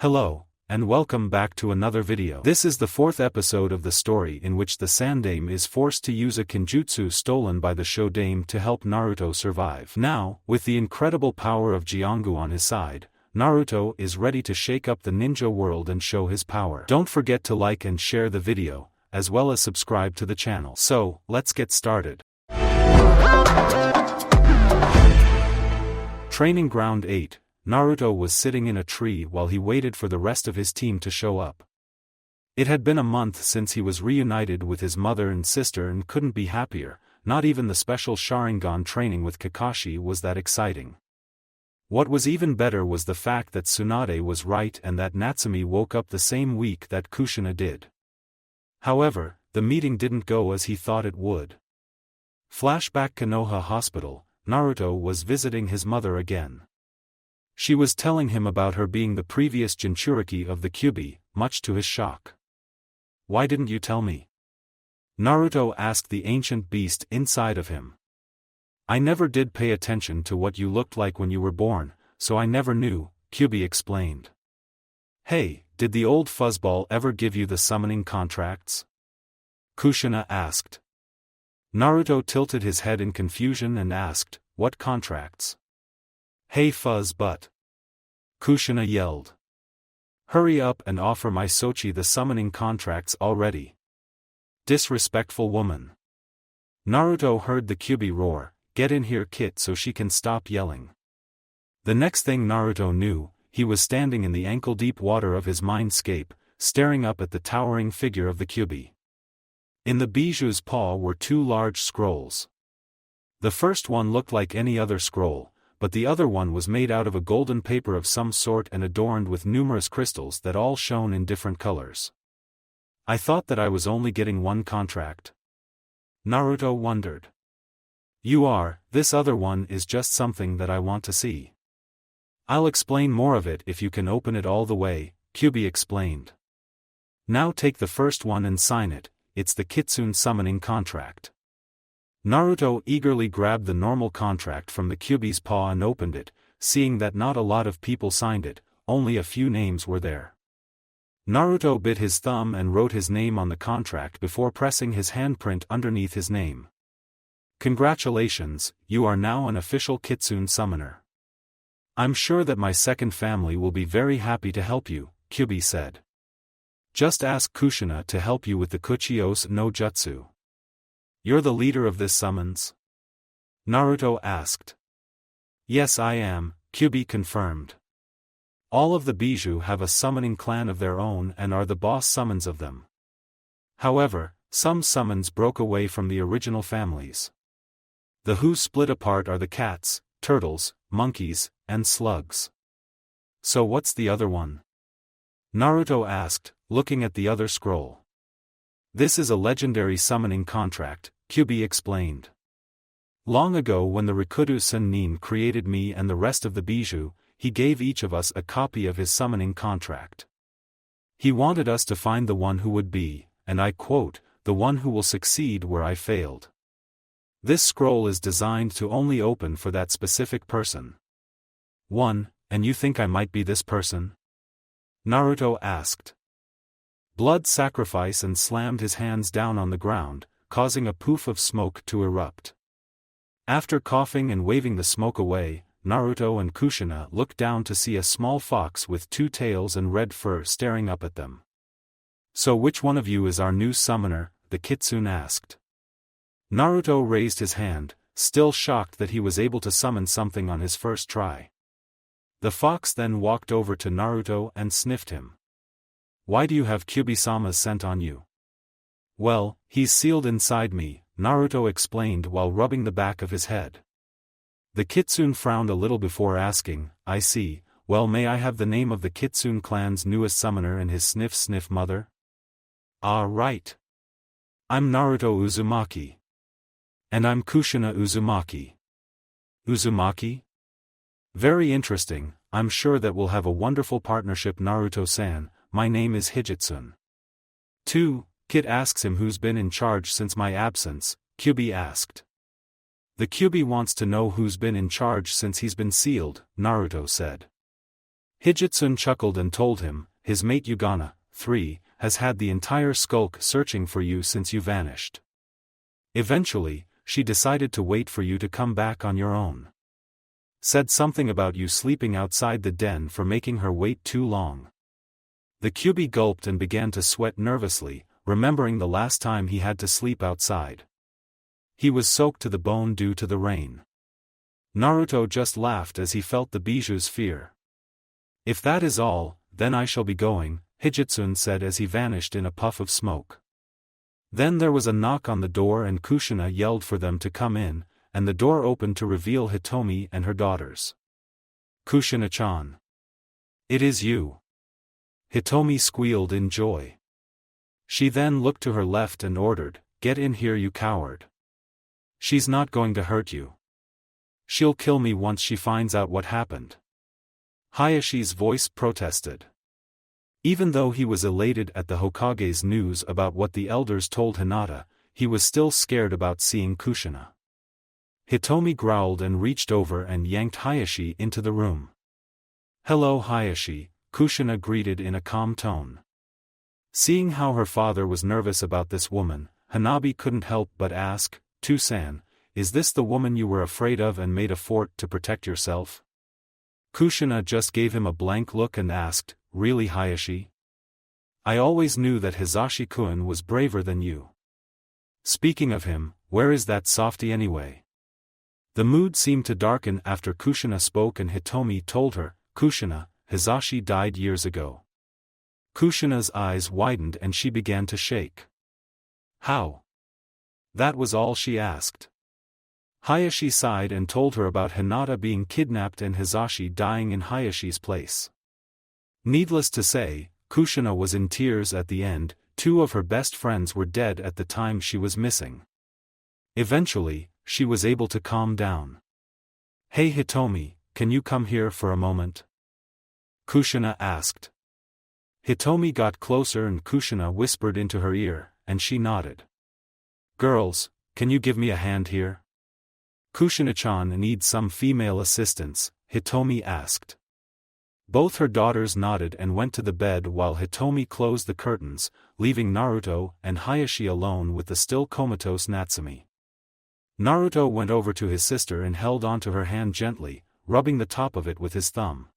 Hello, and welcome back to another video. This is the fourth episode of the story in which the Sandaime is forced to use a kinjutsu stolen by the Shodaime to help Naruto survive. Now, with the incredible power of Jiongu on his side, Naruto is ready to shake up the ninja world and show his power. Don't forget to like and share the video, as well as subscribe to the channel. So, let's get started. Training Ground 8. Naruto was sitting in a tree while he waited for the rest of his team to show up. It had been a month since he was reunited with his mother and sister and couldn't be happier. Not even the special Sharingan training with Kakashi was that exciting. What was even better was the fact that Tsunade was right and that Natsumi woke up the same week that Kushina did. However, the meeting didn't go as he thought it would. Flashback Konoha Hospital. Naruto was visiting his mother again. She was telling him about her being the previous Jinchuriki of the Kyuubi, much to his shock. "Why didn't you tell me?" Naruto asked the ancient beast inside of him. "I never did pay attention to what you looked like when you were born, so I never knew," Kyuubi explained. "Hey, did the old fuzzball ever give you the summoning contracts?" Kushina asked. Naruto tilted his head in confusion and asked, "What contracts?" "Hey fuzz butt!" Kushina yelled. "Hurry up and offer my Sochi the summoning contracts already. Disrespectful woman." Naruto heard the Kyuubi roar, "Get in here Kit so she can stop yelling." The next thing Naruto knew, he was standing in the ankle-deep water of his mindscape, staring up at the towering figure of the Kyuubi. In the bijuu's paw were two large scrolls. The first one looked like any other scroll, but the other one was made out of a golden paper of some sort and adorned with numerous crystals that all shone in different colors. "I thought that I was only getting one contract." Naruto wondered. "You are, this other one is just something that I want to see. I'll explain more of it if you can open it all the way," Kyuubi explained. "Now take the first one and sign it, it's the Kitsune summoning contract." Naruto eagerly grabbed the normal contract from the Kyuubi's paw and opened it, seeing that not a lot of people signed it, only a few names were there. Naruto bit his thumb and wrote his name on the contract before pressing his handprint underneath his name. "Congratulations, you are now an official Kitsune summoner. I'm sure that my second family will be very happy to help you," Kyuubi said. "Just ask Kushina to help you with the Kuchiyose no Jutsu." "You're the leader of this summons?" Naruto asked. "Yes I am," Kyuubi confirmed. "All of the Bijuu have a summoning clan of their own and are the boss summons of them. However, some summons broke away from the original families. The who split apart are the cats, turtles, monkeys, and slugs." "So what's the other one?" Naruto asked, looking at the other scroll. "This is a legendary summoning contract," Kyuubi explained. "Long ago when the Rikudo Sennin created me and the rest of the Bijuu, he gave each of us a copy of his summoning contract. He wanted us to find the one who would be, and I quote, the one who will succeed where I failed. This scroll is designed to only open for that specific person." "One, and you think I might be this person?" Naruto asked. Blood sacrifice and slammed his hands down on the ground, causing a poof of smoke to erupt. After coughing and waving the smoke away, Naruto and Kushina looked down to see a small fox with two tails and red fur staring up at them. "So which one of you is our new summoner?" the Kitsune asked. Naruto raised his hand, still shocked that he was able to summon something on his first try. The fox then walked over to Naruto and sniffed him. "Why do you have Kyuubi-sama's scent on you?" "Well, he's sealed inside me," Naruto explained while rubbing the back of his head. The Kitsune frowned a little before asking, "I see, well may I have the name of the Kitsune clan's newest summoner and his sniff mother?" "Ah right. I'm Naruto Uzumaki. And I'm Kushina Uzumaki." "Uzumaki? Very interesting, I'm sure that we'll have a wonderful partnership Naruto-san. My name is Hijitsun." 2. Kit asks him who's been in charge since my absence, Kyuubi asked. "The Kyuubi wants to know who's been in charge since he's been sealed," Naruto said. Hijitsun chuckled and told him, his mate Yugana, 3, has had the entire skulk searching for you since you vanished. Eventually, she decided to wait for you to come back on your own. Said something about you sleeping outside the den for making her wait too long. The Kyuubi gulped and began to sweat nervously, remembering the last time he had to sleep outside. He was soaked to the bone due to the rain. Naruto just laughed as he felt the Biju's fear. If that is all, then I shall be going, Hijitsun said as he vanished in a puff of smoke. Then there was a knock on the door and Kushina yelled for them to come in, and the door opened to reveal Hitomi and her daughters. Kushina-chan. It is you. Hitomi squealed in joy. She then looked to her left and ordered, "Get in here, you coward. She's not going to hurt you. She'll kill me once she finds out what happened." Hayashi's voice protested. Even though he was elated at the Hokage's news about what the elders told Hinata, he was still scared about seeing Kushina. Hitomi growled and reached over and yanked Hayashi into the room. "Hello Hayashi," Kushina greeted in a calm tone. Seeing how her father was nervous about this woman, Hanabi couldn't help but ask, "Tusan, is this the woman you were afraid of and made a fort to protect yourself?" Kushina just gave him a blank look and asked, "Really Hayashi? I always knew that Hizashi-kun was braver than you. Speaking of him, where is that softy anyway?" The mood seemed to darken after Kushina spoke and Hitomi told her, "Kushina, Hizashi died years ago." Kushina's eyes widened and she began to shake. "How?" That was all she asked. Hayashi sighed and told her about Hinata being kidnapped and Hizashi dying in Hayashi's place. Needless to say, Kushina was in tears at the end. 2 of her best friends were dead at the time she was missing. Eventually, she was able to calm down. "Hey Hitomi, can you come here for a moment?" Kushina asked. Hitomi got closer and Kushina whispered into her ear, and she nodded. "Girls, can you give me a hand here? Kushina-chan needs some female assistance," Hitomi asked. Both her daughters nodded and went to the bed while Hitomi closed the curtains, leaving Naruto and Hayashi alone with the still comatose Natsumi. Naruto went over to his sister and held onto her hand gently, rubbing the top of it with his thumb.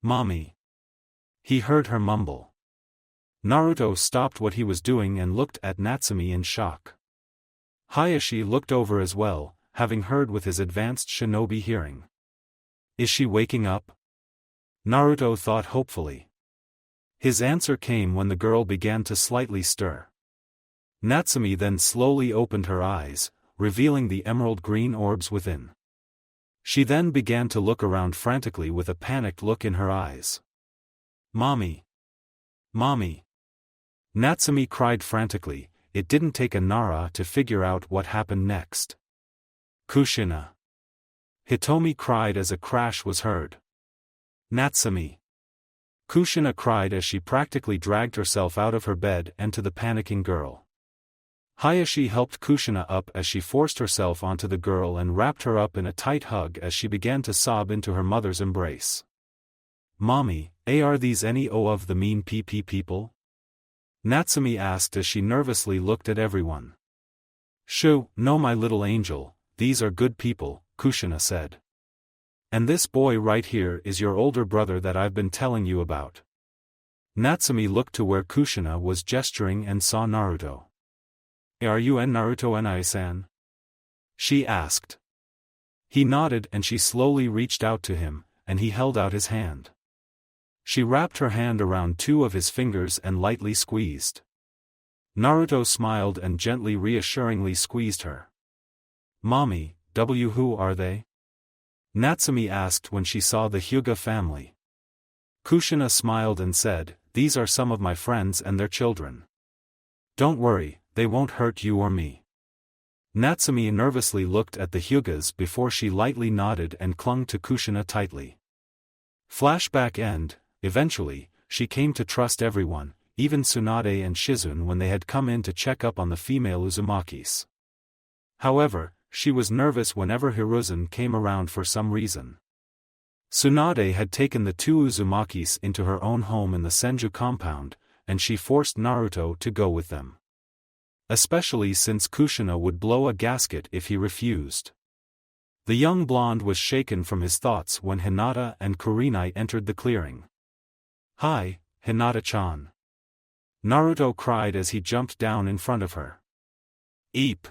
"Mommy." He heard her mumble. Naruto stopped what he was doing and looked at Natsumi in shock. Hayashi looked over as well, having heard with his advanced shinobi hearing. "Is she waking up?" Naruto thought hopefully. His answer came when the girl began to slightly stir. Natsumi then slowly opened her eyes, revealing the emerald green orbs within. She then began to look around frantically with a panicked look in her eyes. "Mommy! Mommy!" Natsumi cried frantically. It didn't take a Nara to figure out what happened next. "Kushina!" Hitomi cried as a crash was heard. "Natsumi!" Kushina cried as she practically dragged herself out of her bed and to the panicking girl. Hayashi helped Kushina up as she forced herself onto the girl and wrapped her up in a tight hug as she began to sob into her mother's embrace. "Mommy, are these any of the mean PP people?" Natsumi asked as she nervously looked at everyone. "Shoo, no my little angel, these are good people," Kushina said. "And this boy right here is your older brother that I've been telling you about." Natsumi looked to where Kushina was gesturing and saw Naruto. "Are you Naruto Nai-san?" she asked. He nodded and she slowly reached out to him, and he held out his hand. She wrapped her hand around 2 of his fingers and lightly squeezed. Naruto smiled and gently reassuringly squeezed her. "Mommy, who are they?" Natsumi asked when she saw the Hyuga family. Kushina smiled and said, "These are some of my friends and their children. Don't worry, they won't hurt you or me." Natsumi nervously looked at the Hyugas before she lightly nodded and clung to Kushina tightly. Flashback end. Eventually, she came to trust everyone, even Tsunade and Shizune when they had come in to check up on the female Uzumakis. However, she was nervous whenever Hiruzen came around for some reason. Tsunade had taken the two Uzumakis into her own home in the Senju compound, and she forced Naruto to go with them. Especially since Kushina would blow a gasket if he refused. The young blonde was shaken from his thoughts when Hinata and Kurenai entered the clearing. "Hi, Hinata-chan." Naruto cried as he jumped down in front of her. "Eep!"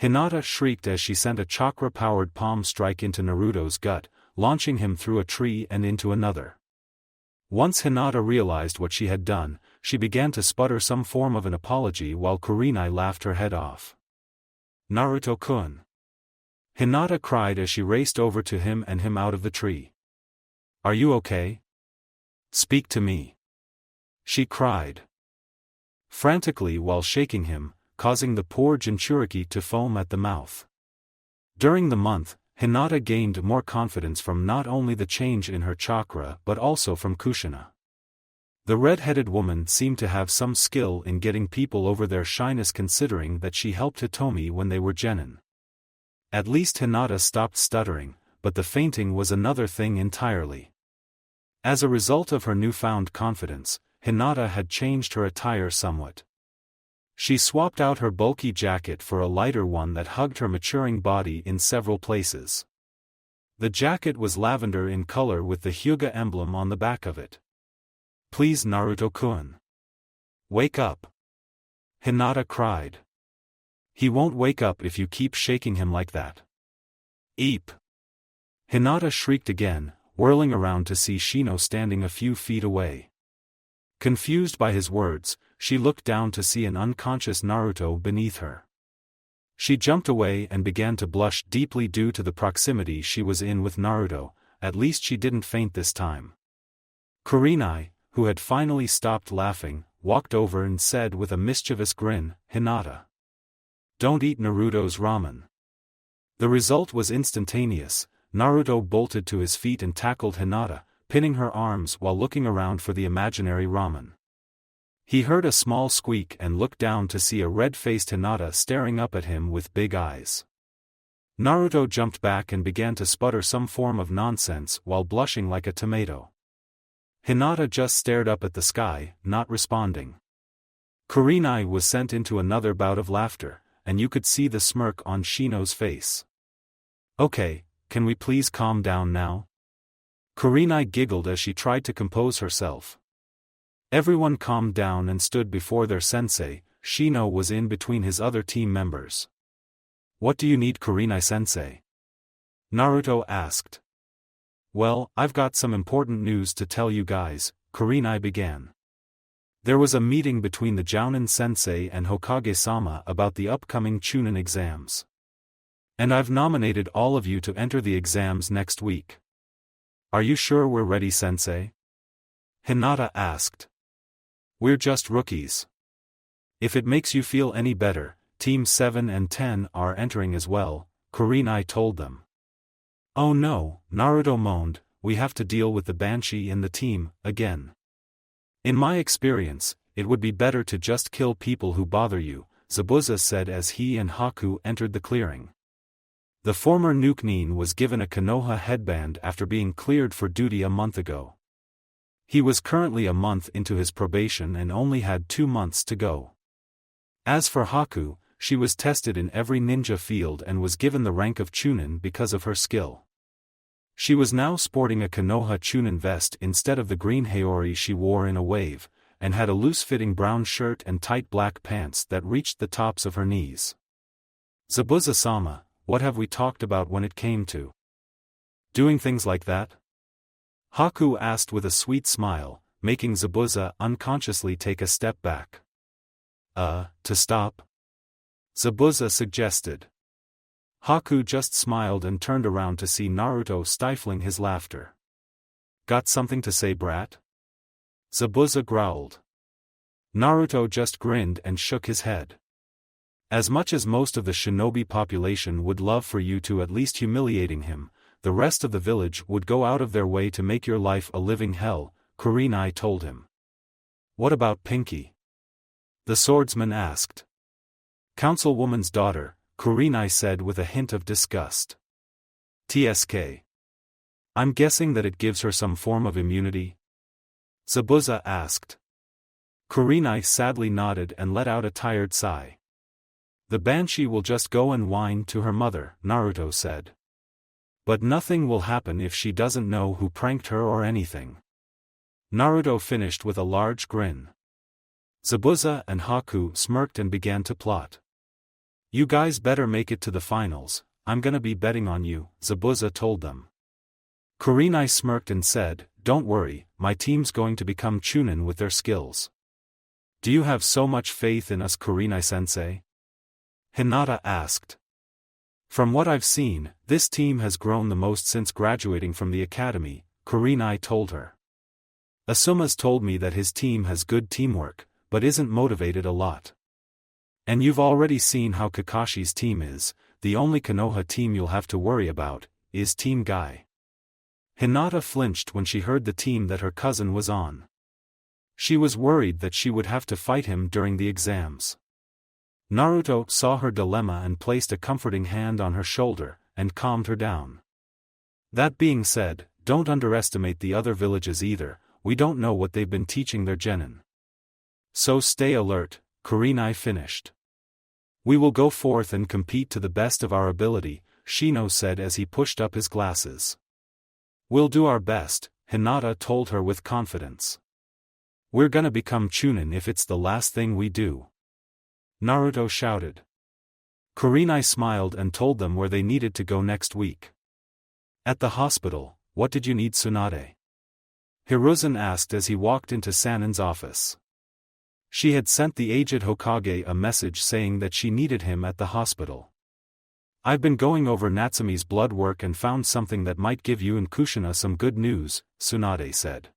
Hinata shrieked as she sent a chakra-powered palm strike into Naruto's gut, launching him through a tree and into another. Once Hinata realized what she had done, she began to sputter some form of an apology while Kurenai laughed her head off. "Naruto-kun." Hinata cried as she raced over to him and him out of the tree. "Are you okay? Speak to me," she cried. Frantically while shaking him, causing the poor Jinchuriki to foam at the mouth. During the month, Hinata gained more confidence from not only the change in her chakra but also from Kushina. The red-headed woman seemed to have some skill in getting people over their shyness considering that she helped Hitomi when they were genin. At least Hinata stopped stuttering, but the fainting was another thing entirely. As a result of her newfound confidence, Hinata had changed her attire somewhat. She swapped out her bulky jacket for a lighter one that hugged her maturing body in several places. The jacket was lavender in color with the Hyuga emblem on the back of it. "Please Naruto-kun. Wake up!" Hinata cried. "He won't wake up if you keep shaking him like that." "Eep!" Hinata shrieked again, whirling around to see Shino standing a few feet away. Confused by his words, she looked down to see an unconscious Naruto beneath her. She jumped away and began to blush deeply due to the proximity she was in with Naruto. At least she didn't faint this time. Kurenai, who had finally stopped laughing, walked over and said with a mischievous grin, "Hinata, don't eat Naruto's ramen." The result was instantaneous. Naruto bolted to his feet and tackled Hinata, pinning her arms while looking around for the imaginary ramen. He heard a small squeak and looked down to see a red-faced Hinata staring up at him with big eyes. Naruto jumped back and began to sputter some form of nonsense while blushing like a tomato. Hinata just stared up at the sky, not responding. Kurenai was sent into another bout of laughter, and you could see the smirk on Shino's face. "Okay, can we please calm down now?" Kurenai giggled as she tried to compose herself. Everyone calmed down and stood before their sensei. Shino was in between his other team members. "What do you need, Kurenai-sensei?" Naruto asked. "Well, I've got some important news to tell you guys," Kurenai began. There was a meeting between the Jounin sensei and Hokage-sama about the upcoming Chunin exams. And I've nominated all of you to enter the exams next week. "Are you sure we're ready, sensei?" Hinata asked. "We're just rookies. If it makes you feel any better, Teams 7 and 10 are entering as well," Kurenai told them. "Oh no," Naruto moaned, "we have to deal with the Banshee in the team, again. In my experience, it would be better to just kill people who bother you," Zabuza said as he and Haku entered the clearing. The former Nukenin was given a Konoha headband after being cleared for duty a month ago. He was currently a month into his probation and only had 2 months to go. As for Haku, she was tested in every ninja field and was given the rank of Chunin because of her skill. She was now sporting a Konoha Chunin vest instead of the green Haori she wore in a wave, and had a loose-fitting brown shirt and tight black pants that reached the tops of her knees. "Zabuza-sama, what have we talked about when it came to doing things like that?" Haku asked with a sweet smile, making Zabuza unconsciously take a step back. To stop?" Zabuza suggested. Haku just smiled and turned around to see Naruto stifling his laughter. "Got something to say, brat?" Zabuza growled. Naruto just grinned and shook his head. "As much as most of the shinobi population would love for you to at least humiliating him, the rest of the village would go out of their way to make your life a living hell," Kurenai told him. "What about Pinky?" the swordsman asked. "Councilwoman's daughter," Kurenai said with a hint of disgust. "TSK. I'm guessing that it gives her some form of immunity? Zabuza asked. Kurenai sadly nodded and let out a tired sigh. The banshee will just go and whine to her mother, Naruto said. But nothing will happen if she doesn't know who pranked her or anything. Naruto finished with a large grin. Zabuza and Haku smirked and began to plot. You guys better make it to the finals, I'm gonna be betting on you, Zabuza told them. Kurenai smirked and said, don't worry, my team's going to become Chunin with their skills. Do you have so much faith in us, Kurenai-sensei? Hinata asked. From what I've seen, this team has grown the most since graduating from the academy, Kurenai told her. Asuma's told me that his team has good teamwork, but isn't motivated a lot. And you've already seen how Kakashi's team is, the only Konoha team you'll have to worry about, is Team Guy. Hinata flinched when she heard the team that her cousin was on. She was worried that she would have to fight him during the exams. Naruto saw her dilemma and placed a comforting hand on her shoulder, and calmed her down. That being said, don't underestimate the other villages either, we don't know what they've been teaching their genin. So stay alert, Kurenai finished. We will go forth and compete to the best of our ability, Shino said as he pushed up his glasses. We'll do our best, Hinata told her with confidence. We're gonna become Chunin if it's the last thing we do. Naruto shouted. Kurenai smiled and told them where they needed to go next week. At the hospital, what did you need, Tsunade? Hiruzen asked as he walked into Sanin's office. She had sent the aged Hokage a message saying that she needed him at the hospital. I've been going over Natsume's blood work and found something that might give you and Kushina some good news, Tsunade said.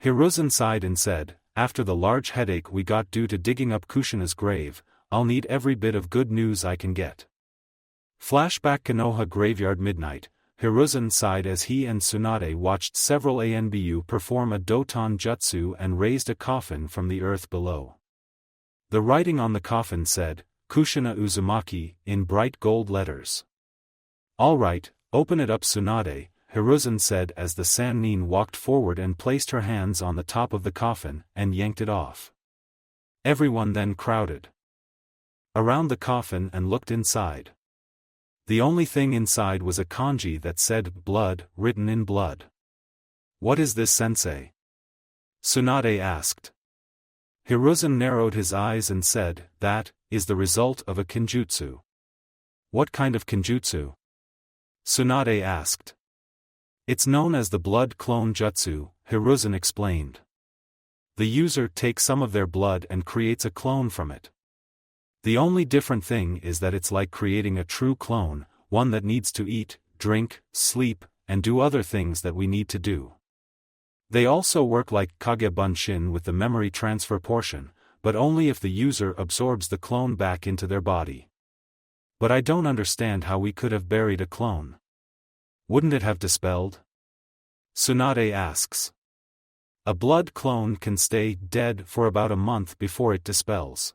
Hiruzen sighed and said, after the large headache we got due to digging up Kushina's grave, I'll need every bit of good news I can get. Flashback Konoha Graveyard Midnight, Hiruzen sighed as he and Tsunade watched several Anbu perform a Doton Jutsu and raised a coffin from the earth below. The writing on the coffin said, Kushina Uzumaki, in bright gold letters. All right, open it up, Tsunade, Hiruzen said as the Sannin walked forward and placed her hands on the top of the coffin and yanked it off. Everyone then crowded around the coffin and looked inside. The only thing inside was a kanji that said blood, written in blood. What is this, sensei? Tsunade asked. Hiruzen narrowed his eyes and said, that is the result of a kinjutsu. What kind of kinjutsu? Tsunade asked. It's known as the blood clone jutsu, Hiruzen explained. The user takes some of their blood and creates a clone from it. The only different thing is that it's like creating a true clone, one that needs to eat, drink, sleep, and do other things that we need to do. They also work like Kage Bunshin with the memory transfer portion, but only if the user absorbs the clone back into their body. But I don't understand how we could have buried a clone. Wouldn't it have dispelled? Tsunade asks. A blood clone can stay dead for about a month before it dispels.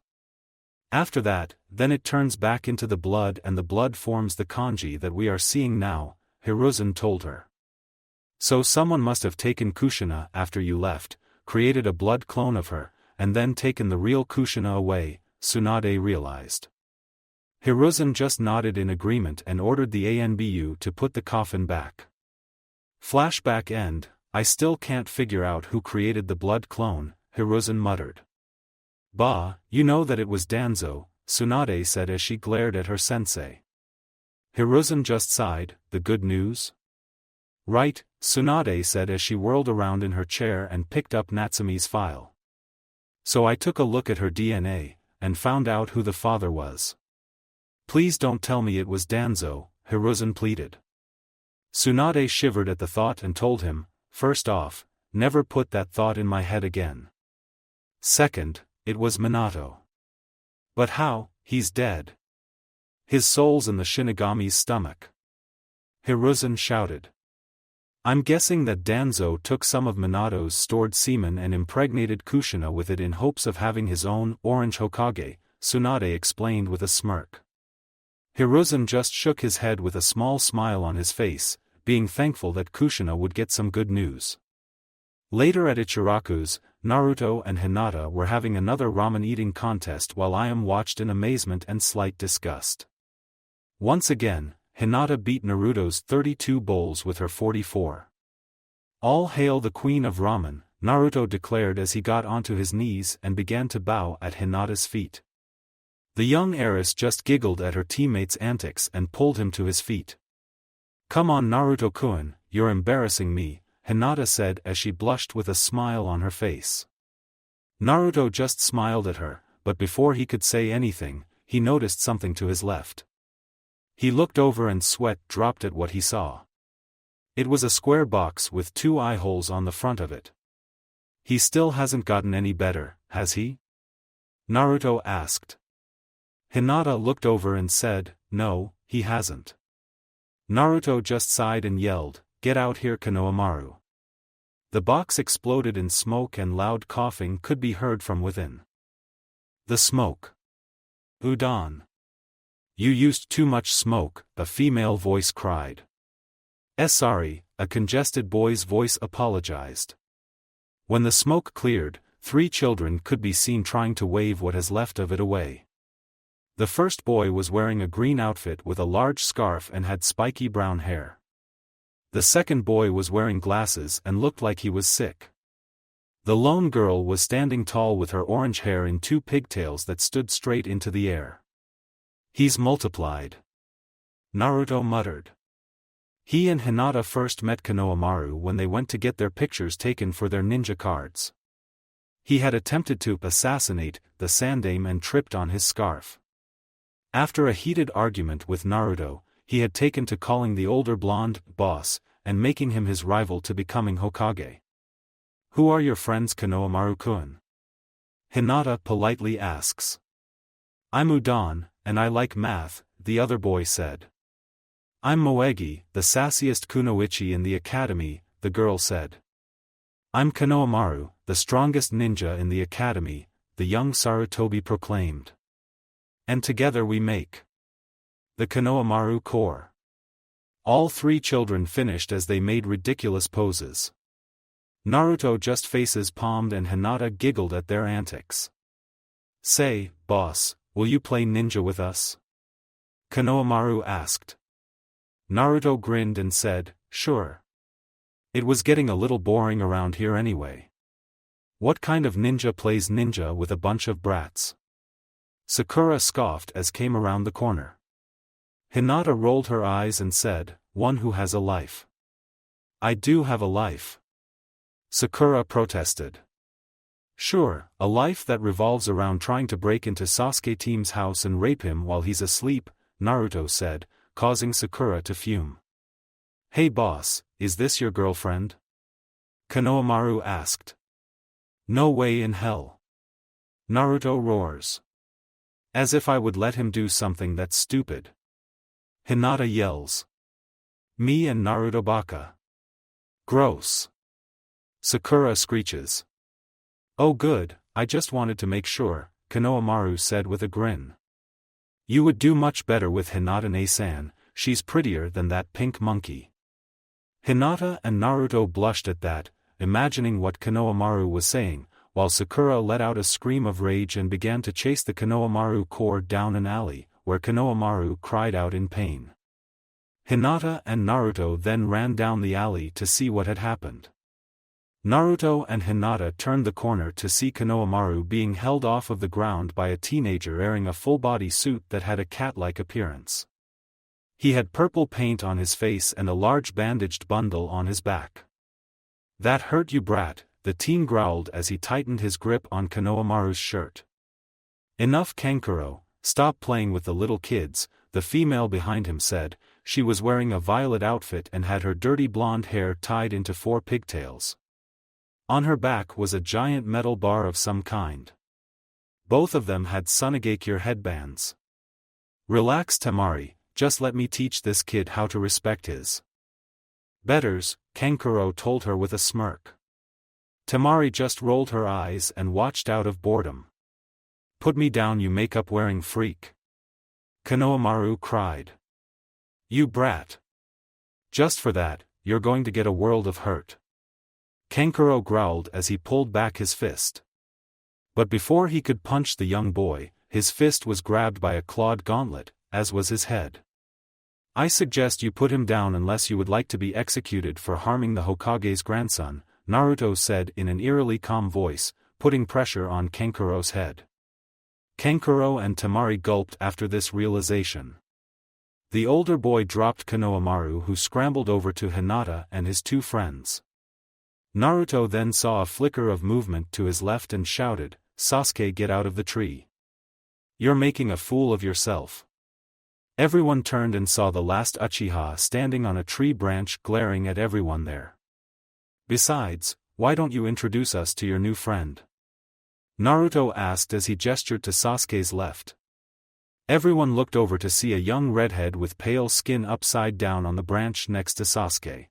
After that, then it turns back into the blood and the blood forms the kanji that we are seeing now, Hiruzen told her. So someone must have taken Kushina after you left, created a blood clone of her, and then taken the real Kushina away, Tsunade realized. Hiruzen just nodded in agreement and ordered the Anbu to put the coffin back. Flashback end, I still can't figure out who created the blood clone, Hiruzen muttered. Bah, you know that it was Danzo, Tsunade said as she glared at her sensei. Hiruzen just sighed, the good news? Right, Tsunade said as she whirled around in her chair and picked up Natsume's file. So I took a look at her DNA, and found out who the father was. Please don't tell me it was Danzo, Hiruzen pleaded. Tsunade shivered at the thought and told him, first off, never put that thought in my head again. Second, it was Minato. But how, he's dead. His soul's in the Shinigami's stomach. Hiruzen shouted. I'm guessing that Danzo took some of Minato's stored semen and impregnated Kushina with it in hopes of having his own orange Hokage, Tsunade explained with a smirk. Hiruzen just shook his head with a small smile on his face, being thankful that Kushina would get some good news. Later at Ichiraku's, Naruto and Hinata were having another ramen eating contest while Ayame watched in amazement and slight disgust. Once again, Hinata beat Naruto's 32 bowls with her 44. "All hail the queen of ramen," Naruto declared as he got onto his knees and began to bow at Hinata's feet. The young heiress just giggled at her teammate's antics and pulled him to his feet. "Come on Naruto-kun, you're embarrassing me," Hinata said as she blushed with a smile on her face. Naruto just smiled at her, but before he could say anything, he noticed something to his left. He looked over and sweat dropped at what he saw. It was a square box with 2 eye holes on the front of it. "He still hasn't gotten any better, has he?" Naruto asked. Hinata looked over and said, "No, he hasn't." Naruto just sighed and yelled, "Get out here Konohamaru." The box exploded in smoke and loud coughing could be heard from within. "The smoke. Udon. You used too much smoke," a female voice cried. Sorry," a congested boy's voice apologized. When the smoke cleared, 3 children could be seen trying to wave what is left of it away. The first boy was wearing a green outfit with a large scarf and had spiky brown hair. The second boy was wearing glasses and looked like he was sick. The lone girl was standing tall with her orange hair in 2 pigtails that stood straight into the air. "He's multiplied," Naruto muttered. He and Hinata first met Konohamaru when they went to get their pictures taken for their ninja cards. He had attempted to assassinate the Sandaime and tripped on his scarf. After a heated argument with Naruto, he had taken to calling the older blonde boss, and making him his rival to becoming Hokage. "Who are your friends Konohamaru-kun?" Hinata politely asks. "I'm Udon, and I like math," the other boy said. "I'm Moegi, the sassiest kunoichi in the academy," the girl said. "I'm Konohamaru, the strongest ninja in the academy," the young Sarutobi proclaimed. "And together we make the Konohamaru Corps." All 3 children finished as they made ridiculous poses. Naruto just faces palmed and Hinata giggled at their antics. "Say, boss, will you play ninja with us?" Konohamaru asked. Naruto grinned and said, "Sure. It was getting a little boring around here anyway. What kind of ninja plays ninja with a bunch of brats?" Sakura scoffed as came around the corner. Hinata rolled her eyes and said, "One who has a life." "I do have a life," Sakura protested. "Sure, a life that revolves around trying to break into Sasuke team's house and rape him while he's asleep," Naruto said, causing Sakura to fume. "Hey boss, is this your girlfriend?" Konohamaru asked. "No way in hell," Naruto roars. "As if I would let him do something that's stupid," Hinata yells. "Me and Naruto baka. Gross," Sakura screeches. "Oh good, I just wanted to make sure," Konohamaru said with a grin. "You would do much better with Hinata-ne-san, she's prettier than that pink monkey." Hinata and Naruto blushed at that, imagining what Konohamaru was saying, while Sakura let out a scream of rage and began to chase the Konohamaru Corps down an alley, where Konohamaru cried out in pain. Hinata and Naruto then ran down the alley to see what had happened. Naruto and Hinata turned the corner to see Konohamaru being held off of the ground by a teenager wearing a full-body suit that had a cat-like appearance. He had purple paint on his face and a large bandaged bundle on his back. "That hurt you brat," the teen growled as he tightened his grip on Konohamaru's shirt. "Enough Kankuro, stop playing with the little kids," the female behind him said. She was wearing a violet outfit and had her dirty blonde hair tied into 4 pigtails. On her back was a giant metal bar of some kind. Both of them had Sunagakure headbands. "Relax Tamari, just let me teach this kid how to respect his betters," Kankuro told her with a smirk. Tamari just rolled her eyes and watched out of boredom. "Put me down you makeup-wearing freak," Konohamaru cried. "You brat. Just for that, you're going to get a world of hurt. Kankuro growled as he pulled back his fist. But before he could punch the young boy, his fist was grabbed by a clawed gauntlet, as was his head. I suggest you put him down unless you would like to be executed for harming the Hokage's grandson, Naruto said in an eerily calm voice, putting pressure on Kankuro's head. Kankuro and Temari gulped after this realization. The older boy dropped Konohamaru, who scrambled over to Hinata and his two friends. Naruto then saw a flicker of movement to his left and shouted, "Sasuke, get out of the tree. You're making a fool of yourself." Everyone turned and saw the last Uchiha standing on a tree branch glaring at everyone there. "Besides, why don't you introduce us to your new friend?" Naruto asked as he gestured to Sasuke's left. Everyone looked over to see a young redhead with pale skin upside down on the branch next to Sasuke.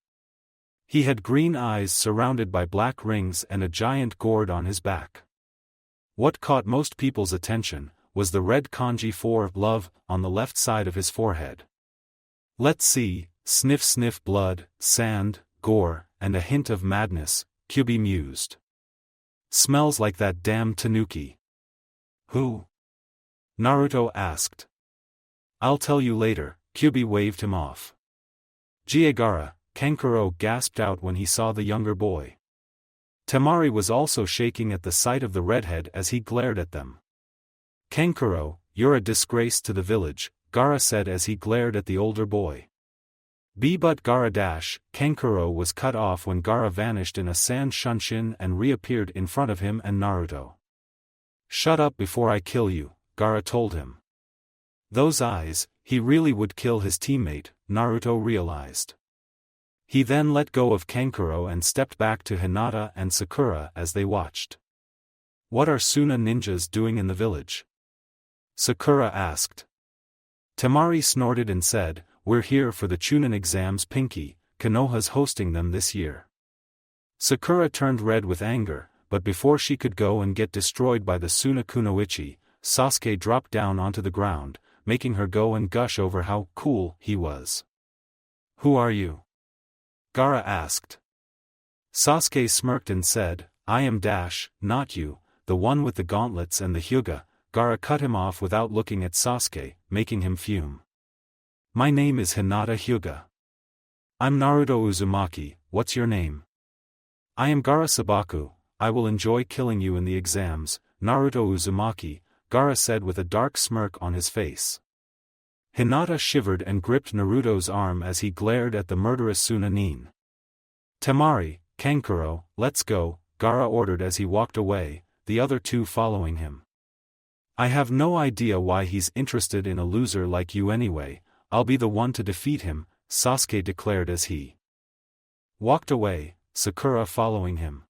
He had green eyes surrounded by black rings and a giant gourd on his back. What caught most people's attention was the red kanji for love on the left side of his forehead. "Let's see, sniff sniff, blood, sand, gore, and a hint of madness," Kyubi mused. "Smells like that damn tanuki." "Who?" Naruto asked. "I'll tell you later," Kyubi waved him off. "Jiagara," Kankuro gasped out when he saw the younger boy. Temari was also shaking at the sight of the redhead as he glared at them. "Kankuro, you're a disgrace to the village," Gaara said as he glared at the older boy. But Gaara Kankuro was cut off when Gaara vanished in a sand shunshin and reappeared in front of him and Naruto. "Shut up before I kill you," Gaara told him. Those eyes, he really would kill his teammate, Naruto realized. He then let go of Kankuro and stepped back to Hinata and Sakura as they watched. "What are Suna ninjas doing in the village?" Sakura asked. Temari snorted and said, "We're here for the Chunin exams, Pinky. Konoha's hosting them this year." Sakura turned red with anger, but before she could go and get destroyed by the Suna Kunoichi, Sasuke dropped down onto the ground, making her go and gush over how cool he was. "Who are you?" Gaara asked. Sasuke smirked and said, "I am not you, the one with the gauntlets and the hyuga." Gaara cut him off without looking at Sasuke, making him fume. "My name is Hinata Hyuga. I'm Naruto Uzumaki, what's your name?" "I am Gaara Sabaku, I will enjoy killing you in the exams, Naruto Uzumaki," Gaara said with a dark smirk on his face. Hinata shivered and gripped Naruto's arm as he glared at the murderous Suna nin. "Temari, Kankuro, let's go," Gaara ordered as he walked away, the other two following him. "I have no idea why he's interested in a loser like you anyway. I'll be the one to defeat him," Sasuke declared as he walked away, Sakura following him.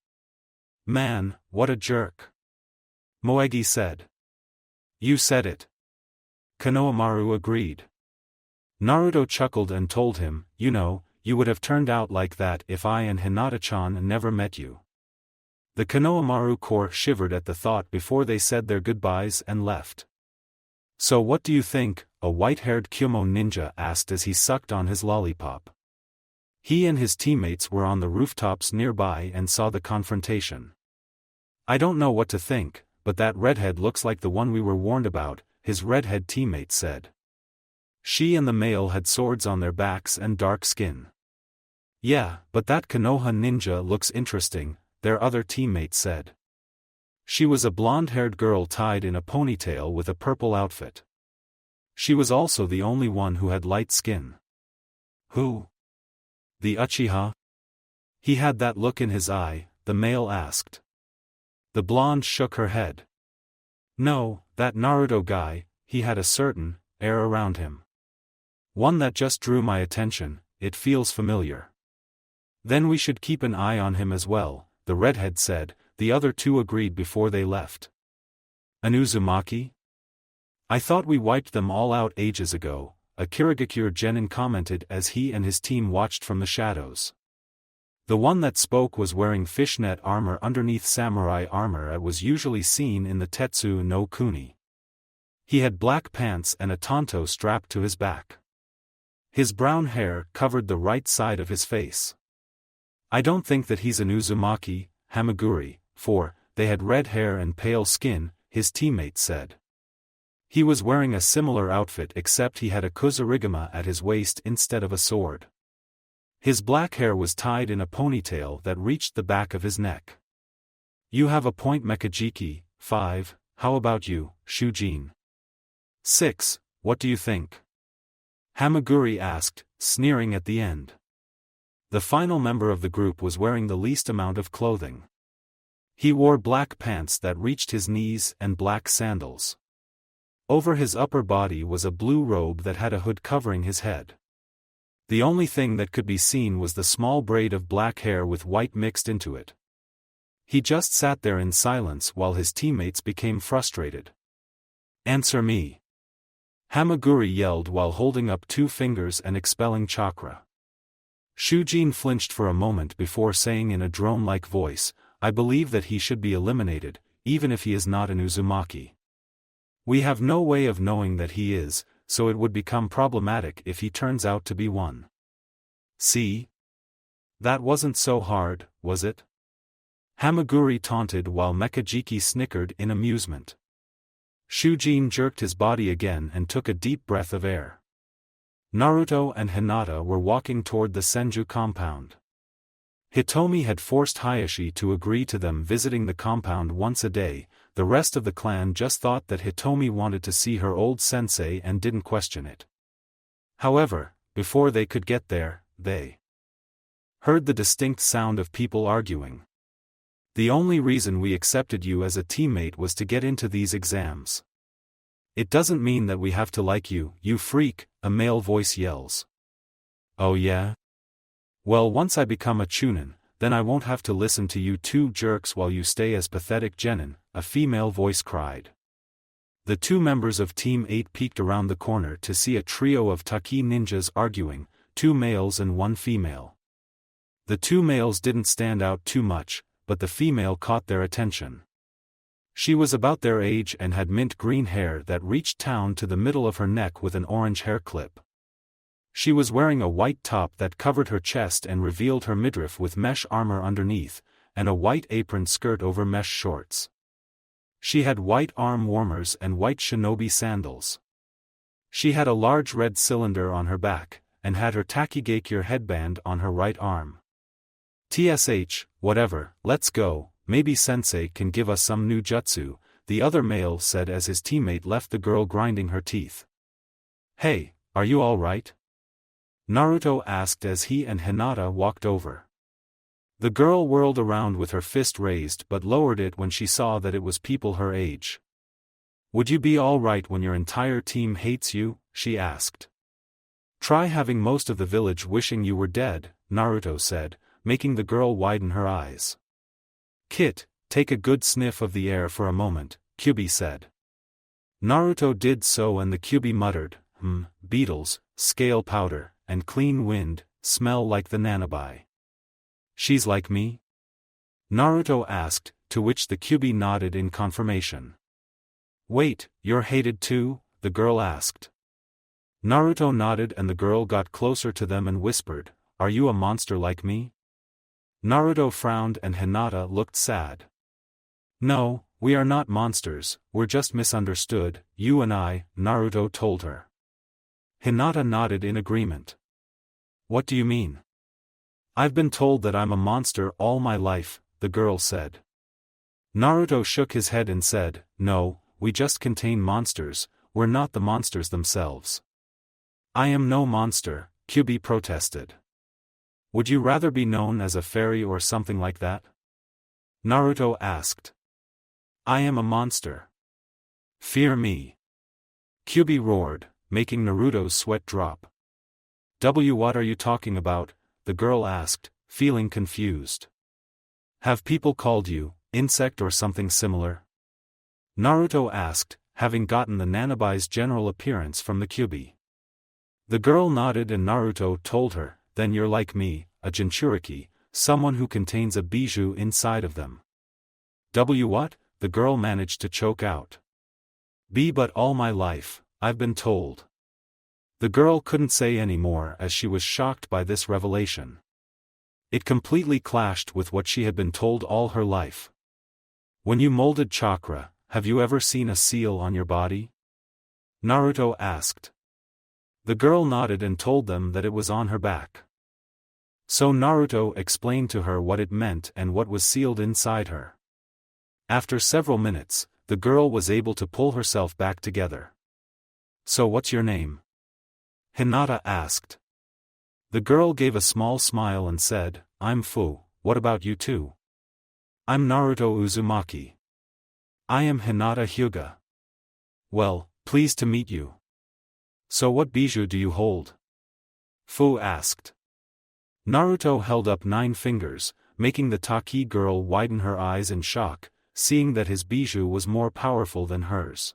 "Man, what a jerk," Moegi said. "You said it," Konohamaru agreed. Naruto chuckled and told him, "You would have turned out like that if I and Hinata-chan never met you." The Konohamaru corps shivered at the thought before they said their goodbyes and left. "So what do you think?" a white-haired Kyumo ninja asked as he sucked on his lollipop. He and his teammates were on the rooftops nearby and saw the confrontation. "I don't know what to think, but that redhead looks like the one we were warned about," his redhead teammate said. She and the male had swords on their backs and dark skin. "Yeah, but that Konoha ninja looks interesting," their other teammate said. She was a blonde-haired girl tied in a ponytail with a purple outfit. She was also the only one who had light skin. "Who? The Uchiha?" "He had that look in his eye," the male asked. The blonde shook her head. "No, that Naruto guy, he had a certain air around him. One that just drew my attention, it feels familiar." "Then we should keep an eye on him as well," the redhead said. The other two agreed before they left. "An Uzumaki? I thought we wiped them all out ages ago," a Kirigakure genin commented as he and his team watched from the shadows. The one that spoke was wearing fishnet armor underneath samurai armor that was usually seen in the Tetsu no Kuni. He had black pants and a tanto strapped to his back. His brown hair covered the right side of his face. I don't think that he's an Uzumaki, Hamaguri, for they had red hair and pale skin, his teammate said. He was wearing a similar outfit except he had a kusarigama at his waist instead of a sword. His black hair was tied in a ponytail that reached the back of his neck. You have a point, Mekajiki. 5, how about you, Shujin? 6, what do you think? Hamaguri asked, sneering at the end. The final member of the group was wearing the least amount of clothing. He wore black pants that reached his knees and black sandals. Over his upper body was a blue robe that had a hood covering his head. The only thing that could be seen was the small braid of black hair with white mixed into it. He just sat there in silence while his teammates became frustrated. Answer me! Hamaguri yelled while holding up 2 fingers and expelling chakra. Shujin flinched for a moment before saying in a drone-like voice, I believe that he should be eliminated, even if he is not an Uzumaki. We have no way of knowing that he is, so it would become problematic if he turns out to be one. See? That wasn't so hard, was it? Hamaguri taunted while Mekajiki snickered in amusement. Shujin jerked his body again and took a deep breath of air. Naruto and Hinata were walking toward the Senju compound. Hitomi had forced Hayashi to agree to them visiting the compound once a day. The rest of the clan just thought that Hitomi wanted to see her old sensei and didn't question it. However, before they could get there, they heard the distinct sound of people arguing. The only reason we accepted you as a teammate was to get into these exams. It doesn't mean that we have to like you, you freak, a male voice yells. Oh yeah? Well, once I become a chunin, then I won't have to listen to you 2 jerks while you stay as pathetic genin, a female voice cried. The 2 members of Team 8 peeked around the corner to see a trio of Taki ninjas arguing, 2 males and 1 female. The 2 males didn't stand out too much, but the female caught their attention. She was about their age and had mint green hair that reached down to the middle of her neck with an orange hair clip. She was wearing a white top that covered her chest and revealed her midriff with mesh armor underneath, and a white apron skirt over mesh shorts. She had white arm warmers and white shinobi sandals. She had a large red cylinder on her back, and had her Takigakure headband on her right arm. TSH, whatever, let's go, maybe sensei can give us some new jutsu, the other male said as his teammate left the girl grinding her teeth. Hey, are you alright? Naruto asked as he and Hinata walked over. The girl whirled around with her fist raised but lowered it when she saw that it was people her age. Would you be alright when your entire team hates you? She asked. Try having most of the village wishing you were dead, Naruto said, making the girl widen her eyes. Kit, take a good sniff of the air for a moment, Kyubi said. Naruto did so and the Kyubi muttered, beetles, scale powder, and clean wind, smell like the Nanabai. She's like me? Naruto asked, to which the Kyubi nodded in confirmation. Wait, you're hated too? The girl asked. Naruto nodded and the girl got closer to them and whispered, are you a monster like me? Naruto frowned and Hinata looked sad. No, we are not monsters, we're just misunderstood, you and I, Naruto told her. Hinata nodded in agreement. What do you mean? I've been told that I'm a monster all my life, the girl said. Naruto shook his head and said, no, we just contain monsters, we're not the monsters themselves. I am no monster, Kyubi protested. Would you rather be known as a fairy or something like that? Naruto asked. I am a monster. Fear me. Kyubi roared, making Naruto's sweat drop. What are you talking about? The girl asked, feeling confused. Have people called you, insect or something similar? Naruto asked, having gotten the Nanabai's general appearance from the Kyubi. The girl nodded and Naruto told her, then you're like me, a Jinchuriki, someone who contains a bijou inside of them. What? The girl managed to choke out. But all my life, I've been told. The girl couldn't say any more as she was shocked by this revelation. It completely clashed with what she had been told all her life. When you molded chakra, have you ever seen a seal on your body? Naruto asked. The girl nodded and told them that it was on her back. So Naruto explained to her what it meant and what was sealed inside her. After several minutes, the girl was able to pull herself back together. So what's your name? Hinata asked. The girl gave a small smile and said, I'm Fu, what about you two? I'm Naruto Uzumaki. I am Hinata Hyuga. Well, pleased to meet you. So what bijou do you hold? Fu asked. Naruto held up 9 fingers, making the Taki girl widen her eyes in shock, seeing that his bijou was more powerful than hers.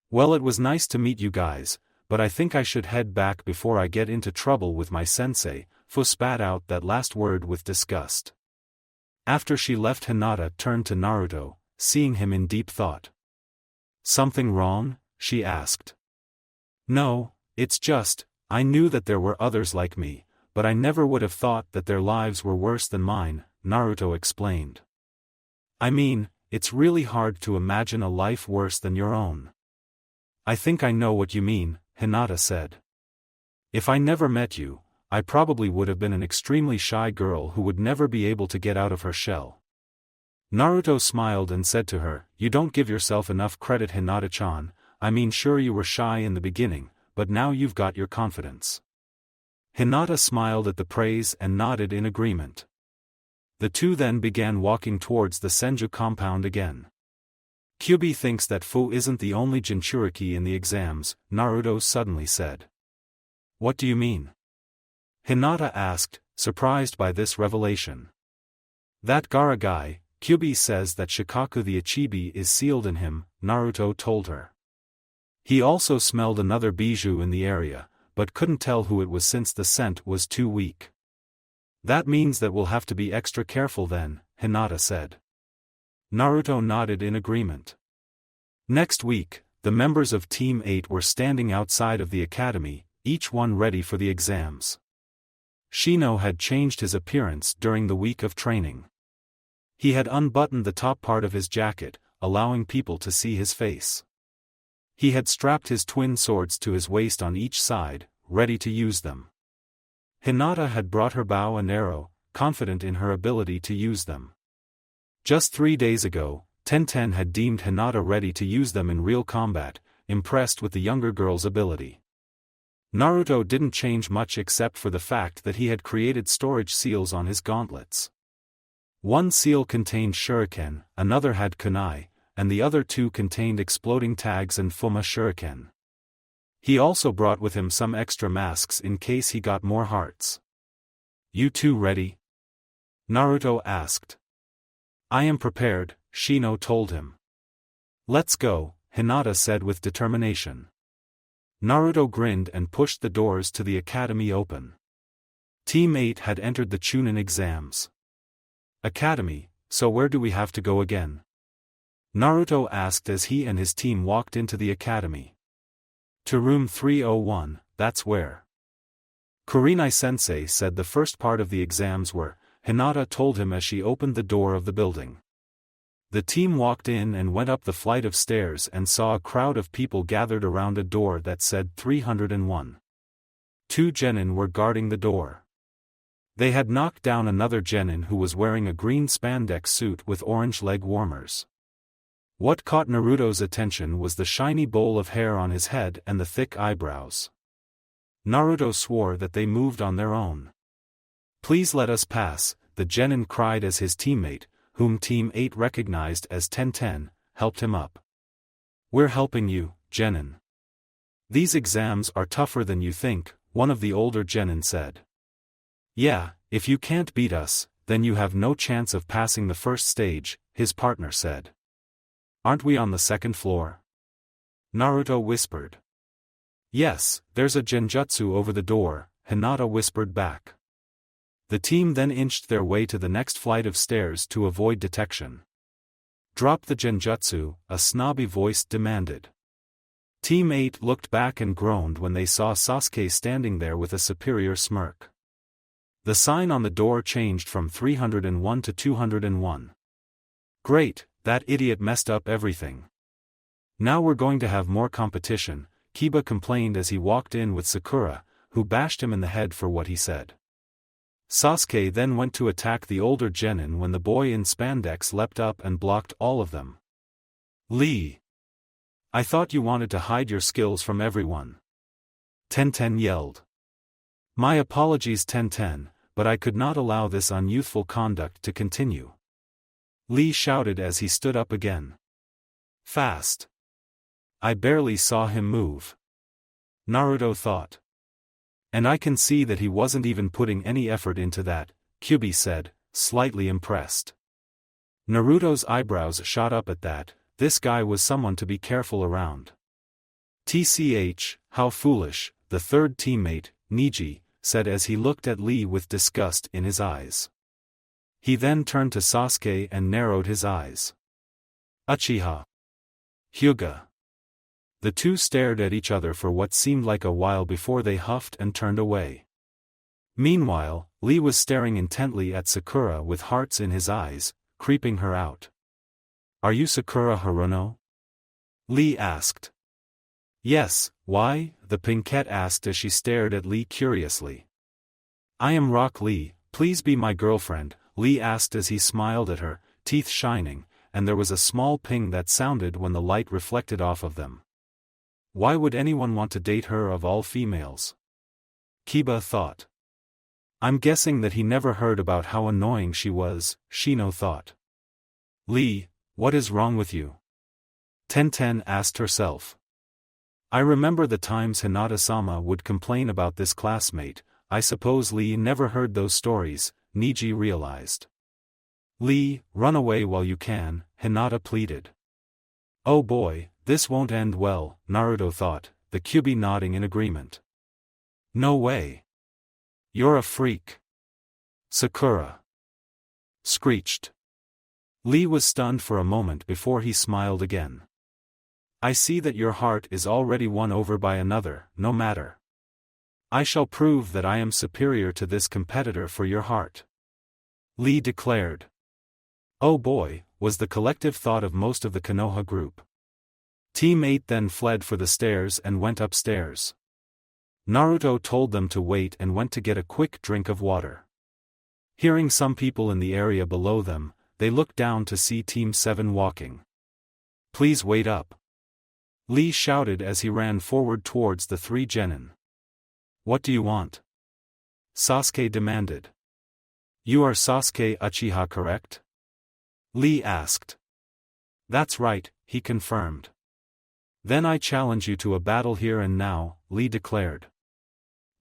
Well, it was nice to meet you guys, but I think I should head back before I get into trouble with my sensei. Fu spat out that last word with disgust. After she left, Hinata turned to Naruto, seeing him in deep thought. Something wrong? She asked. No, it's just, I knew that there were others like me, but I never would have thought that their lives were worse than mine, Naruto explained. I mean, it's really hard to imagine a life worse than your own. I think I know what you mean, Hinata said. If I never met you, I probably would have been an extremely shy girl who would never be able to get out of her shell. Naruto smiled and said to her, You don't give yourself enough credit, Hinata-chan. I mean, sure, you were shy in the beginning, but now you've got your confidence. Hinata smiled at the praise and nodded in agreement. The two then began walking towards the Senju compound again. Kyubi thinks that Fu isn't the only Jinchuriki in the exams, Naruto suddenly said. What do you mean? Hinata asked, surprised by this revelation. That Gaara guy, Kyubi says that Shikaku the Ichibi is sealed in him, Naruto told her. He also smelled another bijou in the area, but couldn't tell who it was since the scent was too weak. That means that we'll have to be extra careful then, Hinata said. Naruto nodded in agreement. Next week, the members of Team 8 were standing outside of the academy, each one ready for the exams. Shino had changed his appearance during the week of training. He had unbuttoned the top part of his jacket, allowing people to see his face. He had strapped his twin swords to his waist on each side, ready to use them. Hinata had brought her bow and arrow, confident in her ability to use them. Just 3 days ago, Tenten had deemed Hinata ready to use them in real combat, impressed with the younger girl's ability. Naruto didn't change much except for the fact that he had created storage seals on his gauntlets. One seal contained shuriken, another had kunai, and the other 2 contained exploding tags and fuma shuriken. He also brought with him some extra masks in case he got more hearts. You two ready? Naruto asked. I am prepared, Shino told him. Let's go, Hinata said with determination. Naruto grinned and pushed the doors to the academy open. Team 8 had entered the Chunin exams. Academy, so where do we have to go again? Naruto asked as he and his team walked into the academy. To room 301, that's where. Kurenai-sensei said the first part of the exams were, Hinata told him as she opened the door of the building. The team walked in and went up the flight of stairs and saw a crowd of people gathered around a door that said 301. 2 genin were guarding the door. They had knocked down another genin who was wearing a green spandex suit with orange leg warmers. What caught Naruto's attention was the shiny bowl of hair on his head and the thick eyebrows. Naruto swore that they moved on their own. Please let us pass, the genin cried as his teammate, whom Team 8 recognized as Tenten, helped him up. We're helping you, genin. These exams are tougher than you think, one of the older genin said. Yeah, if you can't beat us, then you have no chance of passing the first stage, his partner said. Aren't we on the second floor? Naruto whispered. Yes, there's a genjutsu over the door, Hinata whispered back. The team then inched their way to the next flight of stairs to avoid detection. Drop the genjutsu, a snobby voice demanded. Team 8 looked back and groaned when they saw Sasuke standing there with a superior smirk. The sign on the door changed from 301 to 201. Great, that idiot messed up everything. Now we're going to have more competition, Kiba complained as he walked in with Sakura, who bashed him in the head for what he said. Sasuke then went to attack the older genin when the boy in spandex leapt up and blocked all of them. Lee! I thought you wanted to hide your skills from everyone. Tenten yelled. My apologies Tenten, but I could not allow this unyouthful conduct to continue. Lee shouted as he stood up again. Fast. I barely saw him move. Naruto thought. And I can see that he wasn't even putting any effort into that, Kyubi said, slightly impressed. Naruto's eyebrows shot up at that. This guy was someone to be careful around. TCH, how foolish, the third teammate, Niji, said as he looked at Lee with disgust in his eyes. He then turned to Sasuke and narrowed his eyes. Uchiha. Hyuga. The two stared at each other for what seemed like a while before they huffed and turned away. Meanwhile, Lee was staring intently at Sakura with hearts in his eyes, creeping her out. Are you Sakura Haruno? Lee asked. Yes, why? The Pinkette asked as she stared at Lee curiously. I am Rock Lee, please be my girlfriend, Lee asked as he smiled at her, teeth shining, and there was a small ping that sounded when the light reflected off of them. Why would anyone want to date her of all females? Kiba thought. I'm guessing that he never heard about how annoying she was, Shino thought. Lee, what is wrong with you? Tenten asked herself. I remember the times Hinata-sama would complain about this classmate. I suppose Lee never heard those stories, Niji realized. Lee, run away while you can, Hinata pleaded. Oh boy, this won't end well, Naruto thought, the Kyubi nodding in agreement. No way. You're a freak. Sakura screeched. Lee was stunned for a moment before he smiled again. I see that your heart is already won over by another, no matter. I shall prove that I am superior to this competitor for your heart. Lee declared. Oh boy, was the collective thought of most of the Konoha group. Team 8 then fled for the stairs and went upstairs. Naruto told them to wait and went to get a quick drink of water. Hearing some people in the area below them, they looked down to see Team 7 walking. Please wait up. Lee shouted as he ran forward towards the three genin. What do you want? Sasuke demanded. You are Sasuke Uchiha, correct? Lee asked. That's right, he confirmed. Then I challenge you to a battle here and now, Lee declared.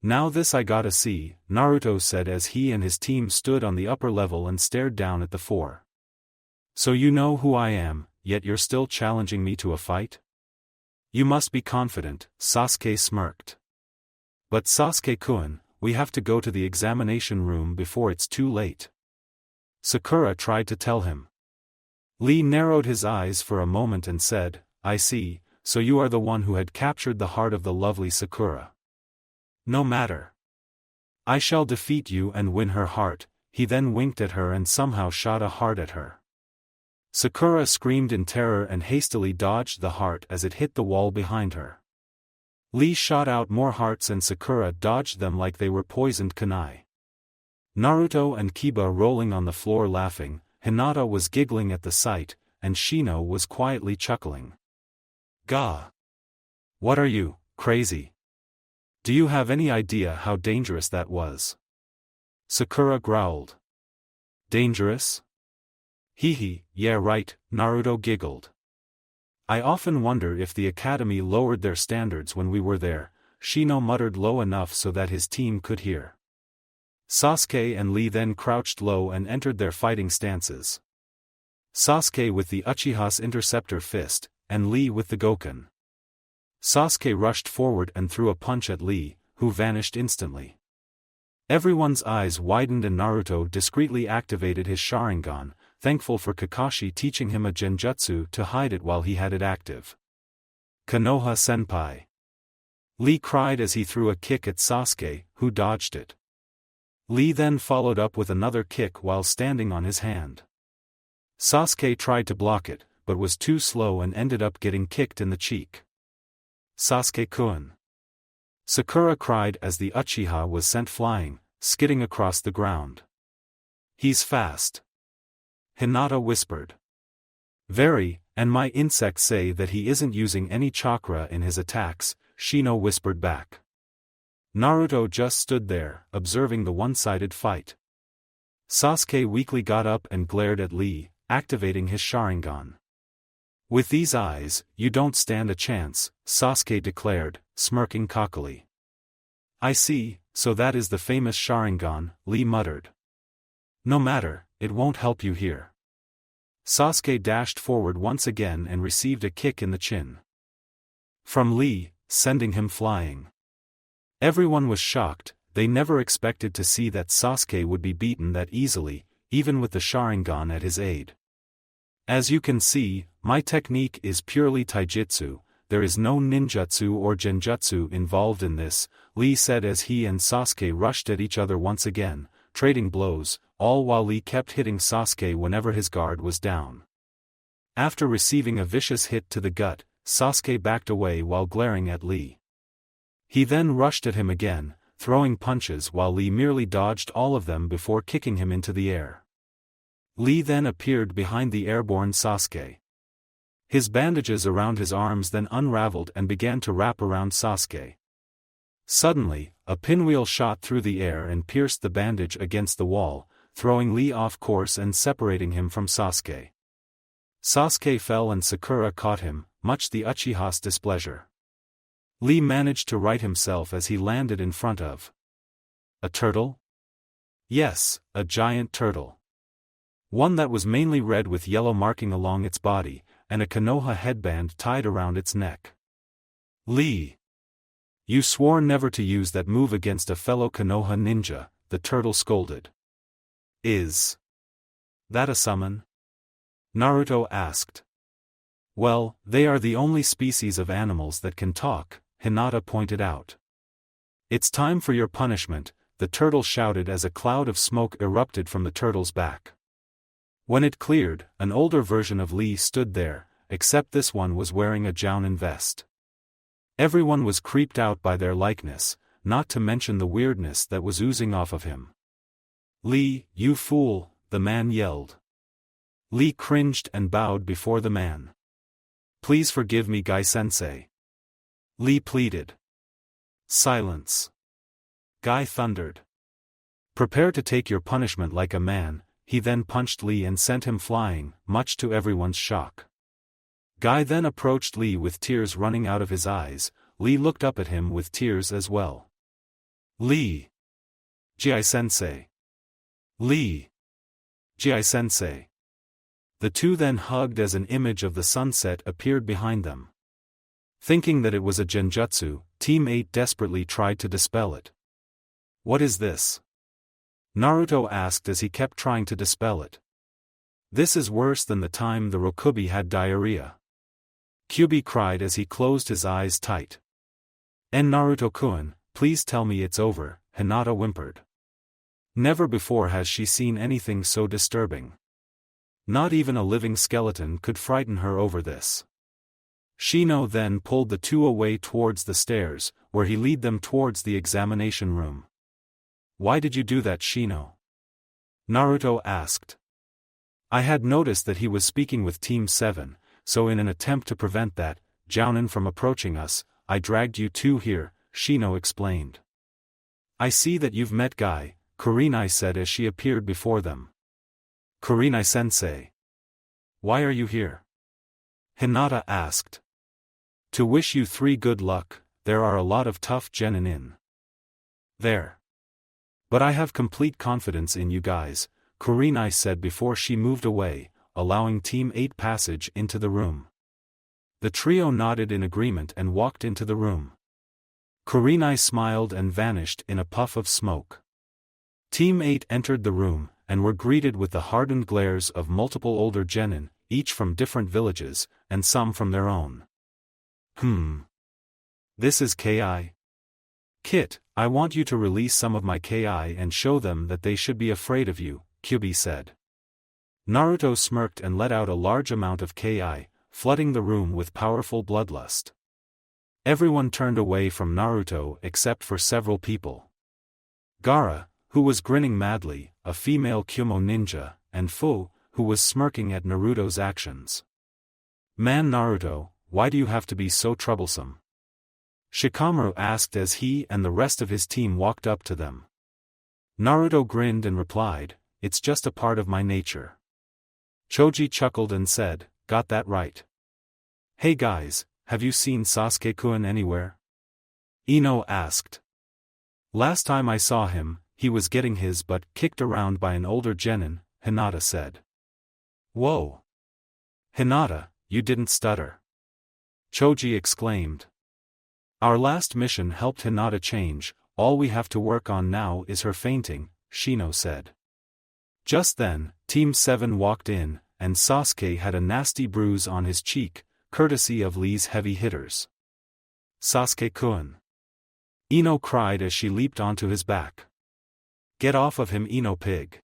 Now this I gotta see, Naruto said as he and his team stood on the upper level and stared down at the four. So you know who I am, yet you're still challenging me to a fight? You must be confident, Sasuke smirked. But Sasuke-kun, we have to go to the examination room before it's too late. Sakura tried to tell him. Lee narrowed his eyes for a moment and said, I see, so you are the one who had captured the heart of the lovely Sakura. No matter. I shall defeat you and win her heart. He then winked at her and somehow shot a heart at her. Sakura screamed in terror and hastily dodged the heart as it hit the wall behind her. Lee shot out more hearts and Sakura dodged them like they were poisoned kunai. Naruto and Kiba rolling on the floor laughing, Hinata was giggling at the sight, and Shino was quietly chuckling. Gah! What are you, crazy? Do you have any idea how dangerous that was? Sakura growled. Dangerous? Hee, yeah right, Naruto giggled. I often wonder if the academy lowered their standards when we were there, Shino muttered low enough so that his team could hear. Sasuke and Lee then crouched low and entered their fighting stances. Sasuke with the Uchiha's interceptor fist, and Lee with the Goken. Sasuke rushed forward and threw a punch at Lee, who vanished instantly. Everyone's eyes widened and Naruto discreetly activated his Sharingan, thankful for Kakashi teaching him a genjutsu to hide it while he had it active. Konoha-senpai. Lee cried as he threw a kick at Sasuke, who dodged it. Lee then followed up with another kick while standing on his hand. Sasuke tried to block it, but was too slow and ended up getting kicked in the cheek. Sasuke-kun. Sakura cried as the Uchiha was sent flying, skidding across the ground. He's fast. Hinata whispered. Very, and my insects say that he isn't using any chakra in his attacks, Shino whispered back. Naruto just stood there, observing the one-sided fight. Sasuke weakly got up and glared at Lee, activating his Sharingan. With these eyes, you don't stand a chance, Sasuke declared, smirking cockily. I see, so that is the famous Sharingan, Lee muttered. No matter, it won't help you here. Sasuke dashed forward once again and received a kick in the chin from Lee, sending him flying. Everyone was shocked. They never expected to see that Sasuke would be beaten that easily, even with the Sharingan at his aid. As you can see, my technique is purely taijutsu, there is no ninjutsu or genjutsu involved in this, Lee said as he and Sasuke rushed at each other once again, trading blows, all while Lee kept hitting Sasuke whenever his guard was down. After receiving a vicious hit to the gut, Sasuke backed away while glaring at Lee. He then rushed at him again, throwing punches while Lee merely dodged all of them before kicking him into the air. Lee then appeared behind the airborne Sasuke. His bandages around his arms then unraveled and began to wrap around Sasuke. Suddenly, a pinwheel shot through the air and pierced the bandage against the wall, throwing Lee off course and separating him from Sasuke. Sasuke fell and Sakura caught him, much the Uchiha's displeasure. Lee managed to right himself as he landed in front of a turtle? Yes, a giant turtle. One that was mainly red with yellow marking along its body, and a Konoha headband tied around its neck. Lee! You swore never to use that move against a fellow Konoha ninja, the turtle scolded. Is that a summon? Naruto asked. Well, they are the only species of animals that can talk, Hinata pointed out. It's time for your punishment, the turtle shouted as a cloud of smoke erupted from the turtle's back. When it cleared, an older version of Lee stood there, except this one was wearing a Jounin vest. Everyone was creeped out by their likeness, not to mention the weirdness that was oozing off of him. Lee, you fool, the man yelled. Lee cringed and bowed before the man. Please forgive me, Guy-sensei. Lee pleaded. Silence. Guy thundered. Prepare to take your punishment like a man. He then punched Lee and sent him flying, much to everyone's shock. Guy then approached Lee with tears running out of his eyes. Lee looked up at him with tears as well. Lee! Ji-sensei! Lee! Ji-sensei! The two then hugged as an image of the sunset appeared behind them. Thinking that it was a genjutsu, Team 8 desperately tried to dispel it. What is this? Naruto asked as he kept trying to dispel it. This is worse than the time the Rokubi had diarrhea. Kyubi cried as he closed his eyes tight. En Naruto-kun, please tell me it's over, Hinata whimpered. Never before has she seen anything so disturbing. Not even a living skeleton could frighten her over this. Shino then pulled the two away towards the stairs, where he led them towards the examination room. Why did you do that, Shino? Naruto asked. I had noticed that he was speaking with Team 7, so in an attempt to prevent that Jounin from approaching us, I dragged you two here, Shino explained. I see that you've met Guy, Kurenai said as she appeared before them. Kurenai-sensei. Why are you here? Hinata asked. To wish you three good luck, there are a lot of tough genin in there. But I have complete confidence in you guys, Kurenai said before she moved away, allowing Team 8 passage into the room. The trio nodded in agreement and walked into the room. Kurenai smiled and vanished in a puff of smoke. Team 8 entered the room, and were greeted with the hardened glares of multiple older genin, each from different villages, and some from their own This is Ki? Kit, I want you to release some of my Ki and show them that they should be afraid of you, Kyubi said. Naruto smirked and let out a large amount of Ki, flooding the room with powerful bloodlust. Everyone turned away from Naruto except for several people. Gaara, who was grinning madly, a female Kyumo ninja, and Fu, who was smirking at Naruto's actions. Man Naruto, why do you have to be so troublesome? Shikamaru asked as he and the rest of his team walked up to them. Naruto grinned and replied, it's just a part of my nature. Choji chuckled and said, got that right. Hey guys, have you seen Sasuke-kun anywhere? Ino asked. Last time I saw him, he was getting his butt kicked around by an older genin, Hinata said. Whoa! Hinata, you didn't stutter. Choji exclaimed. Our last mission helped Hinata change, all we have to work on now is her fainting, Shino said. Just then, Team 7 walked in, and Sasuke had a nasty bruise on his cheek, courtesy of Lee's heavy hitters. Sasuke-kun! Ino cried as she leaped onto his back. Get off of him, Ino pig!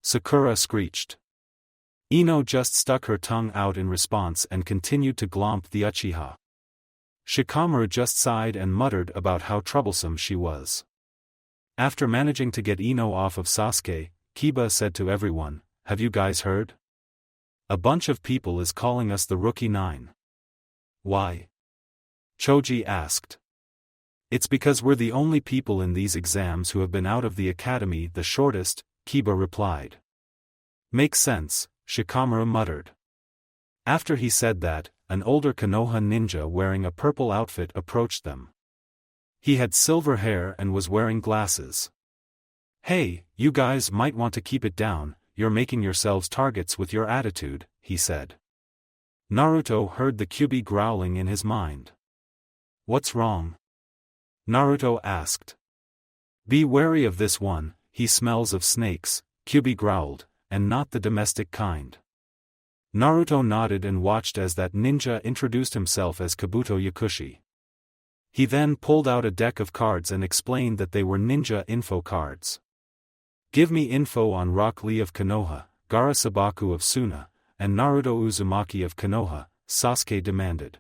Sakura screeched. Ino just stuck her tongue out in response and continued to glomp the Uchiha. Shikamaru just sighed and muttered about how troublesome she was. After managing to get Ino off of Sasuke, Kiba said to everyone, have you guys heard? A bunch of people is calling us the Rookie 9. Why? Choji asked. It's because we're the only people in these exams who have been out of the academy the shortest, Kiba replied. Makes sense, Shikamaru muttered. After he said that, an older Konoha ninja wearing a purple outfit approached them. He had silver hair and was wearing glasses. Hey, you guys might want to keep it down, you're making yourselves targets with your attitude, he said. Naruto heard the Kyubi growling in his mind. What's wrong? Naruto asked. Be wary of this one, he smells of snakes, Kyubi growled, and not the domestic kind. Naruto nodded and watched as that ninja introduced himself as Kabuto Yakushi. He then pulled out a deck of cards and explained that they were ninja info cards. Give me info on Rock Lee of Konoha, Gaara Sabaku of Suna, and Naruto Uzumaki of Konoha, Sasuke demanded.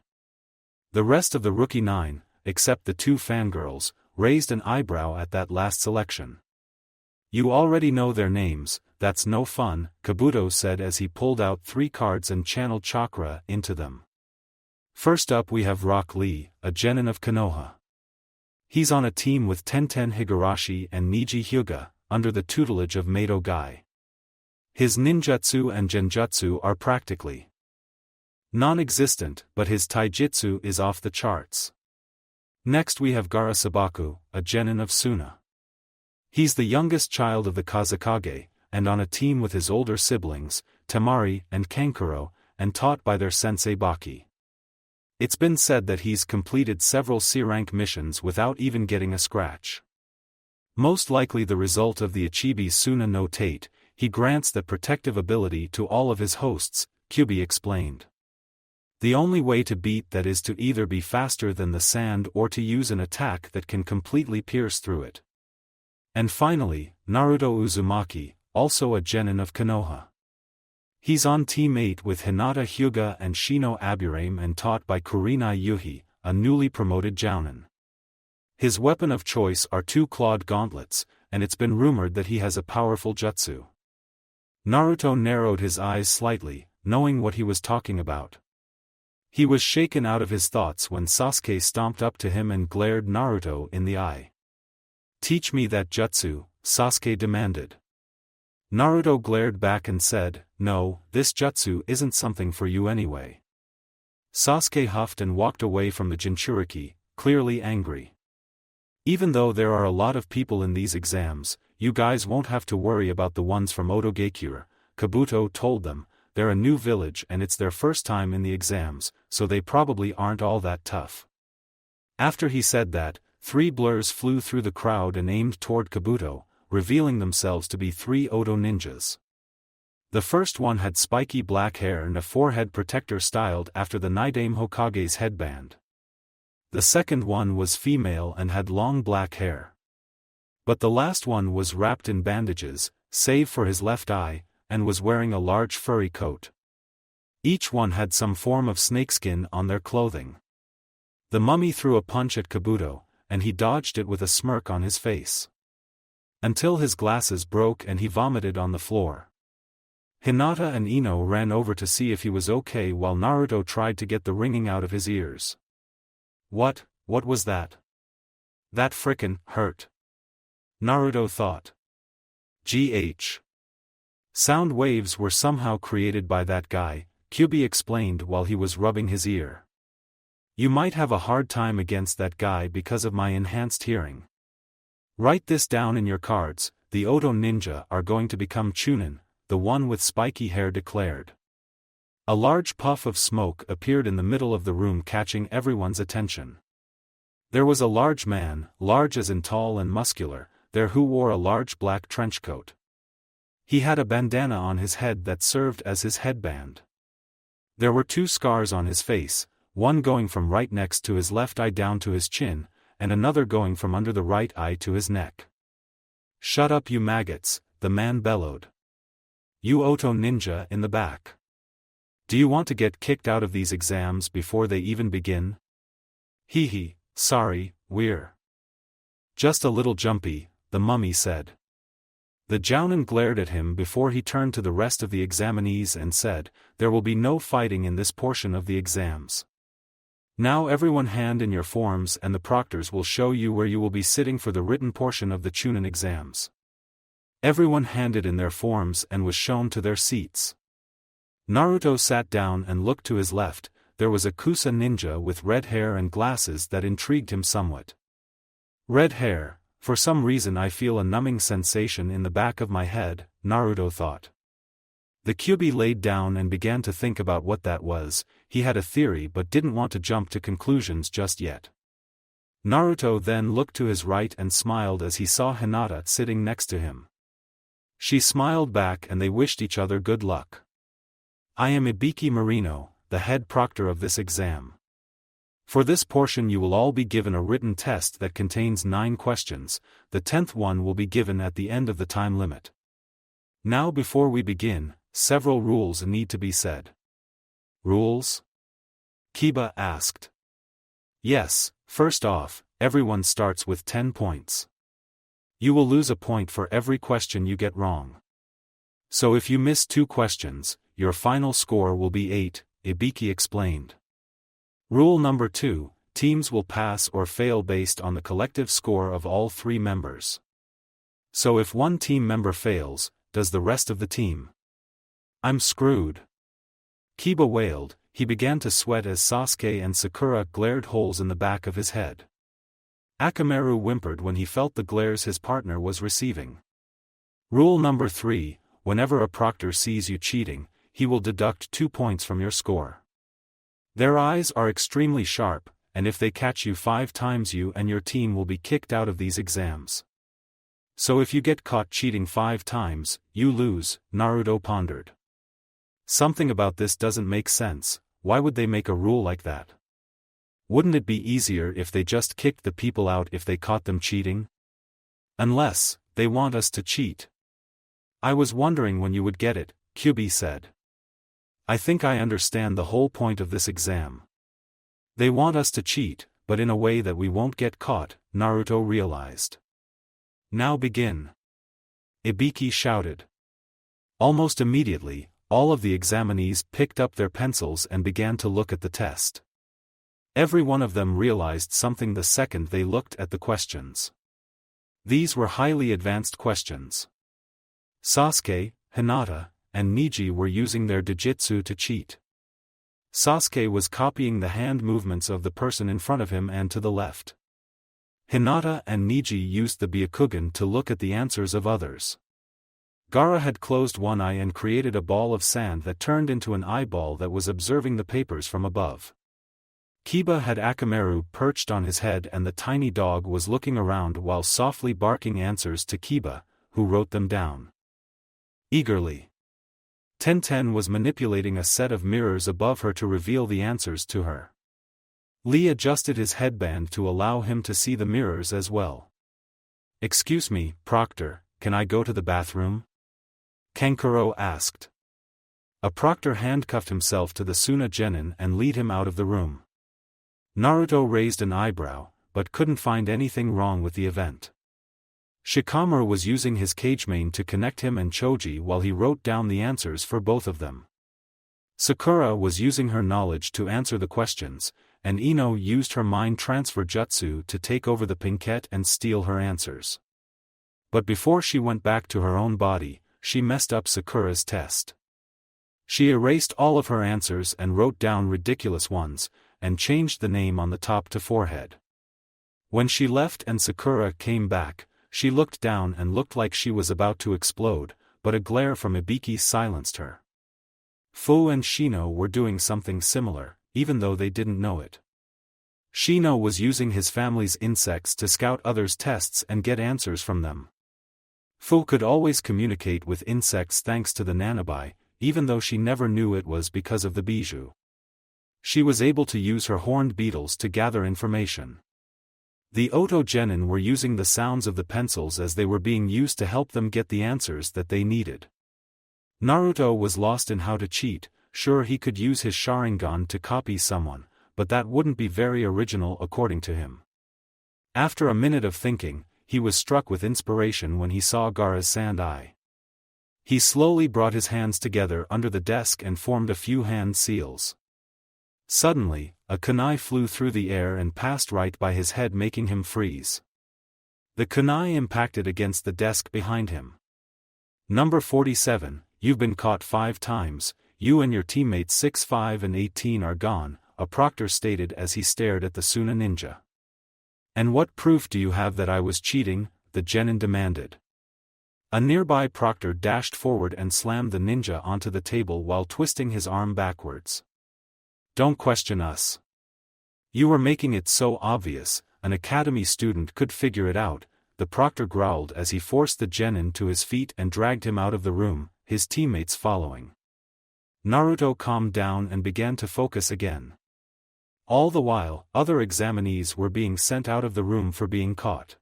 The rest of the Rookie 9, except the two fangirls, raised an eyebrow at that last selection. You already know their names, that's no fun, Kabuto said as he pulled out 3 cards and channeled chakra into them. First up we have Rock Lee, a genin of Konoha. He's on a team with Tenten Higurashi and Niji Hyuga, under the tutelage of Mato Gai. His ninjutsu and genjutsu are practically non-existent, but his taijutsu is off the charts. Next we have Gaara Sabaku, a genin of Suna. He's the youngest child of the Kazekage, and on a team with his older siblings, Temari and Kankuro, and taught by their sensei Baki. It's been said that he's completed several C-rank missions without even getting a scratch. Most likely the result of the Ichibi Suna no Tate, he grants that protective ability to all of his hosts, Kyubi explained. The only way to beat that is to either be faster than the sand or to use an attack that can completely pierce through it. And finally, Naruto Uzumaki, also a genin of Konoha. He's on Team 8 with Hinata Hyuga and Shino Aburame and taught by Kurenai Yuhi, a newly promoted jounin. His weapon of choice are 2 clawed gauntlets, and it's been rumored that he has a powerful jutsu. Naruto narrowed his eyes slightly, knowing what he was talking about. He was shaken out of his thoughts when Sasuke stomped up to him and glared Naruto in the eye. Teach me that jutsu, Sasuke demanded. Naruto glared back and said, no, this jutsu isn't something for you anyway. Sasuke huffed and walked away from the Jinchuriki, clearly angry. Even though there are a lot of people in these exams, you guys won't have to worry about the ones from Otogekure, Kabuto told them. They're a new village and it's their first time in the exams, so they probably aren't all that tough. After he said that, 3 blurs flew through the crowd and aimed toward Kabuto, revealing themselves to be 3 Oto ninjas. The first one had spiky black hair and a forehead protector styled after the Naidame Hokage's headband. The second one was female and had long black hair. But the last one was wrapped in bandages, save for his left eye, and was wearing a large furry coat. Each one had some form of snakeskin on their clothing. The mummy threw a punch at Kabuto, and he dodged it with a smirk on his face. Until his glasses broke and he vomited on the floor. Hinata and Ino ran over to see if he was okay while Naruto tried to get the ringing out of his ears. What was that? That frickin' hurt. Naruto thought. GH. Sound waves were somehow created by that guy, Kyubi explained while he was rubbing his ear. You might have a hard time against that guy because of my enhanced hearing. Write this down in your cards, the Oto ninja are going to become Chunin, the one with spiky hair declared. A large puff of smoke appeared in the middle of the room, catching everyone's attention. There was a large man, large as in tall and muscular, there who wore a large black trench coat. He had a bandana on his head that served as his headband. There were 2 scars on his face, one going from right next to his left eye down to his chin, and another going from under the right eye to his neck. Shut up, you maggots, the man bellowed. You Oto ninja in the back. Do you want to get kicked out of these exams before they even begin? Hee, sorry, we're just a little jumpy, the mummy said. The Jounin glared at him before he turned to the rest of the examinees and said, there will be no fighting in this portion of the exams. Now everyone hand in your forms and the proctors will show you where you will be sitting for the written portion of the Chunin exams. Everyone handed in their forms and was shown to their seats. Naruto sat down and looked to his left. There was a Kusa ninja with red hair and glasses that intrigued him somewhat. Red hair, for some reason I feel a numbing sensation in the back of my head, Naruto thought. The Kyubi laid down and began to think about what that was. He had a theory but didn't want to jump to conclusions just yet. Naruto then looked to his right and smiled as he saw Hinata sitting next to him. She smiled back and they wished each other good luck. I am Ibiki Marino, the head proctor of this exam. For this portion you will all be given a written test that contains 9 questions, the 10th one will be given at the end of the time limit. Now before we begin, several rules need to be said. Rules? Kiba asked. Yes, first off, everyone starts with 10 points. You will lose a point for every question you get wrong. So if you miss 2 questions, your final score will be 8, Ibiki explained. Rule number 2, teams will pass or fail based on the collective score of all 3 members. So if one team member fails, does the rest of the team? I'm screwed. Kiba wailed. He began to sweat as Sasuke and Sakura glared holes in the back of his head. Akamaru whimpered when he felt the glares his partner was receiving. Rule number 3, whenever a proctor sees you cheating, he will deduct 2 points from your score. Their eyes are extremely sharp, and if they catch you 5 times you and your team will be kicked out of these exams. So if you get caught cheating 5 times, you lose, Naruto pondered. Something about this doesn't make sense. Why would they make a rule like that? Wouldn't it be easier if they just kicked the people out if they caught them cheating? Unless, they want us to cheat. I was wondering when you would get it, Kyubi said. I think I understand the whole point of this exam. They want us to cheat, but in a way that we won't get caught, Naruto realized. Now begin. Ibiki shouted. Almost immediately, all of the examinees picked up their pencils and began to look at the test. Every one of them realized something the second they looked at the questions. These were highly advanced questions. Sasuke, Hinata, and Neji were using their Dijitsu to cheat. Sasuke was copying the hand movements of the person in front of him and to the left. Hinata and Neji used the Byakugan to look at the answers of others. Gaara had closed one eye and created a ball of sand that turned into an eyeball that was observing the papers from above. Kiba had Akamaru perched on his head and the tiny dog was looking around while softly barking answers to Kiba, who wrote them down. Eagerly. Tenten was manipulating a set of mirrors above her to reveal the answers to her. Lee adjusted his headband to allow him to see the mirrors as well. "Excuse me, Proctor, can I go to the bathroom?" Kankuro asked. A proctor handcuffed himself to the Suna genin and lead him out of the room. Naruto raised an eyebrow, but couldn't find anything wrong with the event. Shikamaru was using his Kagemane to connect him and Choji while he wrote down the answers for both of them. Sakura was using her knowledge to answer the questions, and Ino used her mind transfer jutsu to take over the pinkette and steal her answers. But before she went back to her own body, she messed up Sakura's test. She erased all of her answers and wrote down ridiculous ones, and changed the name on the top to forehead. When she left and Sakura came back, she looked down and looked like she was about to explode, but a glare from Ibiki silenced her. Fu and Shino were doing something similar, even though they didn't know it. Shino was using his family's insects to scout others' tests and get answers from them. Fu could always communicate with insects thanks to the nanobi, even though she never knew it was because of the bijou. She was able to use her horned beetles to gather information. The Oto genin were using the sounds of the pencils as they were being used to help them get the answers that they needed. Naruto was lost in how to cheat. Sure, he could use his Sharingan to copy someone, but that wouldn't be very original according to him. After a minute of thinking, he was struck with inspiration when he saw Gaara's sand-eye. He slowly brought his hands together under the desk and formed a few hand seals. Suddenly, a kunai flew through the air and passed right by his head, making him freeze. The kunai impacted against the desk behind him. "Number 47, you've been caught 5 times, you and your teammates 6, 5 and 18 are gone," a proctor stated as he stared at the Suna ninja. "And what proof do you have that I was cheating?" the genin demanded. A nearby proctor dashed forward and slammed the ninja onto the table while twisting his arm backwards. "Don't question us. You were making it so obvious, an academy student could figure it out," the proctor growled as he forced the genin to his feet and dragged him out of the room, his teammates following. Naruto calmed down and began to focus again. All the while, other examinees were being sent out of the room for being caught.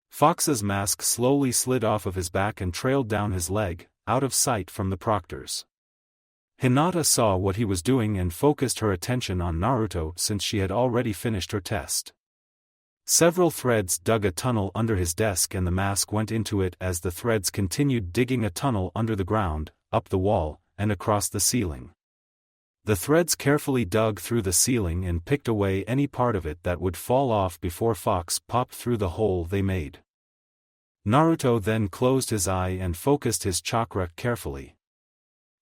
Fox's mask slowly slid off of his back and trailed down his leg, out of sight from the proctors. Hinata saw what he was doing and focused her attention on Naruto since she had already finished her test. Several threads dug a tunnel under his desk and the mask went into it as the threads continued digging a tunnel under the ground, up the wall, and across the ceiling. The threads carefully dug through the ceiling and picked away any part of it that would fall off before Fox popped through the hole they made. Naruto then closed his eye and focused his chakra carefully.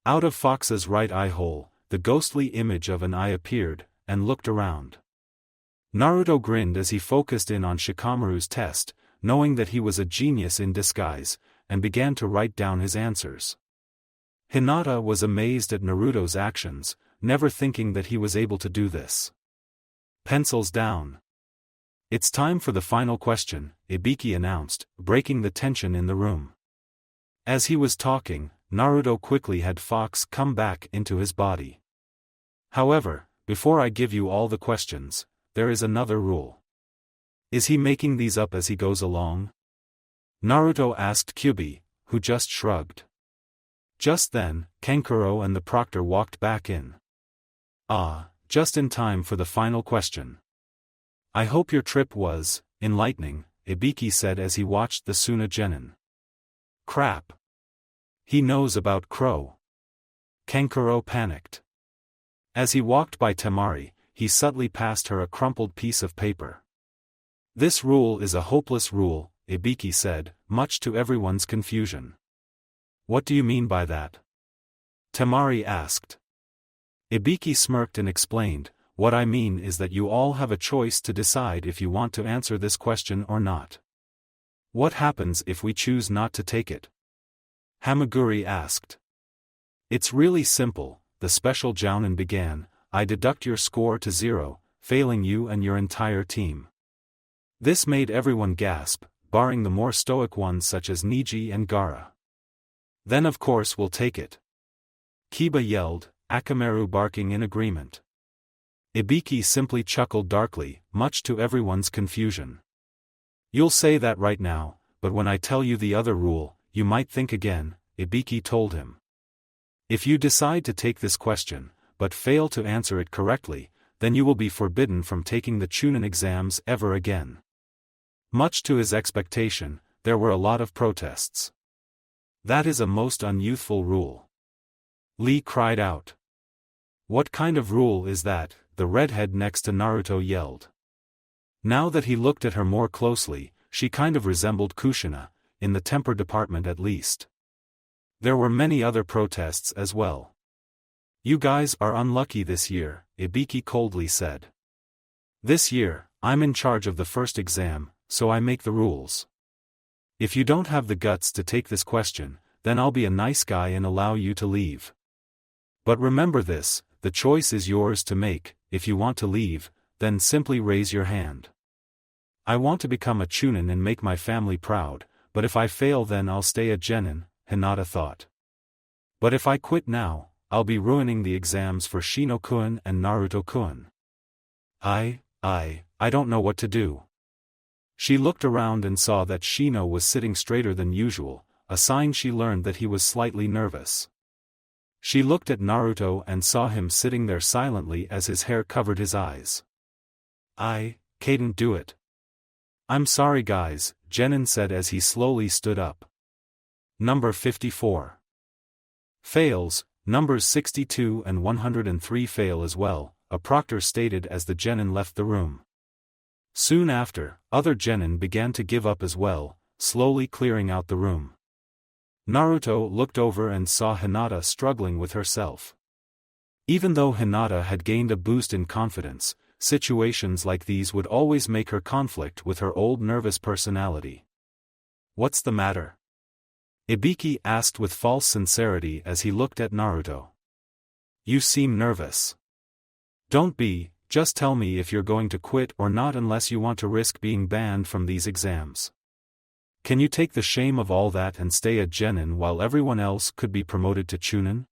Out of Fox's right eye hole, the ghostly image of an eye appeared, and looked around. Naruto grinned as he focused in on Shikamaru's test, knowing that he was a genius in disguise, and began to write down his answers. Hinata was amazed at Naruto's actions, never thinking that he was able to do this. "Pencils down. It's time for the final question," Ibiki announced, breaking the tension in the room. As he was talking, Naruto quickly had Fox come back into his body. "However, before I give you all the questions, there is another rule." "Is he making these up as he goes along?" Naruto asked Kyubi, who just shrugged. Just then, Kankuro and the proctor walked back in. "Ah, just in time for the final question. I hope your trip was enlightening," Ibiki said as he watched the Suna genin. "Crap. He knows about Crow." Kankuro panicked. As he walked by Temari, he subtly passed her a crumpled piece of paper. "This rule is a hopeless rule," Ibiki said, much to everyone's confusion. "What do you mean by that?" Temari asked. Ibiki smirked and explained, "What I mean is that you all have a choice to decide if you want to answer this question or not." "What happens if we choose not to take it?" Hamaguri asked. "It's really simple," the special jounin began. "I deduct your score to 0, failing you and your entire team." This made everyone gasp, barring the more stoic ones such as Niji and Gaara. "Then of course we'll take it," Kiba yelled, Akamaru barking in agreement. Ibiki simply chuckled darkly, much to everyone's confusion. You'll say that right now, but when I tell you the other rule, you might think again, Ibiki told him. If you decide to take this question, but fail to answer it correctly, then you will be forbidden from taking the Chunin exams ever again. Much to his expectation, there were a lot of protests. That is a most unyouthful rule. Lee cried out. What kind of rule is that? The redhead next to Naruto yelled. Now that he looked at her more closely, she kind of resembled Kushina, in the temper department at least. There were many other protests as well. You guys are unlucky this year, Ibiki coldly said. This year, I'm in charge of the first exam, so I make the rules. If you don't have the guts to take this question, then I'll be a nice guy and allow you to leave. But remember this, the choice is yours to make. If you want to leave, then simply raise your hand. I want to become a Chunin and make my family proud, but if I fail then I'll stay a genin, Hinata thought. But if I quit now, I'll be ruining the exams for Shino-kun and Naruto-kun. I don't know what to do. She looked around and saw that Shino was sitting straighter than usual, a sign she learned that he was slightly nervous. She looked at Naruto and saw him sitting there silently as his hair covered his eyes. I can't do it. I'm sorry guys, Genin said as he slowly stood up. Number 54. Fails, numbers 62 and 103 fail as well, a proctor stated as the Genin left the room. Soon after, other Genin began to give up as well, slowly clearing out the room. Naruto looked over and saw Hinata struggling with herself. Even though Hinata had gained a boost in confidence, situations like these would always make her conflict with her old nervous personality. What's the matter? Ibiki asked with false sincerity as he looked at Naruto. You seem nervous. Don't be, just tell me if you're going to quit or not unless you want to risk being banned from these exams. Can you take the shame of all that and stay a genin while everyone else could be promoted to chunin?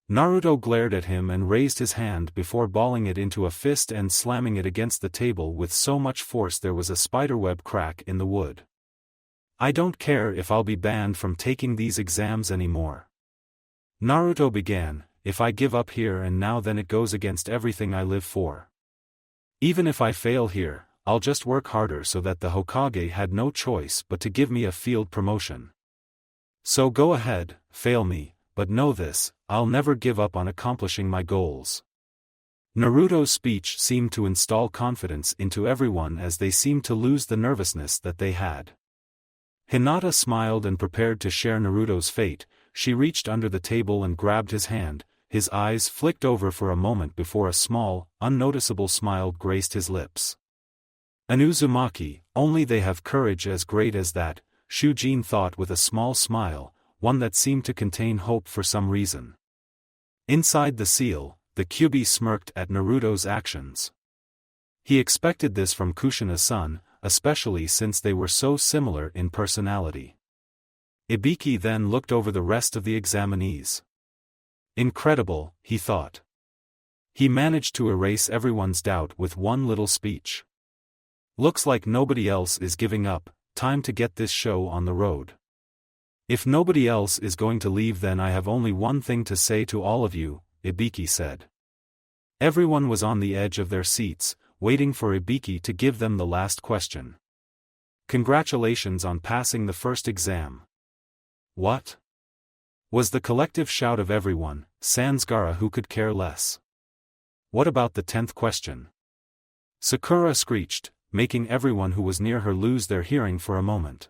Naruto glared at him and raised his hand before balling it into a fist and slamming it against the table with so much force there was a spiderweb crack in the wood. I don't care if I'll be banned from taking these exams anymore. Naruto began, if I give up here and now then it goes against everything I live for. Even if I fail here, I'll just work harder so that the Hokage had no choice but to give me a field promotion. So go ahead, fail me, but know this, I'll never give up on accomplishing my goals. Naruto's speech seemed to install confidence into everyone as they seemed to lose the nervousness that they had. Hinata smiled and prepared to share Naruto's fate. She reached under the table and grabbed his hand, his eyes flicked over for a moment before a small, unnoticeable smile graced his lips. An Uzumaki, only they have courage as great as that, Shujin thought with a small smile, one that seemed to contain hope for some reason. Inside the seal, the Kyuubi smirked at Naruto's actions. He expected this from Kushina-san, especially since they were so similar in personality. Ibiki then looked over the rest of the examinees. Incredible, he thought. He managed to erase everyone's doubt with one little speech. Looks like nobody else is giving up, time to get this show on the road. If nobody else is going to leave then I have only one thing to say to all of you, Ibiki said. Everyone was on the edge of their seats, waiting for Ibiki to give them the last question. Congratulations on passing the first exam. What? Was the collective shout of everyone, sans Gaara who could care less. What about the 10th question? Sakura screeched, making everyone who was near her lose their hearing for a moment.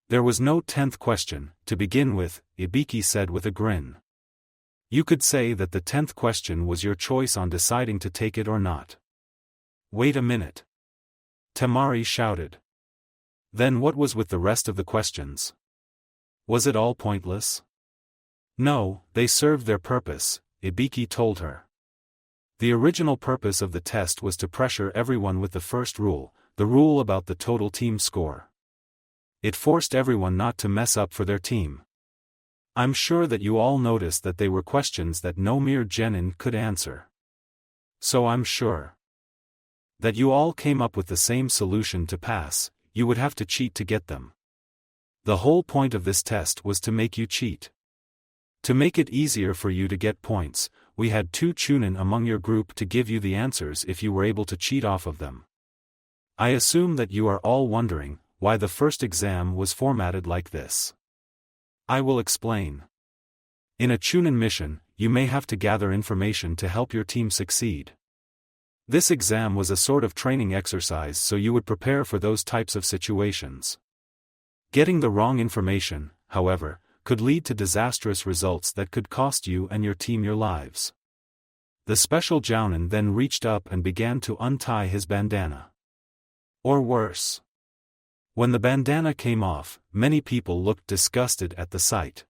There was no 10th question, to begin with, Ibiki said with a grin. You could say that the 10th question was your choice on deciding to take it or not. Wait a minute. Temari shouted. Then what was with the rest of the questions? Was it all pointless? No, they served their purpose, Ibiki told her. The original purpose of the test was to pressure everyone with the first rule, the rule about the total team score. It forced everyone not to mess up for their team. I'm sure that you all noticed that they were questions that no mere genin could answer. So I'm sure that you all came up with the same solution to pass. You would have to cheat to get them. The whole point of this test was to make you cheat. To make it easier for you to get points, we had 2 chunin among your group to give you the answers if you were able to cheat off of them. I assume that you are all wondering why the first exam was formatted like this. I will explain. In a chunin mission, you may have to gather information to help your team succeed. This exam was a sort of training exercise so you would prepare for those types of situations. Getting the wrong information, however, could lead to disastrous results that could cost you and your team your lives. The special Jounin then reached up and began to untie his bandana. Or worse. When the bandana came off, many people looked disgusted at the sight.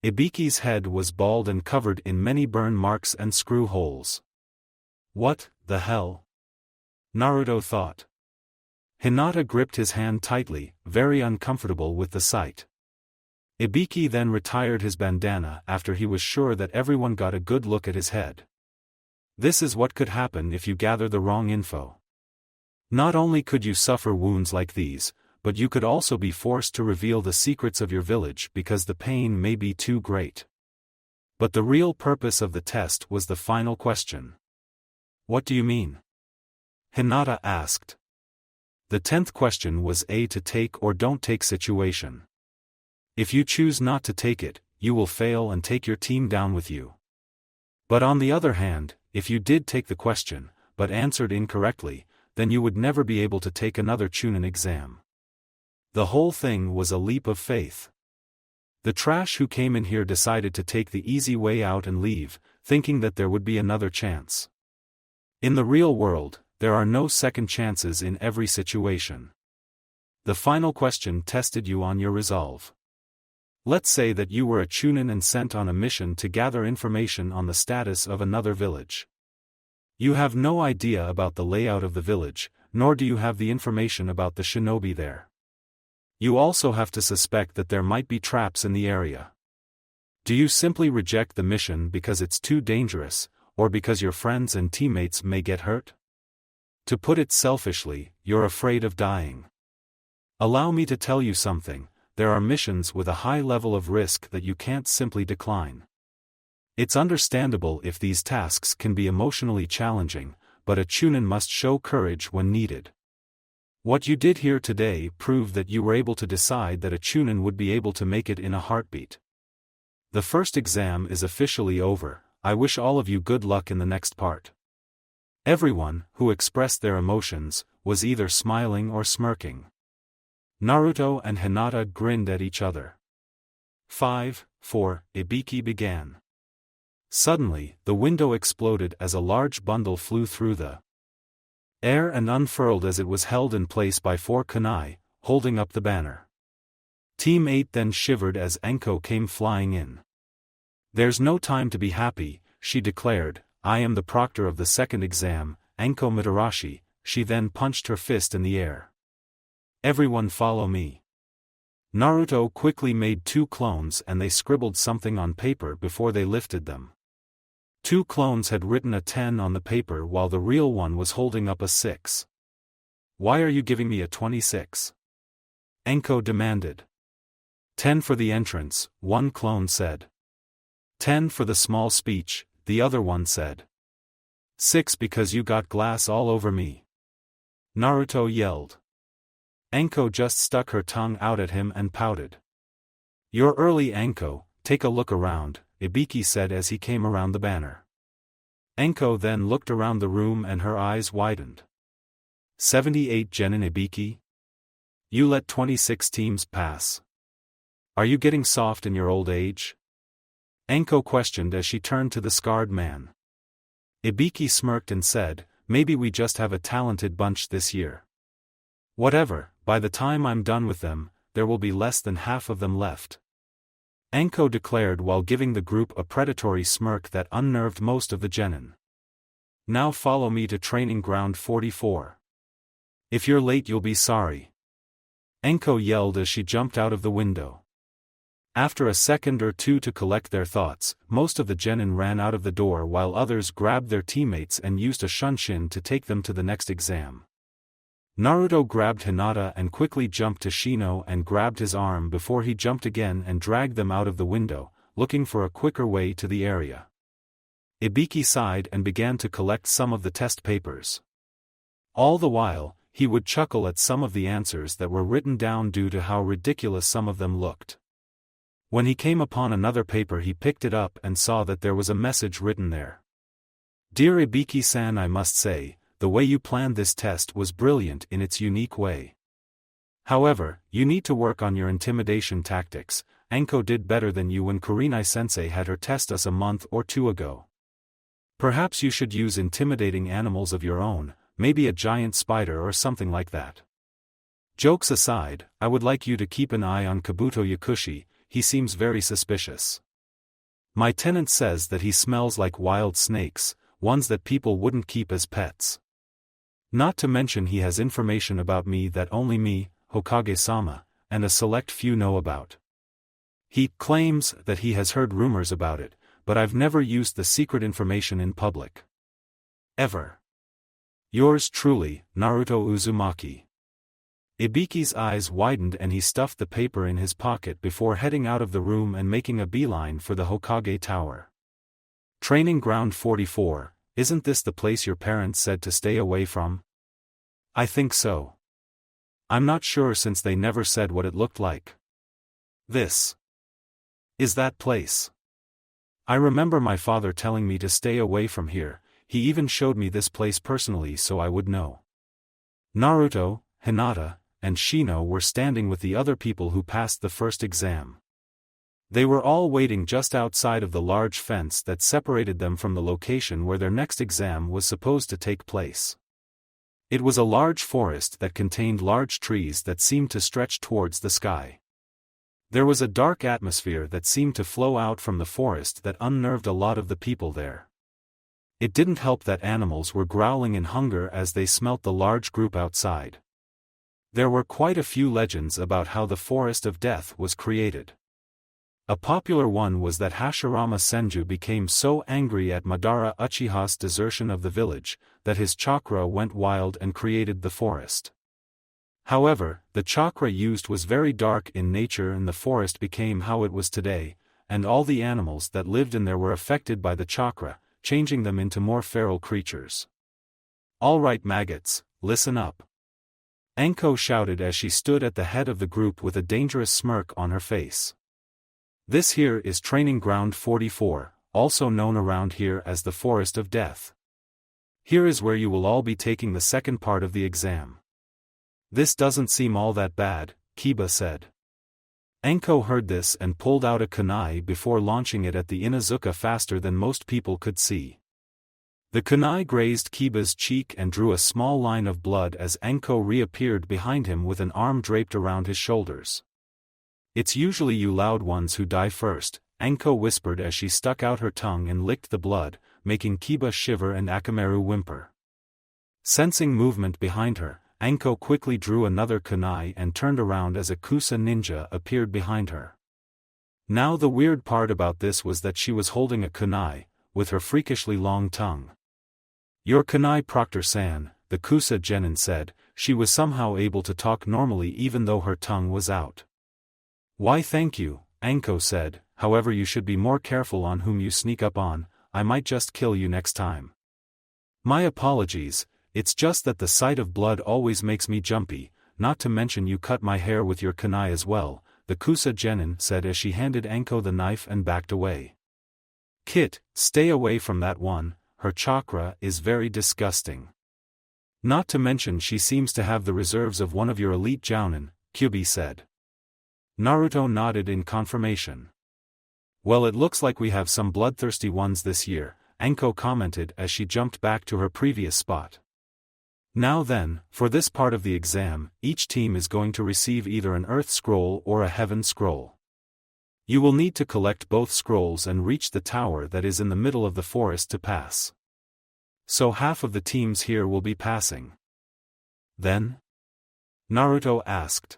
Ibiki's head was bald and covered in many burn marks and screw holes. What the hell? Naruto thought. Hinata gripped his hand tightly, very uncomfortable with the sight. Ibiki then retired his bandana after he was sure that everyone got a good look at his head. This is what could happen if you gather the wrong info. Not only could you suffer wounds like these, but you could also be forced to reveal the secrets of your village because the pain may be too great. But the real purpose of the test was the final question. What do you mean? Hinata asked. The 10th question was a to take or don't take situation. If you choose not to take it, you will fail and take your team down with you. But on the other hand, if you did take the question, but answered incorrectly, then you would never be able to take another chunin exam. The whole thing was a leap of faith. The trash who came in here decided to take the easy way out and leave, thinking that there would be another chance. In the real world, there are no second chances in every situation. The final question tested you on your resolve. Let's say that you were a chunin and sent on a mission to gather information on the status of another village. You have no idea about the layout of the village, nor do you have the information about the shinobi there. You also have to suspect that there might be traps in the area. Do you simply reject the mission because it's too dangerous, or because your friends and teammates may get hurt? To put it selfishly, you're afraid of dying. Allow me to tell you something, there are missions with a high level of risk that you can't simply decline. It's understandable if these tasks can be emotionally challenging, but a chunin must show courage when needed. What you did here today proved that you were able to decide that a chunin would be able to make it in a heartbeat. The first exam is officially over. I wish all of you good luck in the next part. Everyone, who expressed their emotions, was either smiling or smirking. Naruto and Hinata grinned at each other. 5-4, Ibiki began. Suddenly, the window exploded as a large bundle flew through the air and unfurled as it was held in place by 4 kunai, holding up the banner. Team 8 then shivered as Enko came flying in. There's no time to be happy, she declared. I am the proctor of the second exam, Enko Mitarashi. She then punched her fist in the air. Everyone follow me. Naruto quickly made 2 clones and they scribbled something on paper before they lifted them. 2 clones had written a 10 on the paper while the real one was holding up a 6. Why are you giving me a 26? Enko demanded. 10 for the entrance, one clone said. 10 for the small speech, the other one said. 6 because you got glass all over me. Naruto yelled. Enko just stuck her tongue out at him and pouted. You're early, Enko, take a look around, Ibiki said as he came around the banner. Enko then looked around the room and her eyes widened. 78 genin Ibiki? You let 26 teams pass. Are you getting soft in your old age? Enko questioned as she turned to the scarred man. Ibiki smirked and said, maybe we just have a talented bunch this year. Whatever, by the time I'm done with them, there will be less than half of them left. Enko declared while giving the group a predatory smirk that unnerved most of the genin. Now follow me to training ground 44. If you're late you'll be sorry. Enko yelled as she jumped out of the window. After a second or two to collect their thoughts, most of the genin ran out of the door while others grabbed their teammates and used a shunshin to take them to the next exam. Naruto grabbed Hinata and quickly jumped to Shino and grabbed his arm before he jumped again and dragged them out of the window, looking for a quicker way to the area. Ibiki sighed and began to collect some of the test papers. All the while, he would chuckle at some of the answers that were written down due to how ridiculous some of them looked. When he came upon another paper he picked it up and saw that there was a message written there. Dear Ibiki-san, I must say, the way you planned this test was brilliant in its unique way. However, you need to work on your intimidation tactics. Anko did better than you when Kurenai-sensei had her test us a month or two ago. Perhaps you should use intimidating animals of your own, maybe a giant spider or something like that. Jokes aside, I would like you to keep an eye on Kabuto Yakushi, he seems very suspicious. My tenant says that he smells like wild snakes, ones that people wouldn't keep as pets. Not to mention he has information about me that only me, Hokage-sama, and a select few know about. He claims that he has heard rumors about it, but I've never used the secret information in public. Ever. Yours truly, Naruto Uzumaki. Ibiki's eyes widened and he stuffed the paper in his pocket before heading out of the room and making a beeline for the Hokage Tower. Training Ground 44, isn't this the place your parents said to stay away from? I think so. I'm not sure since they never said what it looked like. This is that place. I remember my father telling me to stay away from here. He even showed me this place personally so I would know. Naruto, Hinata, and Shino were standing with the other people who passed the first exam. They were all waiting just outside of the large fence that separated them from the location where their next exam was supposed to take place. It was a large forest that contained large trees that seemed to stretch towards the sky. There was a dark atmosphere that seemed to flow out from the forest that unnerved a lot of the people there. It didn't help that animals were growling in hunger as they smelt the large group outside. There were quite a few legends about how the Forest of Death was created. A popular one was that Hashirama Senju became so angry at Madara Uchiha's desertion of the village, that his chakra went wild and created the forest. However, the chakra used was very dark in nature and the forest became how it was today, and all the animals that lived in there were affected by the chakra, changing them into more feral creatures. All right maggots, listen up. Anko shouted as she stood at the head of the group with a dangerous smirk on her face. This here is Training Ground 44, also known around here as the Forest of Death. Here is where you will all be taking the second part of the exam. This doesn't seem all that bad, Kiba said. Anko heard this and pulled out a kunai before launching it at the Inuzuka faster than most people could see. The kunai grazed Kiba's cheek and drew a small line of blood as Anko reappeared behind him with an arm draped around his shoulders. It's usually you loud ones who die first, Anko whispered as she stuck out her tongue and licked the blood, making Kiba shiver and Akamaru whimper. Sensing movement behind her, Anko quickly drew another kunai and turned around as a Kusa ninja appeared behind her. Now the weird part about this was that she was holding a kunai, with her freakishly long tongue. Your kunai Proctor-san, the Kusa genin said. She was somehow able to talk normally even though her tongue was out. Why thank you, Anko said, however you should be more careful on whom you sneak up on, I might just kill you next time. My apologies, it's just that the sight of blood always makes me jumpy, not to mention you cut my hair with your kunai as well, the Kusa genin said as she handed Anko the knife and backed away. Kit, stay away from that one, her chakra is very disgusting. Not to mention she seems to have the reserves of one of your elite jounin, Kyubi said. Naruto nodded in confirmation. Well, it looks like we have some bloodthirsty ones this year, Anko commented as she jumped back to her previous spot. Now then, for this part of the exam, each team is going to receive either an Earth Scroll or a Heaven Scroll. You will need to collect both scrolls and reach the tower that is in the middle of the forest to pass. So half of the teams here will be passing. Then? Naruto asked.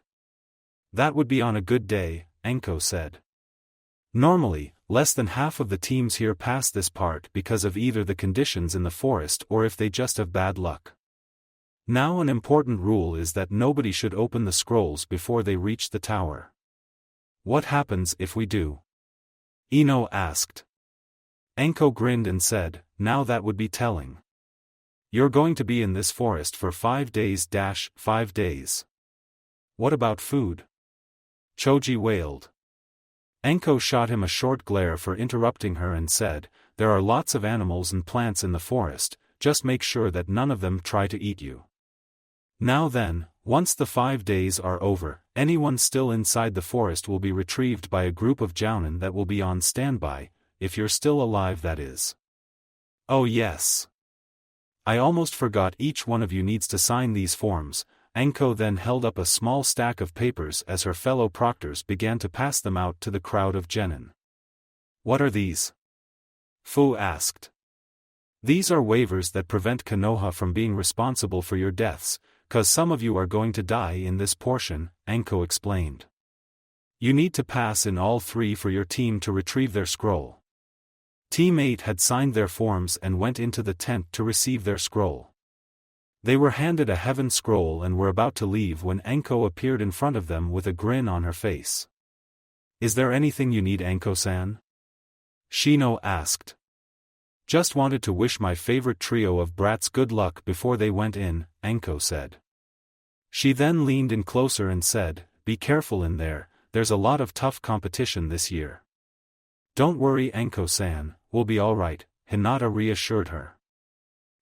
That would be on a good day, Anko said. Normally, less than half of the teams here pass this part because of either the conditions in the forest or if they just have bad luck. Now an important rule is that nobody should open the scrolls before they reach the tower. What happens if we do? Ino asked. Anko grinned and said, now that would be telling. You're going to be in this forest for 5 days - 5 days. What about food? Choji wailed. Anko shot him a short glare for interrupting her and said, there are lots of animals and plants in the forest, just make sure that none of them try to eat you. Now then, once the 5 days are over, anyone still inside the forest will be retrieved by a group of jounin that will be on standby, if you're still alive that is. Oh yes. I almost forgot each one of you needs to sign these forms. Anko then held up a small stack of papers as her fellow proctors began to pass them out to the crowd of genin. What are these? Fu asked. These are waivers that prevent Konoha from being responsible for your deaths, cause some of you are going to die in this portion, Anko explained. You need to pass in all 3 for your team to retrieve their scroll. Team 8 had signed their forms and went into the tent to receive their scroll. They were handed a heaven scroll and were about to leave when Anko appeared in front of them with a grin on her face. Is there anything you need, Anko-san? Shino asked. Just wanted to wish my favorite trio of brats good luck before they went in, Anko said. She then leaned in closer and said, be careful in there, there's a lot of tough competition this year. Don't worry Anko-san, we'll be alright, Hinata reassured her.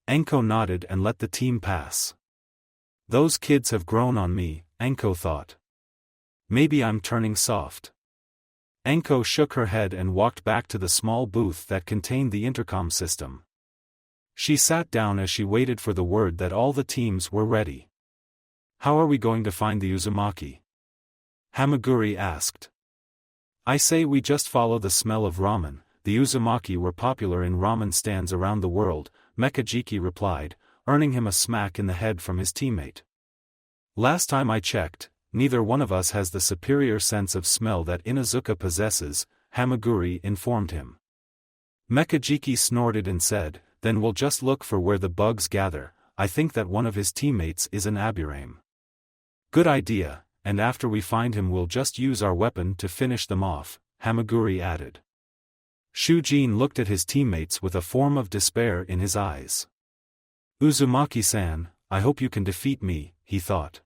Anko nodded and let the team pass. Those kids have grown on me, Anko thought. Maybe I'm turning soft. Anko shook her head and walked back to the small booth that contained the intercom system. She sat down as she waited for the word that all the teams were ready. How are we going to find the Uzumaki? Hamaguri asked. I say we just follow the smell of ramen. The Uzumaki were popular in ramen stands around the world, Mekajiki replied, earning him a smack in the head from his teammate. Last time I checked, neither one of us has the superior sense of smell that Inuzuka possesses, Hamaguri informed him. Mekajiki snorted and said, then we'll just look for where the bugs gather. I think that one of his teammates is an Aburame. Good idea, and after we find him we'll just use our weapon to finish them off, Hamaguri added. Shujin looked at his teammates with a form of despair in his eyes. Uzumaki-san, I hope you can defeat me, he thought.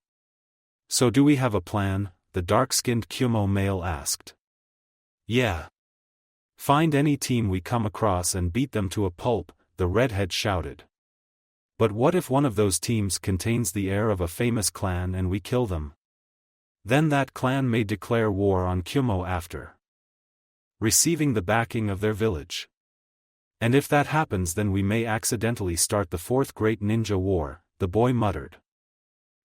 So do we have a plan? The dark-skinned Kyumo male asked. Yeah. Find any team we come across and beat them to a pulp, the redhead shouted. But what if one of those teams contains the heir of a famous clan and we kill them? Then that clan may declare war on Kyumo after receiving the backing of their village. And if that happens then we may accidentally start the 4th Great Ninja War, the boy muttered.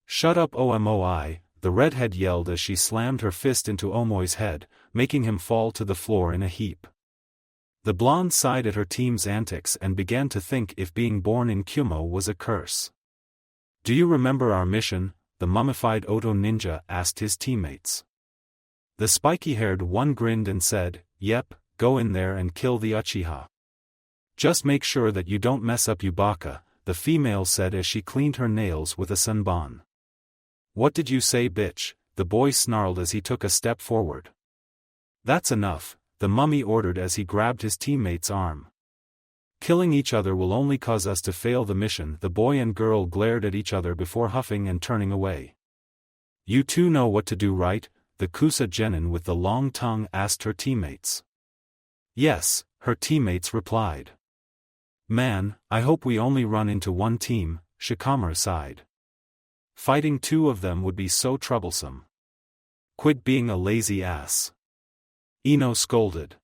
Shut up Omoi, the redhead yelled as she slammed her fist into Omoi's head, making him fall to the floor in a heap. The blonde sighed at her team's antics and began to think if being born in Kyumo was a curse. Do you remember our mission? The mummified Oto ninja asked his teammates. The spiky-haired one grinned and said, yep, go in there and kill the Uchiha. Just make sure that you don't mess up Yubaka, the female said as she cleaned her nails with a sunbon. What did you say, bitch? The boy snarled as he took a step forward. That's enough, the mummy ordered as he grabbed his teammate's arm. Killing each other will only cause us to fail the mission. The boy and girl glared at each other before huffing and turning away. You two know what to do, right? The Kusa genin with the long tongue asked her teammates. Yes, her teammates replied. Man, I hope we only run into one team, Shikamaru sighed. Fighting 2 of them would be so troublesome. Quit being a lazy ass. Ino scolded.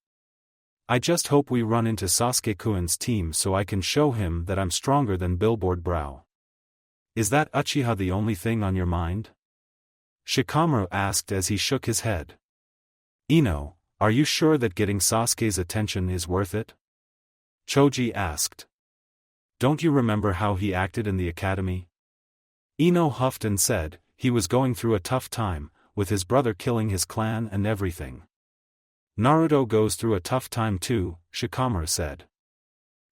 I just hope we run into Sasuke-kun's team so I can show him that I'm stronger than Billboard Brow. Is that Uchiha the only thing on your mind? Shikamaru asked as he shook his head. Ino, are you sure that getting Sasuke's attention is worth it? Choji asked. Don't you remember how he acted in the academy? Ino huffed and said, he was going through a tough time, with his brother killing his clan and everything. Naruto goes through a tough time too, Shikamaru said.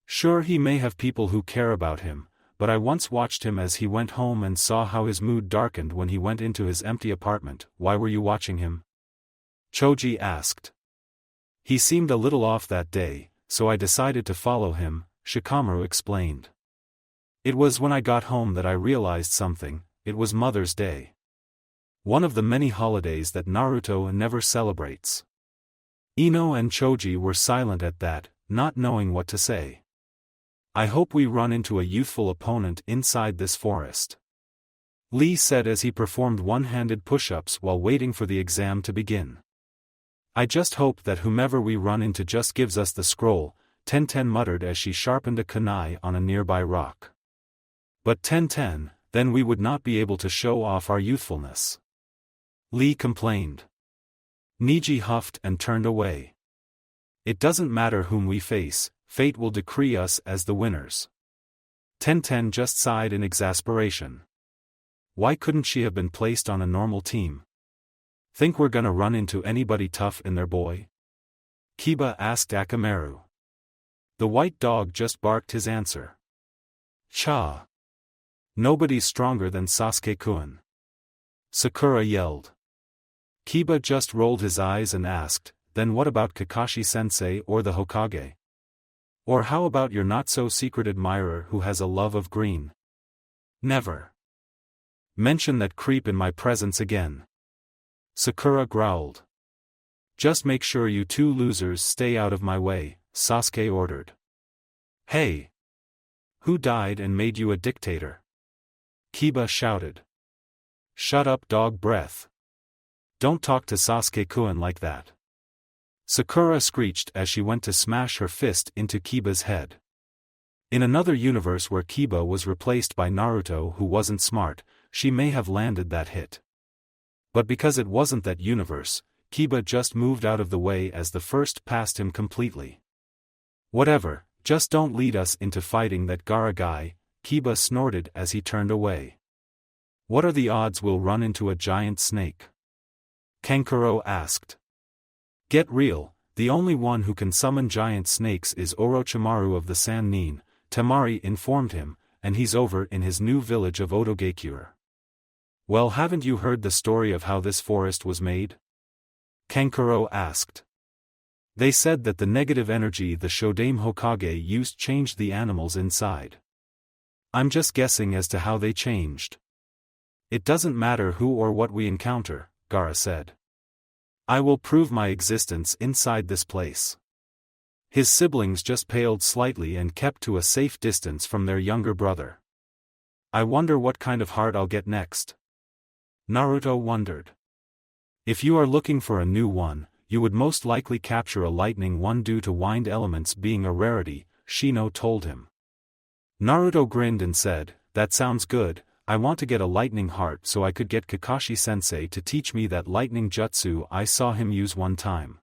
Sure, he may have people who care about him, but I once watched him as he went home and saw how his mood darkened when he went into his empty apartment. Why were you watching him? Choji asked. He seemed a little off that day, so I decided to follow him, Shikamaru explained. It was when I got home that I realized something. It was Mother's Day. One of the many holidays that Naruto never celebrates. Ino and Choji were silent at that, not knowing what to say. I hope we run into a youthful opponent inside this forest. Lee said as he performed one-handed push-ups while waiting for the exam to begin. I just hope that whomever we run into just gives us the scroll, Tenten muttered as she sharpened a kunai on a nearby rock. But Tenten, then we would not be able to show off our youthfulness. Lee complained. Niji huffed and turned away. It doesn't matter whom we face, fate will decree us as the winners. Tenten just sighed in exasperation. Why couldn't she have been placed on a normal team? Think we're gonna run into anybody tough in there, boy? Kiba asked Akamaru. The white dog just barked his answer. Cha! Nobody's stronger than Sasuke-kun. Sakura yelled. Kiba just rolled his eyes and asked, then what about Kakashi-sensei or the Hokage? Or how about your not-so-secret admirer who has a love of green? Never mention that creep in my presence again. Sakura growled. Just make sure you two losers stay out of my way, Sasuke ordered. Hey! Who died and made you a dictator? Kiba shouted. Shut up, dog breath. Don't talk to Sasuke-kun like that. Sakura screeched as she went to smash her fist into Kiba's head. In another universe where Kiba was replaced by Naruto who wasn't smart, she may have landed that hit. But because it wasn't that universe, Kiba just moved out of the way as the first passed him completely. Whatever, just don't lead us into fighting that Gaara guy, Kiba snorted as he turned away. What are the odds we'll run into a giant snake? Kankuro asked. Get real, the only one who can summon giant snakes is Orochimaru of the Sannin, Temari informed him, and he's over in his new village of Odogakure. Well, haven't you heard the story of how this forest was made? Kankuro asked. They said that the negative energy the Shodaime Hokage used changed the animals inside. I'm just guessing as to how they changed. It doesn't matter who or what we encounter, Gaara said. I will prove my existence inside this place. His siblings just paled slightly and kept to a safe distance from their younger brother. I wonder what kind of heart I'll get next. Naruto wondered. If you are looking for a new one, you would most likely capture a lightning one due to wind elements being a rarity, Shino told him. Naruto grinned and said, that sounds good, I want to get a lightning heart so I could get Kakashi-sensei to teach me that lightning jutsu I saw him use one time.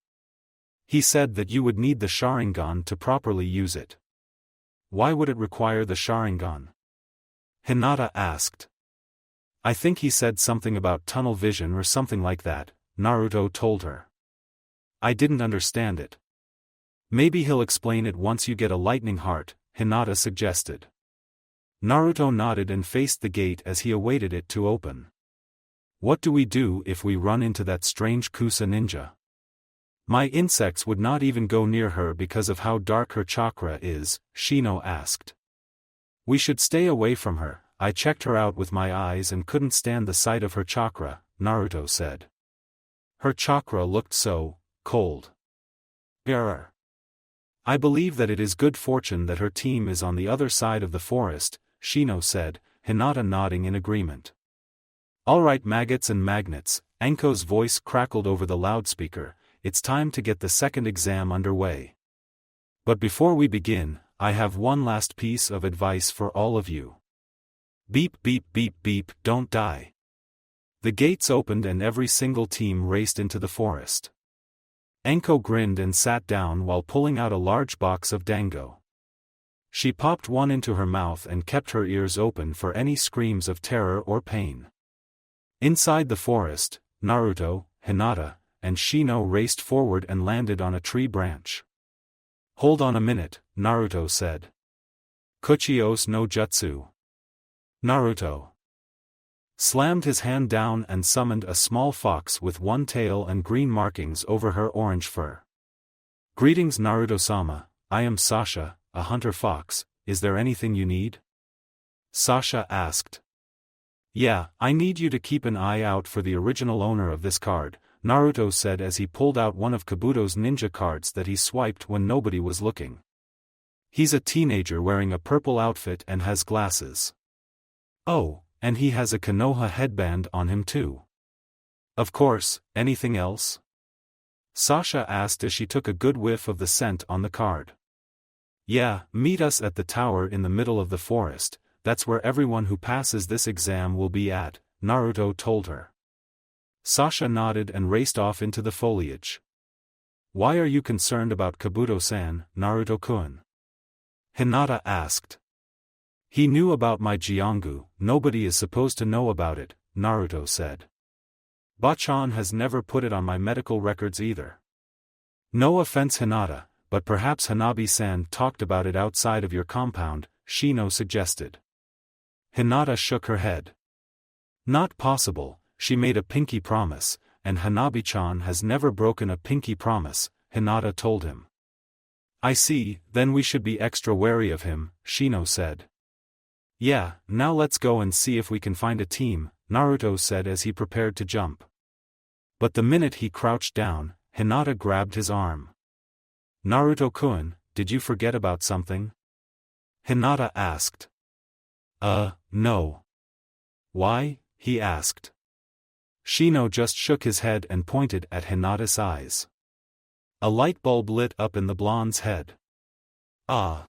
He said that you would need the Sharingan to properly use it. Why would it require the Sharingan? Hinata asked. I think he said something about tunnel vision or something like that, Naruto told her. I didn't understand it. Maybe he'll explain it once you get a lightning heart, Hinata suggested. Naruto nodded and faced the gate as he awaited it to open. What do we do if we run into that strange Kusa ninja? My insects would not even go near her because of how dark her chakra is, Shino asked. We should stay away from her. I checked her out with my eyes and couldn't stand the sight of her chakra, Naruto said. Her chakra looked so cold. Error. I believe that it is good fortune that her team is on the other side of the forest, Shino said, Hinata nodding in agreement. All right, maggots and magnets, Anko's voice crackled over the loudspeaker, it's time to get the second exam underway. But before we begin, I have one last piece of advice for all of you. Beep beep beep beep, don't die. The gates opened and every single team raced into the forest. Anko grinned and sat down while pulling out a large box of dango. She popped one into her mouth and kept her ears open for any screams of terror or pain. Inside the forest, Naruto, Hinata, and Shino raced forward and landed on a tree branch. "Hold on a minute," Naruto said. "Kuchi-ose no jutsu." Naruto slammed his hand down and summoned a small fox with one tail and green markings over her orange fur. "Greetings Naruto-sama, I am Sasha, a hunter fox, is there anything you need?" Sasha asked. "Yeah, I need you to keep an eye out for the original owner of this card," Naruto said as he pulled out one of Kabuto's ninja cards that he swiped when nobody was looking. "He's a teenager wearing a purple outfit and has glasses. Oh, and he has a Konoha headband on him too." "Of course, anything else?" Sasha asked as she took a good whiff of the scent on the card. "Yeah, meet us at the tower in the middle of the forest, that's where everyone who passes this exam will be at," Naruto told her. Sasha nodded and raced off into the foliage. "Why are you concerned about Kabuto-san, Naruto-kun?" Hinata asked. "He knew about my Jiongu, nobody is supposed to know about it," Naruto said. "Bachan has never put it on my medical records either." "No offense Hinata, but perhaps Hanabi-san talked about it outside of your compound," Shino suggested. Hinata shook her head. "Not possible, she made a pinky promise, and Hanabi-chan has never broken a pinky promise," Hinata told him. "I see, then we should be extra wary of him," Shino said. "Yeah, now let's go and see if we can find a team," Naruto said as he prepared to jump. But the minute he crouched down, Hinata grabbed his arm. "Naruto-kun, did you forget about something?" Hinata asked. No. "Why?" he asked. Shino just shook his head and pointed at Hinata's eyes. A light bulb lit up in the blonde's head. "Ah!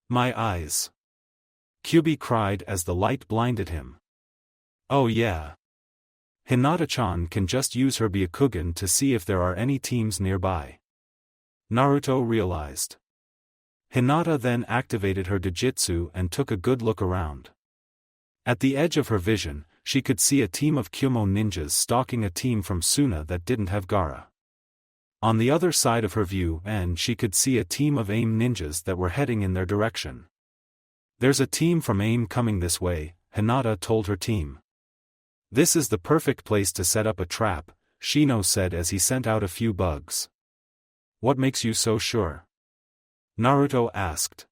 My eyes!" Kyubi cried as the light blinded him. "Oh yeah. Hinata-chan can just use her Byakugan to see if there are any teams nearby," Naruto realized. Hinata then activated her Dojutsu and took a good look around. At the edge of her vision, she could see a team of Kyumo ninjas stalking a team from Suna that didn't have Gaara. On the other side of her view and she could see a team of AIM ninjas that were heading in their direction. "There's a team from AIM coming this way," Hinata told her team. "This is the perfect place to set up a trap," Shino said as he sent out a few bugs. "What makes you so sure?" Naruto asked.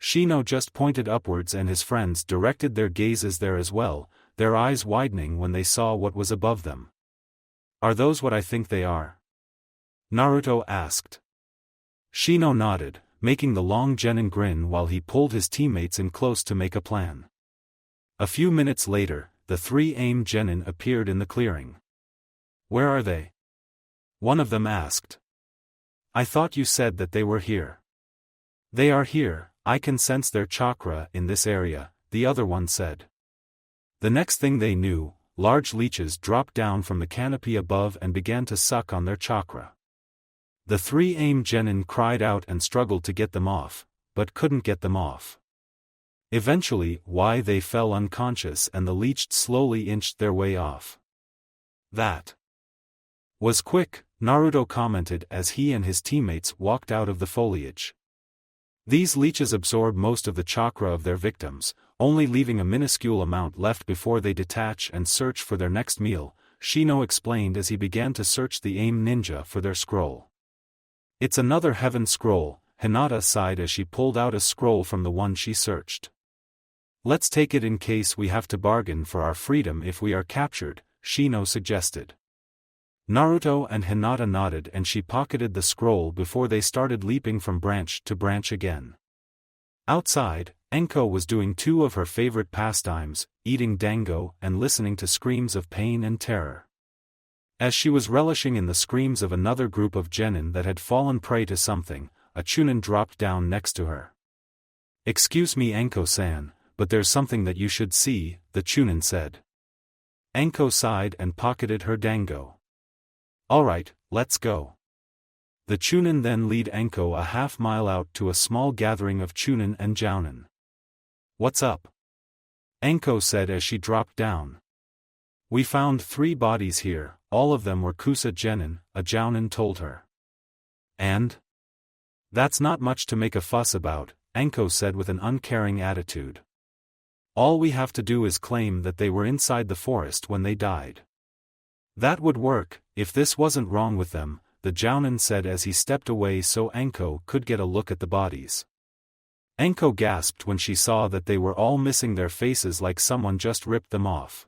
Shino just pointed upwards and his friends directed their gazes there as well, their eyes widening when they saw what was above them. "Are those what I think they are?" Naruto asked. Shino nodded, making the long genin grin while he pulled his teammates in close to make a plan. A few minutes later, the three AIM genin appeared in the clearing. "Where are they?" one of them asked. "I thought you said that they were here." "They are here, I can sense their chakra in this area," the other one said. The next thing they knew, large leeches dropped down from the canopy above and began to suck on their chakra. The three AIM genin cried out and struggled to get them off, but couldn't get them off. Eventually, they fell unconscious and the leech slowly inched their way off. "That was quick," Naruto commented as he and his teammates walked out of the foliage. These leeches absorb most of the chakra of their victims, only leaving a minuscule amount left before they detach and search for their next meal, Shino explained as he began to search the AIM ninja for their scroll. "It's another heaven scroll," Hinata sighed as she pulled out a scroll from the one she searched. "Let's take it in case we have to bargain for our freedom if we are captured," Shino suggested. Naruto and Hinata nodded and she pocketed the scroll before they started leaping from branch to branch again. Outside, Enko was doing two of her favorite pastimes, eating dango and listening to screams of pain and terror. As she was relishing in the screams of another group of genin that had fallen prey to something, a chunin dropped down next to her. "Excuse me Enko-san, but there's something that you should see," the chunin said. Enko sighed and pocketed her dango. "Alright, let's go." The chunin then lead Enko a half-mile out to a small gathering of chunin and jounin. "What's up?" Enko said as she dropped down. We found 3 bodies here, all of them were Kusa genin, a jounin told her. And? That's not much to make a fuss about, Anko said with an uncaring attitude. All we have to do is claim that they were inside the forest when they died. That would work, if this wasn't wrong with them, the jounin said as he stepped away so Anko could get a look at the bodies. Anko gasped when she saw that they were all missing their faces like someone just ripped them off.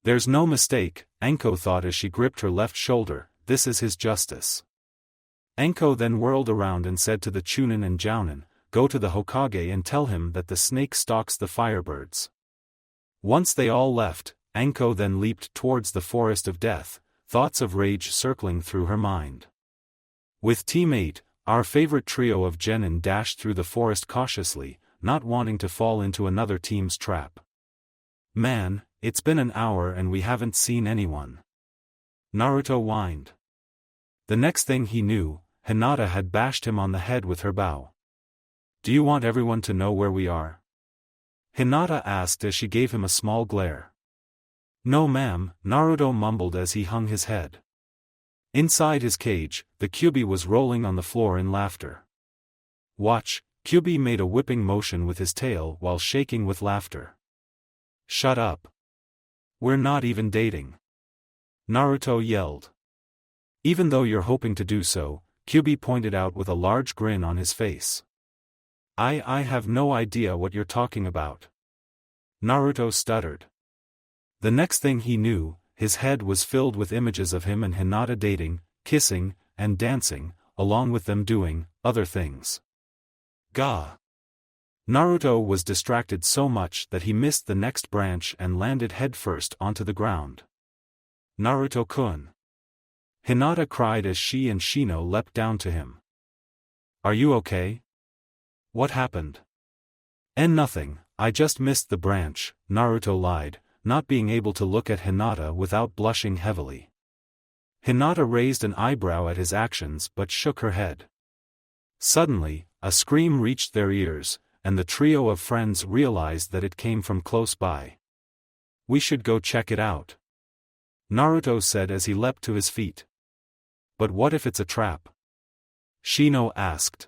There's no mistake, Anko thought as she gripped her left shoulder, this is his justice. Anko then whirled around and said to the Chunin and Jounin, go to the Hokage and tell him that the snake stalks the firebirds. Once they all left, Anko then leaped towards the forest of death, thoughts of rage circling through her mind. With Team 8, our favorite trio of genin dashed through the forest cautiously, not wanting to fall into another team's trap. Man, it's been an hour and we haven't seen anyone. Naruto whined. The next thing he knew, Hinata had bashed him on the head with her bow. Do you want everyone to know where we are? Hinata asked as she gave him a small glare. No ma'am, Naruto mumbled as he hung his head. Inside his cage, the Kyuubi was rolling on the floor in laughter. Watch, Kyuubi made a whipping motion with his tail while shaking with laughter. Shut up. We're not even dating. Naruto yelled. Even though you're hoping to do so, Kyuubi pointed out with a large grin on his face. I have no idea what you're talking about. Naruto stuttered. The next thing he knew, his head was filled with images of him and Hinata dating, kissing, and dancing, along with them doing other things. Gah! Naruto was distracted so much that he missed the next branch and landed headfirst onto the ground. Naruto-kun! Hinata cried as she and Shino leapt down to him. Are you okay? What happened? Nothing, I just missed the branch, Naruto lied, not being able to look at Hinata without blushing heavily. Hinata raised an eyebrow at his actions but shook her head. Suddenly, a scream reached their ears, and the trio of friends realized that it came from close by. We should go check it out, Naruto said as he leapt to his feet. But what if it's a trap? Shino asked.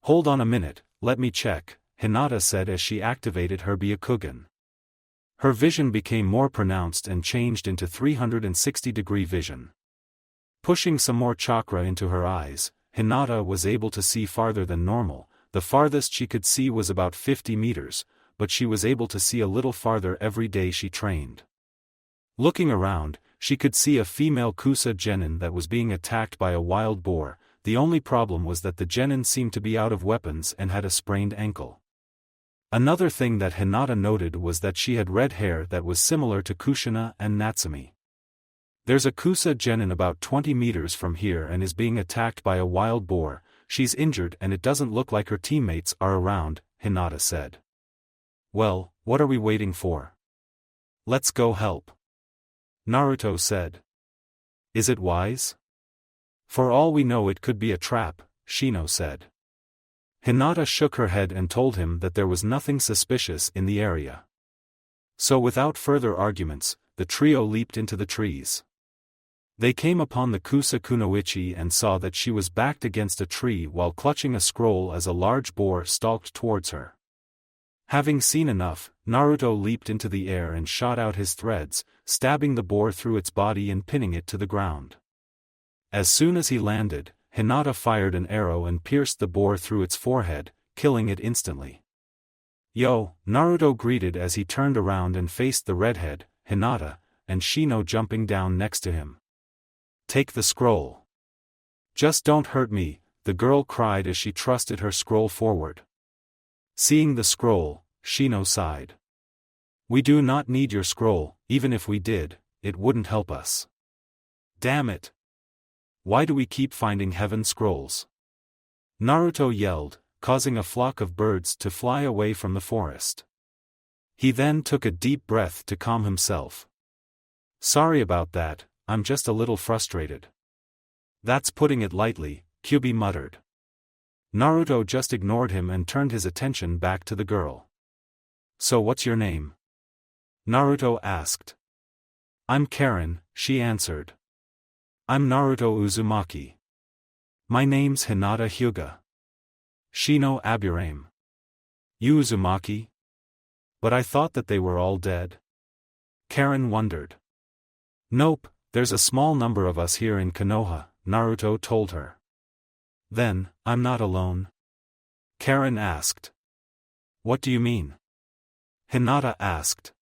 Hold on a minute, let me check, Hinata said as she activated her Byakugan. Her vision became more pronounced and changed into 360-degree vision. Pushing some more chakra into her eyes, Hinata was able to see farther than normal. The farthest she could see was about 50 meters, but she was able to see a little farther every day she trained. Looking around, she could see a female Kusa genin that was being attacked by a wild boar. The only problem was that the genin seemed to be out of weapons and had a sprained ankle. Another thing that Hinata noted was that she had red hair that was similar to Kushina and Natsumi. There's a Kusa genin about 20 meters from here and is being attacked by a wild boar. She's injured and it doesn't look like her teammates are around, Hinata said. Well, what are we waiting for? Let's go help, Naruto said. Is it wise? For all we know it could be a trap, Shino said. Hinata shook her head and told him that there was nothing suspicious in the area. So without further arguments, the trio leaped into the trees. They came upon the Kusa Kunoichi and saw that she was backed against a tree while clutching a scroll as a large boar stalked towards her. Having seen enough, Naruto leaped into the air and shot out his threads, stabbing the boar through its body and pinning it to the ground. As soon as he landed, Hinata fired an arrow and pierced the boar through its forehead, killing it instantly. Yo, Naruto greeted as he turned around and faced the redhead, Hinata, and Shino jumping down next to him. Take the scroll. Just don't hurt me, the girl cried as she thrusted her scroll forward. Seeing the scroll, Shino sighed. We do not need your scroll, even if we did, it wouldn't help us. Damn it! Why do we keep finding heaven scrolls? Naruto yelled, causing a flock of birds to fly away from the forest. He then took a deep breath to calm himself. Sorry about that, I'm just a little frustrated. That's putting it lightly, Kyuubi muttered. Naruto just ignored him and turned his attention back to the girl. So what's your name? Naruto asked. I'm Karen, she answered. I'm Naruto Uzumaki. My name's Hinata Hyuga. Shino Aburame. You Uzumaki? But I thought that they were all dead. Karen wondered. Nope, there's a small number of us here in Konoha, Naruto told her. Then, I'm not alone? Karen asked. What do you mean? Hinata asked.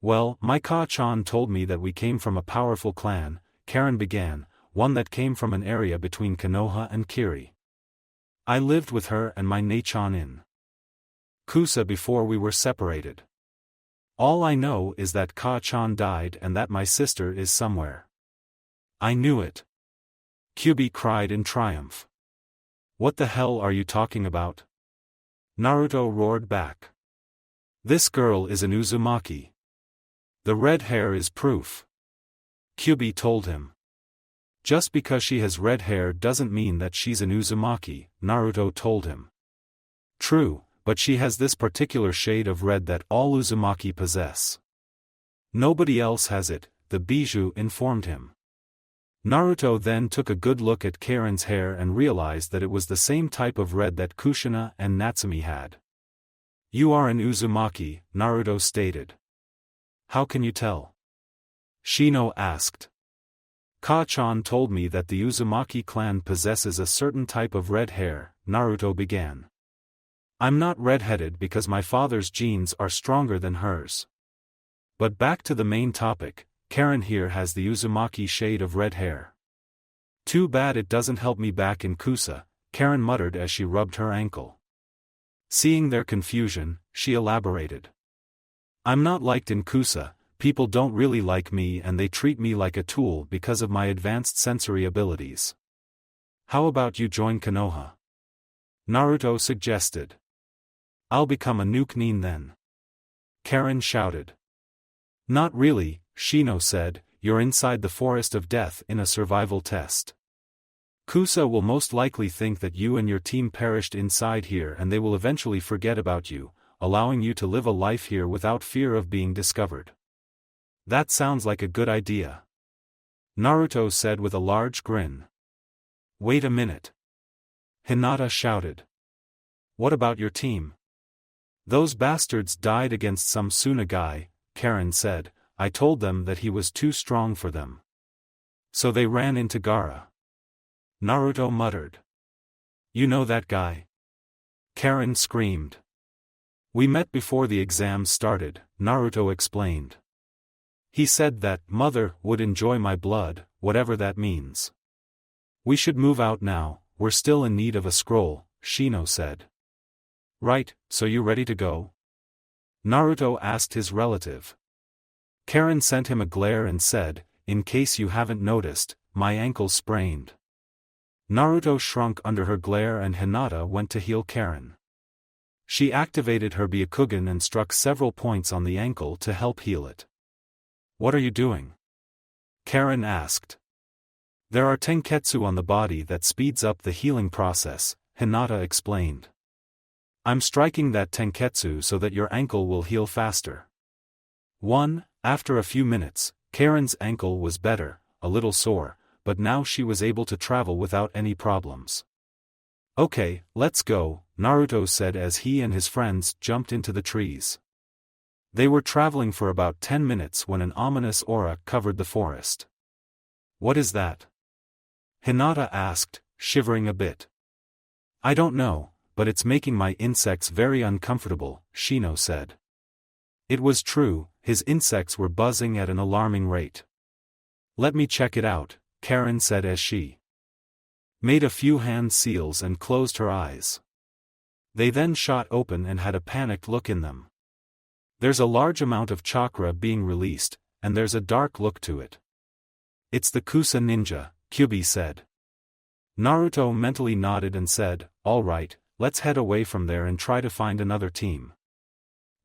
Well, my Ka-chan told me that we came from a powerful clan, Karen began, one that came from an area between Konoha and Kiri. I lived with her and my Nachan in Kusa before we were separated. All I know is that Ka-chan died and that my sister is somewhere. I knew it. Kyubi cried in triumph. What the hell are you talking about? Naruto roared back. This girl is an Uzumaki. The red hair is proof. Kyubi told him. Just because she has red hair doesn't mean that she's an Uzumaki, Naruto told him. True, but she has this particular shade of red that all Uzumaki possess. Nobody else has it, the bijou informed him. Naruto then took a good look at Karen's hair and realized that it was the same type of red that Kushina and Natsumi had. You are an Uzumaki, Naruto stated. How can you tell? Shino asked. Ka-chan told me that the Uzumaki clan possesses a certain type of red hair, Naruto began. I'm not red-headed because my father's genes are stronger than hers. But back to the main topic, Karen here has the Uzumaki shade of red hair. Too bad it doesn't help me back in Kusa, Karen muttered as she rubbed her ankle. Seeing their confusion, she elaborated. I'm not liked in Kusa, people don't really like me and they treat me like a tool because of my advanced sensory abilities. How about you join Konoha? Naruto suggested. I'll become a Nukenin then. Karen shouted. Not really, Shino said, you're inside the forest of death in a survival test. Kusa will most likely think that you and your team perished inside here and they will eventually forget about you, allowing you to live a life here without fear of being discovered. That sounds like a good idea. Naruto said with a large grin. Wait a minute. Hinata shouted. What about your team? Those bastards died against some Suna guy, Karen said. I told them that he was too strong for them. So they ran into Gaara. Naruto muttered. You know that guy? Karen screamed. We met before the exams started, Naruto explained. He said that mother would enjoy my blood, whatever that means. We should move out now, we're still in need of a scroll, Shino said. Right, so you ready to go? Naruto asked his relative. Karen sent him a glare and said, in case you haven't noticed, my ankle's sprained. Naruto shrunk under her glare and Hinata went to heal Karen. She activated her Byakugan and struck several points on the ankle to help heal it. What are you doing? Karen asked. There are tenketsu on the body that speeds up the healing process, Hinata explained. I'm striking that tenketsu so that your ankle will heal faster. After a few minutes, Karen's ankle was better, a little sore, but now she was able to travel without any problems. Okay, let's go, Naruto said as he and his friends jumped into the trees. They were traveling for about 10 minutes when an ominous aura covered the forest. What is that? Hinata asked, shivering a bit. I don't know, but it's making my insects very uncomfortable, Shino said. It was true, his insects were buzzing at an alarming rate. Let me check it out, Karen said as she made a few hand seals and closed her eyes. They then shot open and had a panicked look in them. There's a large amount of chakra being released, and there's a dark look to it. It's the Kusa ninja, Kyubi said. Naruto mentally nodded and said, all right, let's head away from there and try to find another team.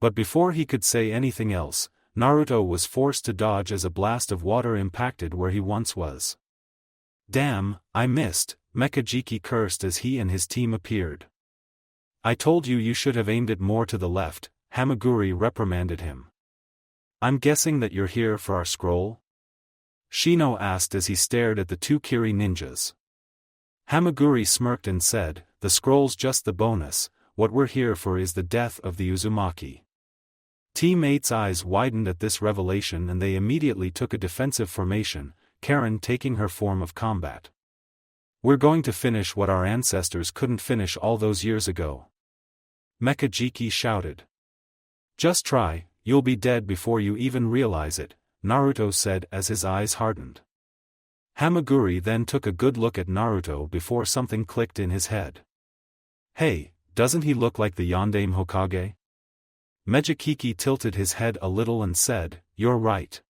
But before he could say anything else, Naruto was forced to dodge as a blast of water impacted where he once was. Damn, I missed, Mekajiki cursed as he and his team appeared. I told you you should have aimed it more to the left, Hamaguri reprimanded him. I'm guessing that you're here for our scroll? Shino asked as he stared at the two Kiri ninjas. Hamaguri smirked and said, the scroll's just the bonus, what we're here for is the death of the Uzumaki. Teammates' eyes widened at this revelation and they immediately took a defensive formation, Karen taking her form of combat. We're going to finish what our ancestors couldn't finish all those years ago. Mekajiki shouted. Just try, you'll be dead before you even realize it, Naruto said as his eyes hardened. Hamaguri then took a good look at Naruto before something clicked in his head. Hey, doesn't he look like the Sandaime Hokage? Mejikiki tilted his head a little and said, you're right.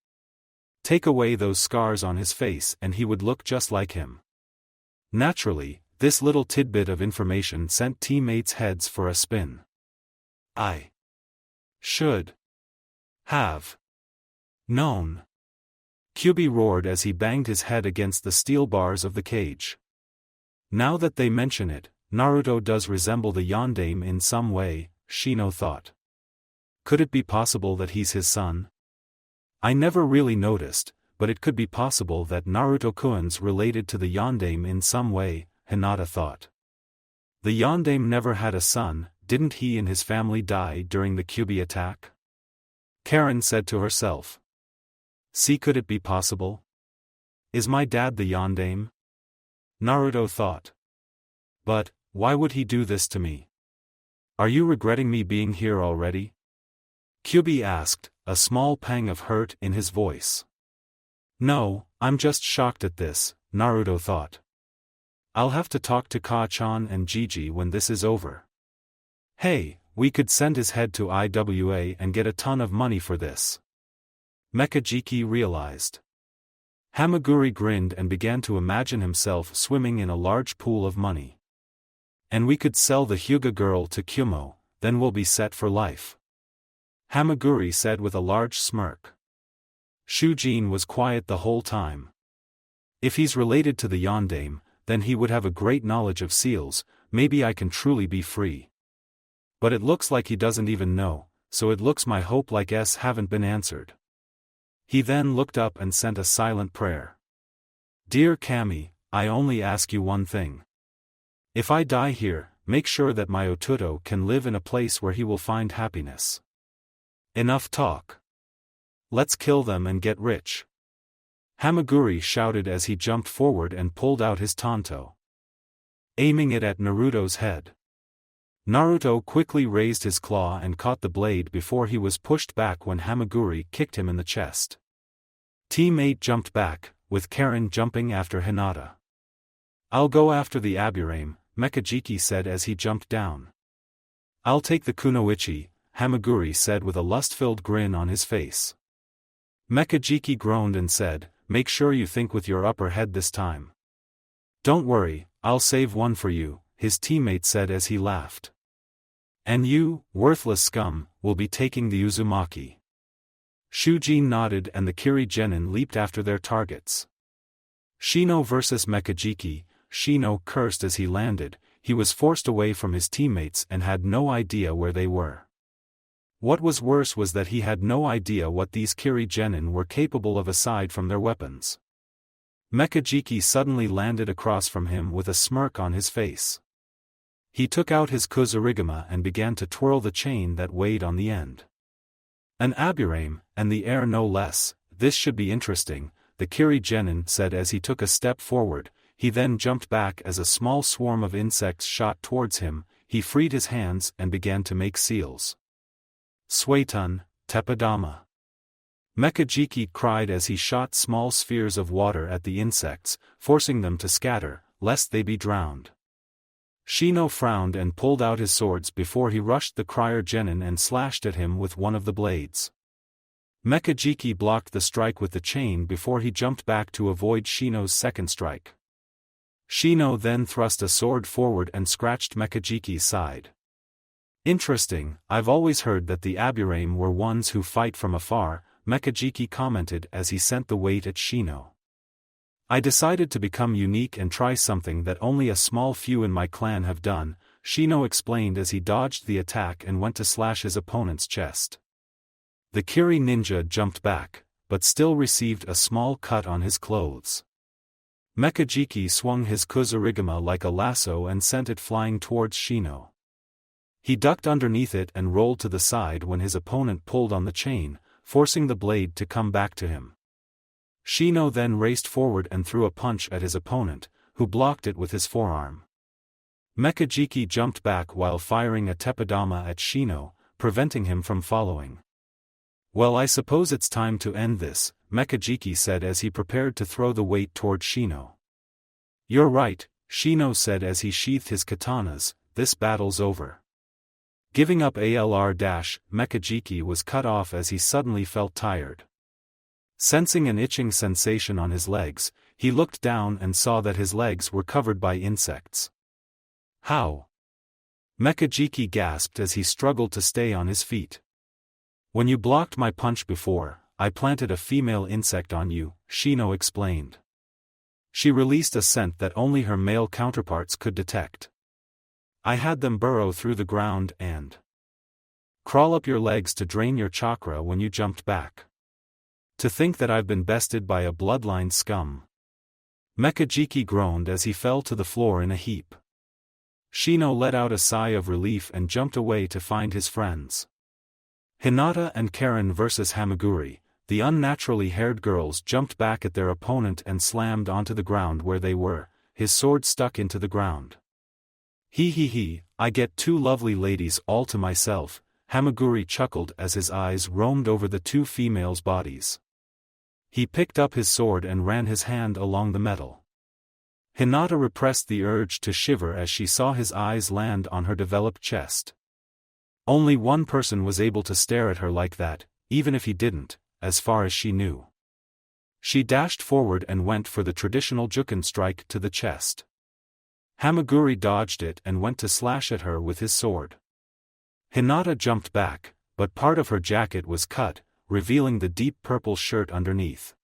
Take away those scars on his face and he would look just like him. Naturally, this little tidbit of information sent teammates' heads for a spin. I should have known. Kyubi roared as he banged his head against the steel bars of the cage. Now that they mention it, Naruto does resemble the Sandaime in some way, Shino thought. Could it be possible that he's his son? I never really noticed, but it could be possible that Naruto-kun's related to the Sandaime in some way, Hinata thought. The Sandaime never had a son, didn't he and his family die during the Kyubi attack? Karen said to herself. See, could it be possible? Is my dad the Sandaime? Naruto thought. But, why would he do this to me? Are you regretting me being here already? Kyubi asked, a small pang of hurt in his voice. No, I'm just shocked at this, Naruto thought. I'll have to talk to Ka-chan and Gigi when this is over. Hey, we could send his head to IWA and get a ton of money for this. Mekajiki realized. Hamaguri grinned and began to imagine himself swimming in a large pool of money. And we could sell the Hyuga girl to Kumo, then we'll be set for life. Hamaguri said with a large smirk. Shujin was quiet the whole time. If he's related to the Sandaime, then he would have a great knowledge of seals, maybe I can truly be free. But it looks like he doesn't even know, so it looks my hope like haven't been answered. He then looked up and sent a silent prayer. Dear Kami, I only ask you one thing. If I die here, make sure that my Ototo can live in a place where he will find happiness. Enough talk. Let's kill them and get rich. Hamaguri shouted as he jumped forward and pulled out his tanto, aiming it at Naruto's head. Naruto quickly raised his claw and caught the blade before he was pushed back when Hamaguri kicked him in the chest. Teammate jumped back, with Karen jumping after Hinata. I'll go after the Aburame, Mekajiki said as he jumped down. I'll take the Kunoichi, Hamaguri said with a lust-filled grin on his face. Mekajiki groaned and said, make sure you think with your upper head this time. Don't worry, I'll save one for you, his teammate said as he laughed. And you, worthless scum, will be taking the Uzumaki. Shujin nodded and the Kiri Genin leaped after their targets. Shino versus Mekajiki, Shino cursed as he landed, he was forced away from his teammates and had no idea where they were. What was worse was that he had no idea what these Kiri Genin were capable of aside from their weapons. Mekajiki suddenly landed across from him with a smirk on his face. He took out his Kuzurigama and began to twirl the chain that weighed on the end. An Aburame, and the air no less, this should be interesting, the Kiri Genin said as he took a step forward. He then jumped back as a small swarm of insects shot towards him. He freed his hands and began to make seals. Suetun, Teppadama. Mekajiki cried as he shot small spheres of water at the insects, forcing them to scatter, lest they be drowned. Shino frowned and pulled out his swords before he rushed the Crier Genin and slashed at him with one of the blades. Mekajiki blocked the strike with the chain before he jumped back to avoid Shino's second strike. Shino then thrust a sword forward and scratched Mekajiki's side. Interesting, I've always heard that the Aburame were ones who fight from afar, Mekajiki commented as he sent the weight at Shino. I decided to become unique and try something that only a small few in my clan have done, Shino explained as he dodged the attack and went to slash his opponent's chest. The Kiri ninja jumped back, but still received a small cut on his clothes. Mekajiki swung his kuzurigama like a lasso and sent it flying towards Shino. He ducked underneath it and rolled to the side when his opponent pulled on the chain, forcing the blade to come back to him. Shino then raced forward and threw a punch at his opponent, who blocked it with his forearm. Mekajiki jumped back while firing a teppadama at Shino, preventing him from following. "Well, I suppose it's time to end this," Mekajiki said as he prepared to throw the weight toward Shino. "You're right," Shino said as he sheathed his katanas, "this battle's over." Giving up Mekajiki was cut off as he suddenly felt tired. Sensing an itching sensation on his legs, he looked down and saw that his legs were covered by insects. "How?" Mekajiki gasped as he struggled to stay on his feet. "When you blocked my punch before, I planted a female insect on you," Shino explained. She released a scent that only her male counterparts could detect. "I had them burrow through the ground and crawl up your legs to drain your chakra when you jumped back. To think that I've been bested by a bloodline scum." Mekajiki groaned as he fell to the floor in a heap. Shino let out a sigh of relief and jumped away to find his friends. Hinata and Karen versus Hamaguri. The unnaturally haired girls jumped back at their opponent and slammed onto the ground where they were, his sword stuck into the ground. He, I get two lovely ladies all to myself," Hamaguri chuckled as his eyes roamed over the two females' bodies. He picked up his sword and ran his hand along the metal. Hinata repressed the urge to shiver as she saw his eyes land on her developed chest. Only one person was able to stare at her like that, even if he didn't, as far as she knew. She dashed forward and went for the traditional juken strike to the chest. Hamaguri dodged it and went to slash at her with his sword. Hinata jumped back, but part of her jacket was cut, revealing the deep purple shirt underneath.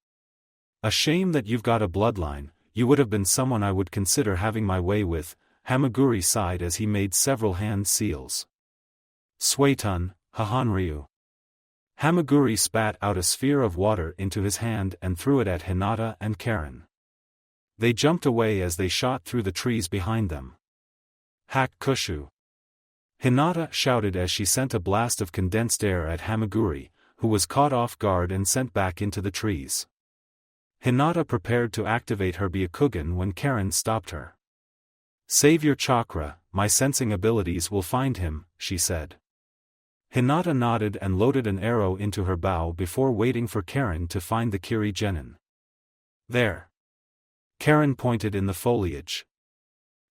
"A shame that you've got a bloodline, you would have been someone I would consider having my way with," Hamaguri sighed as he made several hand seals. "Suetun, Hahanryu." Hamaguri spat out a sphere of water into his hand and threw it at Hinata and Karen. They jumped away as they shot through the trees behind them. "Hak Kushu!" Hinata shouted as she sent a blast of condensed air at Hamaguri, who was caught off guard and sent back into the trees. Hinata prepared to activate her Byakugan when Karen stopped her. "Save your chakra, my sensing abilities will find him," she said. Hinata nodded and loaded an arrow into her bow before waiting for Karen to find the Kiri Genin. "There." Karen pointed in the foliage.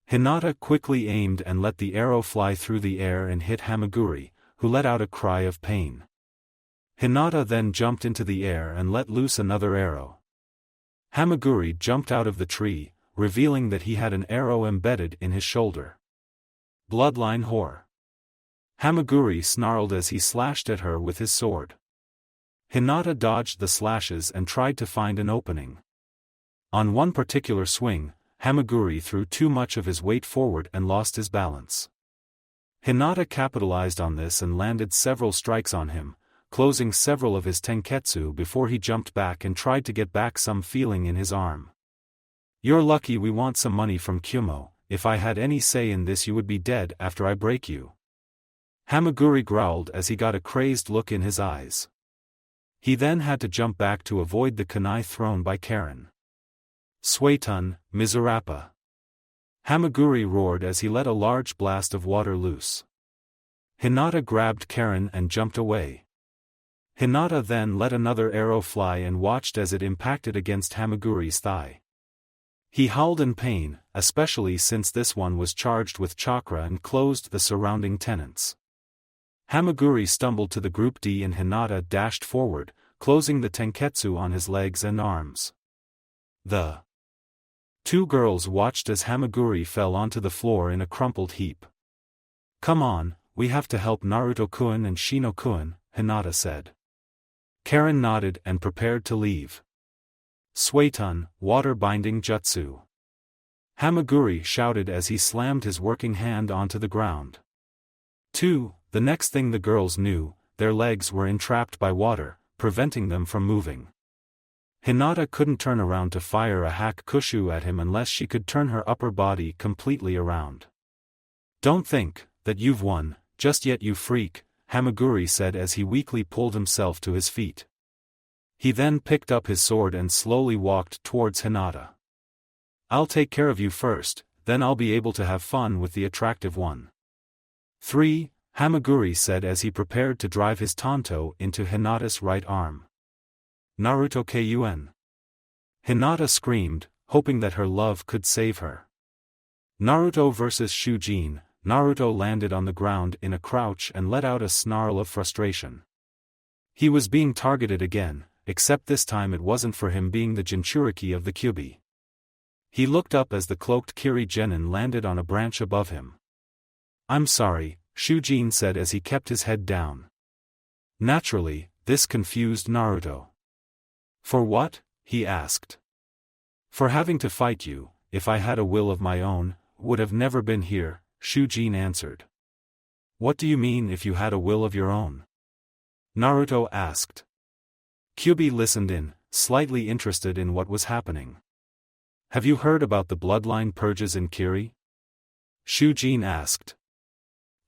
Hinata quickly aimed and let the arrow fly through the air and hit Hamaguri, who let out a cry of pain. Hinata then jumped into the air and let loose another arrow. Hamaguri jumped out of the tree, revealing that he had an arrow embedded in his shoulder. "Bloodline whore." Hamaguri snarled as he slashed at her with his sword. Hinata dodged the slashes and tried to find an opening. On one particular swing, Hamaguri threw too much of his weight forward and lost his balance. Hinata capitalized on this and landed several strikes on him, closing several of his tenketsu before he jumped back and tried to get back some feeling in his arm. "You're lucky we want some money from Kumo, if I had any say in this you would be dead after I break you." Hamaguri growled as he got a crazed look in his eyes. He then had to jump back to avoid the kunai thrown by Karen. "Suetun, Mizurappa!" Hamaguri roared as he let a large blast of water loose. Hinata grabbed Karen and jumped away. Hinata then let another arrow fly and watched as it impacted against Hamaguri's thigh. He howled in pain, especially since this one was charged with chakra and closed the surrounding tenants. Hamaguri stumbled to the Group D and Hinata dashed forward, closing the tenketsu on his legs and arms. The two girls watched as Hamaguri fell onto the floor in a crumpled heap. "Come on, we have to help Naruto-kun and Shino-kun," Hinata said. Karen nodded and prepared to leave. "Suetun, water binding jutsu!" Hamaguri shouted as he slammed his working hand onto the ground. The next thing the girls knew, their legs were entrapped by water, preventing them from moving. Hinata couldn't turn around to fire a hack kushu at him unless she could turn her upper body completely around. "Don't think that you've won just yet, you freak," Hamaguri said as he weakly pulled himself to his feet. He then picked up his sword and slowly walked towards Hinata. "I'll take care of you first, then I'll be able to have fun with the attractive one." 3. Hamaguri said as he prepared to drive his tanto into Hinata's right arm. Naruto kun. Hinata screamed, hoping that her love could save her. Naruto vs. Shujin. Naruto landed on the ground in a crouch and let out a snarl of frustration. He was being targeted again, except this time it wasn't for him being the Jinchuriki of the Kyuubi. He looked up as the cloaked Kiri Genin landed on a branch above him. "I'm sorry," Shujin said as he kept his head down. Naturally, this confused Naruto. "For what?" he asked. "For having to fight you. If I had a will of my own, would have never been here," Shujin answered. "What do you mean if you had a will of your own?" Naruto asked. Kyuubi listened in, slightly interested in what was happening. "Have you heard about the bloodline purges in Kiri?" Shujin asked.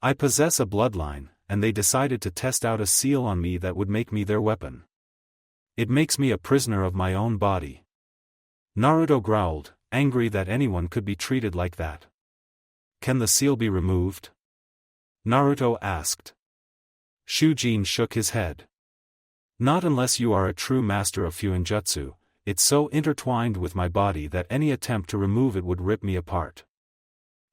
"I possess a bloodline, and they decided to test out a seal on me that would make me their weapon. It makes me a prisoner of my own body." Naruto growled, angry that anyone could be treated like that. "Can the seal be removed?" Naruto asked. Shujin shook his head. "Not unless you are a true master of Fuinjutsu. It's so intertwined with my body that any attempt to remove it would rip me apart.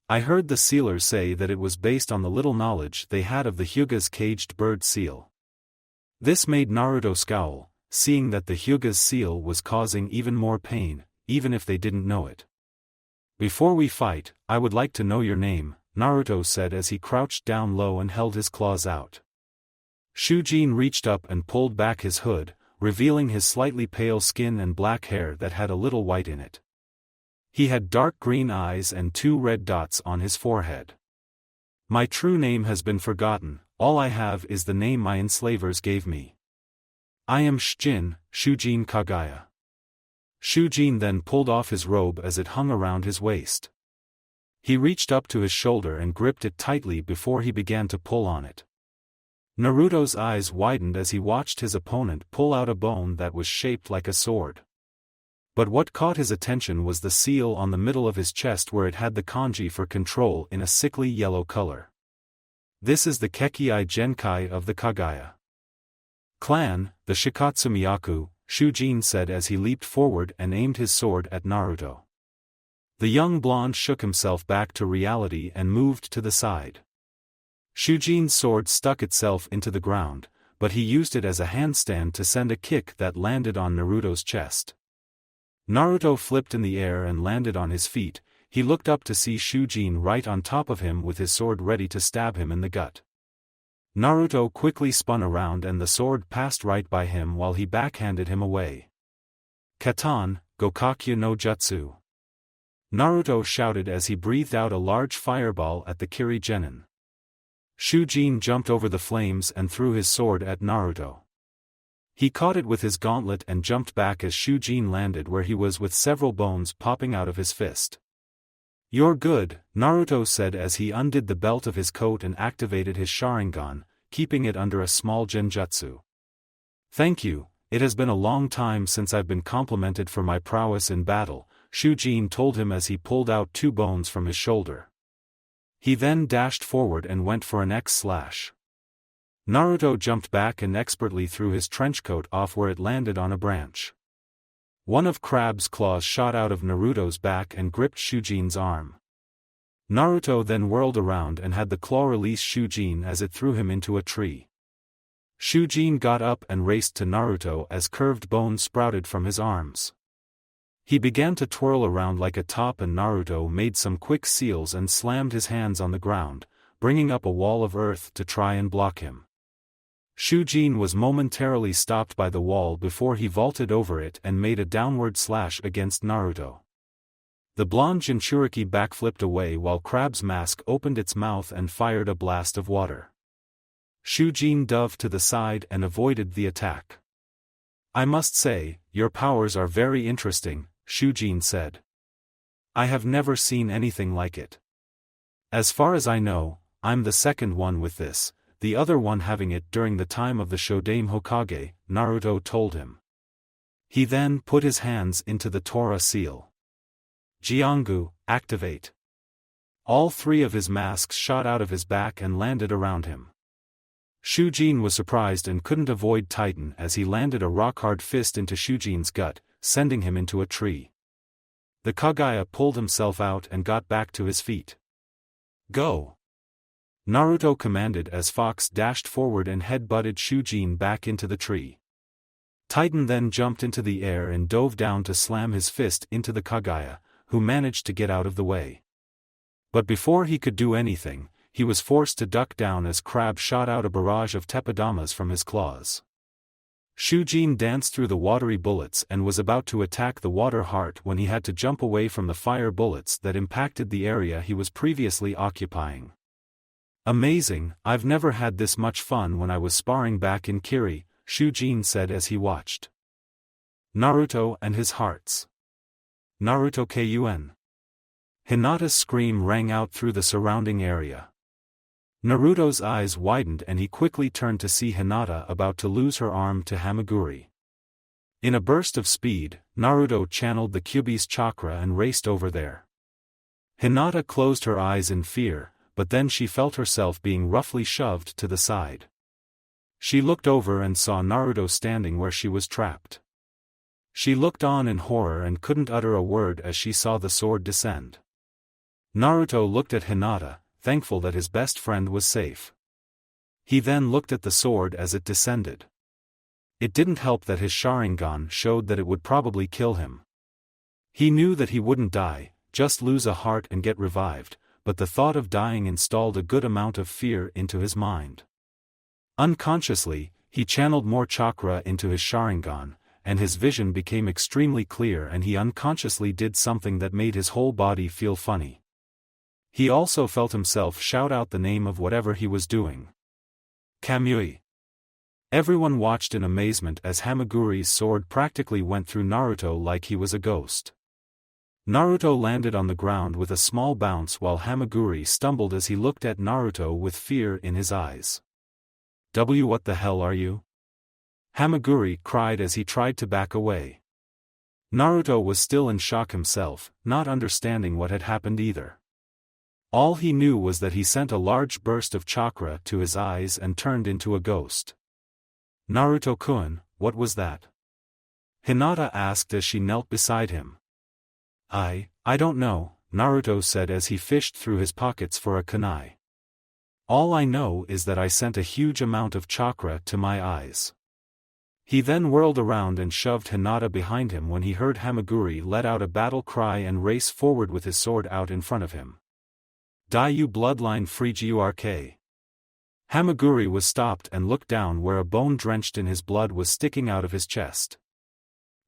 I heard the sealers say that it was based on the little knowledge they had of the Hyuga's caged bird seal." This made Naruto scowl, seeing that the Hyuga's seal was causing even more pain, even if they didn't know it. "Before we fight, I would like to know your name," Naruto said as he crouched down low and held his claws out. Shujin reached up and pulled back his hood, revealing his slightly pale skin and black hair that had a little white in it. He had dark green eyes and 2 red dots on his forehead. "My true name has been forgotten, all I have is the name my enslavers gave me. I am Shujin Kagaya." Shujin then pulled off his robe as it hung around his waist. He reached up to his shoulder and gripped it tightly before he began to pull on it. Naruto's eyes widened as he watched his opponent pull out a bone that was shaped like a sword. But what caught his attention was the seal on the middle of his chest where it had the kanji for control in a sickly yellow color. "This is the Kekii Genkai of the Kagaya clan, the Shikatsu Myaku," Shujin said as he leaped forward and aimed his sword at Naruto. The young blonde shook himself back to reality and moved to the side. Shujin's sword stuck itself into the ground, but he used it as a handstand to send a kick that landed on Naruto's chest. Naruto flipped in the air and landed on his feet. He looked up to see Shujin right on top of him with his sword ready to stab him in the gut. Naruto quickly spun around and the sword passed right by him while he backhanded him away. "Katan, Gokakyu no Jutsu!" Naruto shouted as he breathed out a large fireball at the Kiri Genin. Shujin jumped over the flames and threw his sword at Naruto. He caught it with his gauntlet and jumped back as Shujin landed where he was with several bones popping out of his fist. "You're good," Naruto said as he undid the belt of his coat and activated his Sharingan, keeping it under a small genjutsu. "Thank you, it has been a long time since I've been complimented for my prowess in battle," Shujin told him as he pulled out 2 bones from his shoulder. He then dashed forward and went for an X-slash. Naruto jumped back and expertly threw his trenchcoat off where it landed on a branch. One of Crab's claws shot out of Naruto's back and gripped Shujin's arm. Naruto then whirled around and had the claw release Shujin as it threw him into a tree. Shujin got up and raced to Naruto as curved bones sprouted from his arms. He began to twirl around like a top and Naruto made some quick seals and slammed his hands on the ground, bringing up a wall of earth to try and block him. Shujin was momentarily stopped by the wall before he vaulted over it and made a downward slash against Naruto. The blonde Jinchuriki backflipped away while Crab's mask opened its mouth and fired a blast of water. Shujin dove to the side and avoided the attack. I must say, your powers are very interesting, Shujin said. I have never seen anything like it. As far as I know, I'm the second one with this, the other one having it during the time of the Shodaime Hokage, Naruto told him. He then put his hands into the Tora seal. Jiongu, activate. All three of his masks shot out of his back and landed around him. Shujin was surprised and couldn't avoid Titan as he landed a rock-hard fist into Shujin's gut, sending him into a tree. The Kaguya pulled himself out and got back to his feet. Go! Naruto commanded as Fox dashed forward and head-butted Shujin back into the tree. Titan then jumped into the air and dove down to slam his fist into the Kaguya, who managed to get out of the way. But before he could do anything, he was forced to duck down as Crab shot out a barrage of teppadamas from his claws. Shujin danced through the watery bullets and was about to attack the water heart when he had to jump away from the fire bullets that impacted the area he was previously occupying. Amazing, I've never had this much fun when I was sparring back in Kiri, Shujin said as he watched. Naruto and his hearts. Naruto Kun. Hinata's scream rang out through the surrounding area. Naruto's eyes widened and he quickly turned to see Hinata about to lose her arm to Hamaguri. In a burst of speed, Naruto channeled the Kyuubi's chakra and raced over there. Hinata closed her eyes in fear, but then she felt herself being roughly shoved to the side. She looked over and saw Naruto standing where she was trapped. She looked on in horror and couldn't utter a word as she saw the sword descend. Naruto looked at Hinata, thankful that his best friend was safe. He then looked at the sword as it descended. It didn't help that his Sharingan showed that it would probably kill him. He knew that he wouldn't die, just lose a heart and get revived, but the thought of dying installed a good amount of fear into his mind. Unconsciously, he channeled more chakra into his Sharingan, and his vision became extremely clear and he unconsciously did something that made his whole body feel funny. He also felt himself shout out the name of whatever he was doing. Kamui. Everyone watched in amazement as Hamaguri's sword practically went through Naruto like he was a ghost. Naruto landed on the ground with a small bounce while Hamaguri stumbled as he looked at Naruto with fear in his eyes. What the hell are you? Hamaguri cried as he tried to back away. Naruto was still in shock himself, not understanding what had happened either. All he knew was that he sent a large burst of chakra to his eyes and turned into a ghost. Naruto-kun, what was that? Hinata asked as she knelt beside him. I don't know, Naruto said as he fished through his pockets for a kunai. All I know is that I sent a huge amount of chakra to my eyes. He then whirled around and shoved Hinata behind him when he heard Hamaguri let out a battle cry and race forward with his sword out in front of him. Daiyu bloodline Frigurk. Hamaguri was stopped and looked down where a bone drenched in his blood was sticking out of his chest.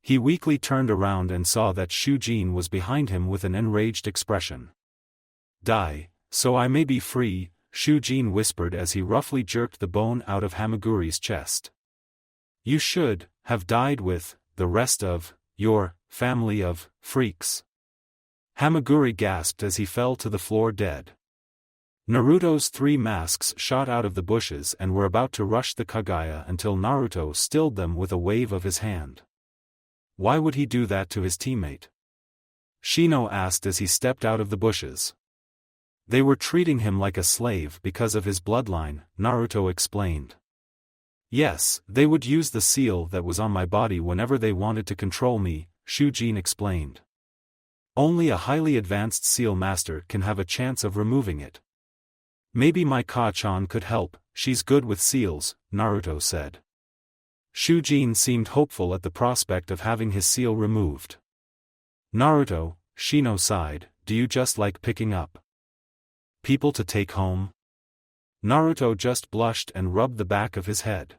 He weakly turned around and saw that Shujin was behind him with an enraged expression. Die, so I may be free, Shujin whispered as he roughly jerked the bone out of Hamaguri's chest. You should have died with the rest of your family of freaks. Hamaguri gasped as he fell to the floor dead. Naruto's three masks shot out of the bushes and were about to rush the Kaguya until Naruto stilled them with a wave of his hand. Why would he do that to his teammate? Shino asked as he stepped out of the bushes. They were treating him like a slave because of his bloodline, Naruto explained. Yes, they would use the seal that was on my body whenever they wanted to control me, Shujin explained. Only a highly advanced seal master can have a chance of removing it. Maybe my Ka-chan could help, she's good with seals, Naruto said. Shujin seemed hopeful at the prospect of having his seal removed. Naruto, Shino sighed, do you just like picking up people to take home? Naruto just blushed and rubbed the back of his head.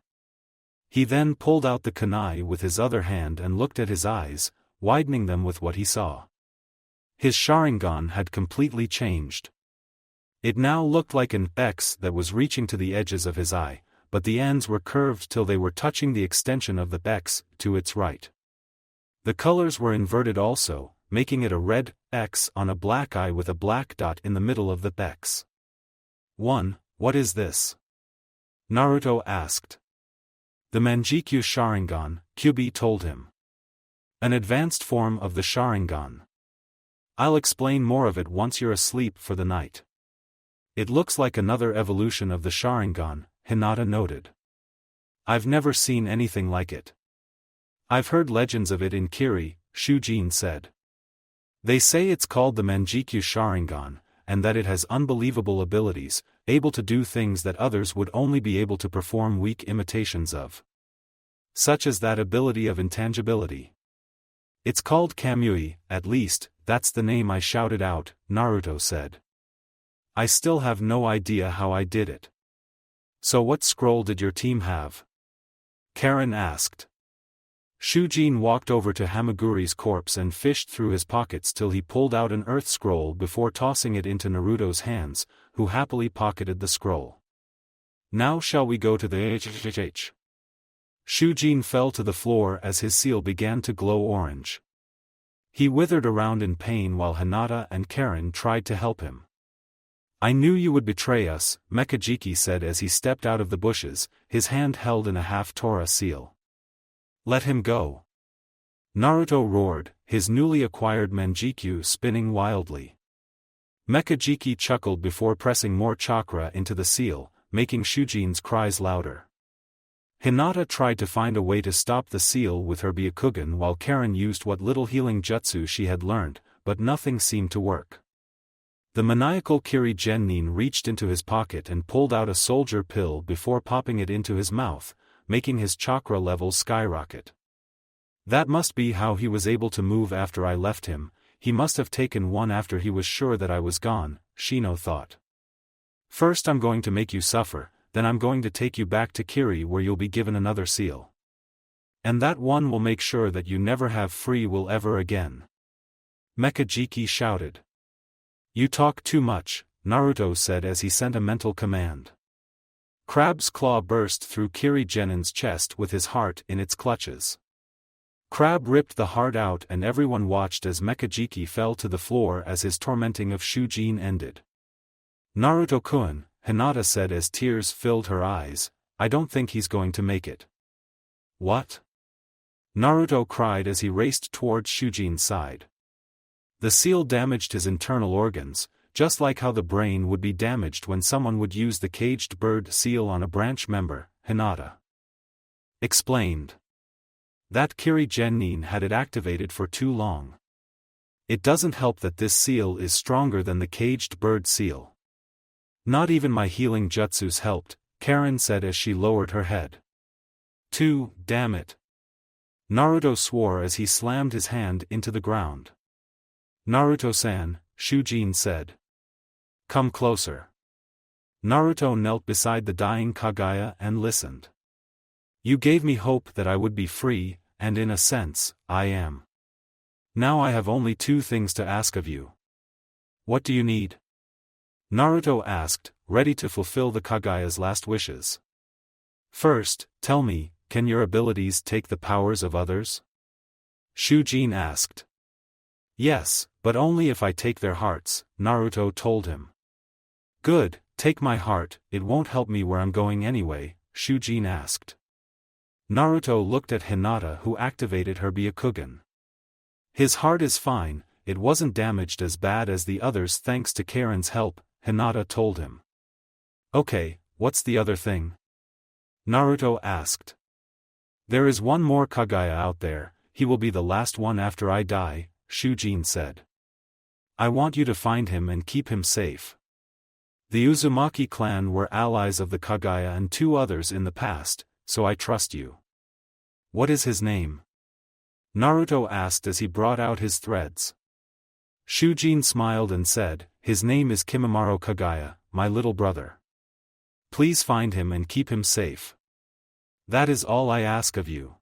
He then pulled out the kunai with his other hand and looked at his eyes, widening them with what he saw. His Sharingan had completely changed. It now looked like an X that was reaching to the edges of his eye, but the ends were curved till they were touching the extension of the X to its right. The colors were inverted also, making it a red X on a black eye with a black dot in the middle of the X. 1. What is this? Naruto asked. The Manjikyu Sharingan, Kyuubi told him. An advanced form of the Sharingan. I'll explain more of it once you're asleep for the night. It looks like another evolution of the Sharingan, Hinata noted. I've never seen anything like it. I've heard legends of it in Kiri, Shujin said. They say it's called the Manjikyu Sharingan, and that it has unbelievable abilities, able to do things that others would only be able to perform weak imitations of. Such as that ability of intangibility. It's called Kamui, at least, that's the name I shouted out, Naruto said. I still have no idea how I did it. So what scroll did your team have? Karen asked. Shujin walked over to Hamaguri's corpse and fished through his pockets till he pulled out an earth scroll before tossing it into Naruto's hands, who happily pocketed the scroll. Now shall we go to the HHH? Shujin fell to the floor as his seal began to glow orange. He withered around in pain while Hinata and Karen tried to help him. I knew you would betray us, Mekajiki said as he stepped out of the bushes, his hand held in a half-Tora seal. Let him go. Naruto roared, his newly acquired Manjikyu spinning wildly. Mekajiki chuckled before pressing more chakra into the seal, making Shujin's cries louder. Hinata tried to find a way to stop the seal with her Byakugan while Karen used what little healing jutsu she had learned, but nothing seemed to work. The maniacal Kiri Gennin reached into his pocket and pulled out a soldier pill before popping it into his mouth, making his chakra levels skyrocket. That must be how he was able to move after I left him. He must have taken one after he was sure that I was gone, Shino thought. First I'm going to make you suffer, then I'm going to take you back to Kiri where you'll be given another seal. And that one will make sure that you never have free will ever again. Mekajiki shouted. You talk too much, Naruto said as he sent a mental command. Crab's claw burst through Kiri Gennin's chest with his heart in its clutches. Crab ripped the heart out and everyone watched as Mekajiki fell to the floor as his tormenting of Shujin ended. Naruto-kun, Hinata said as tears filled her eyes, I don't think he's going to make it. What? Naruto cried as he raced towards Shujin's side. The seal damaged his internal organs, just like how the brain would be damaged when someone would use the caged bird seal on a branch member, Hinata explained. That Kiri Gennin had it activated for too long. It doesn't help that this seal is stronger than the caged bird seal. Not even my healing jutsus helped, Karen said as she lowered her head. Damn it. Naruto swore as he slammed his hand into the ground. Naruto-san, Shujin said. Come closer. Naruto knelt beside the dying Kaguya and listened. You gave me hope that I would be free, and in a sense, I am. Now I have only two things to ask of you. What do you need? Naruto asked, ready to fulfill the Kaguya's last wishes. First, tell me, can your abilities take the powers of others? Shujin asked. Yes, but only if I take their hearts, Naruto told him. Good, take my heart, it won't help me where I'm going anyway, Shujin asked. Naruto looked at Hinata who activated her Byakugan. His heart is fine, it wasn't damaged as bad as the others thanks to Karen's help, Hinata told him. Okay, what's the other thing? Naruto asked. There is one more Kaguya out there, he will be the last one after I die, Shujin said. I want you to find him and keep him safe. The Uzumaki clan were allies of the Kaguya and two others in the past, so I trust you. What is his name? Naruto asked as he brought out his threads. Shujin smiled and said, his name is Kimimaro Kaguya, my little brother. Please find him and keep him safe. That is all I ask of you.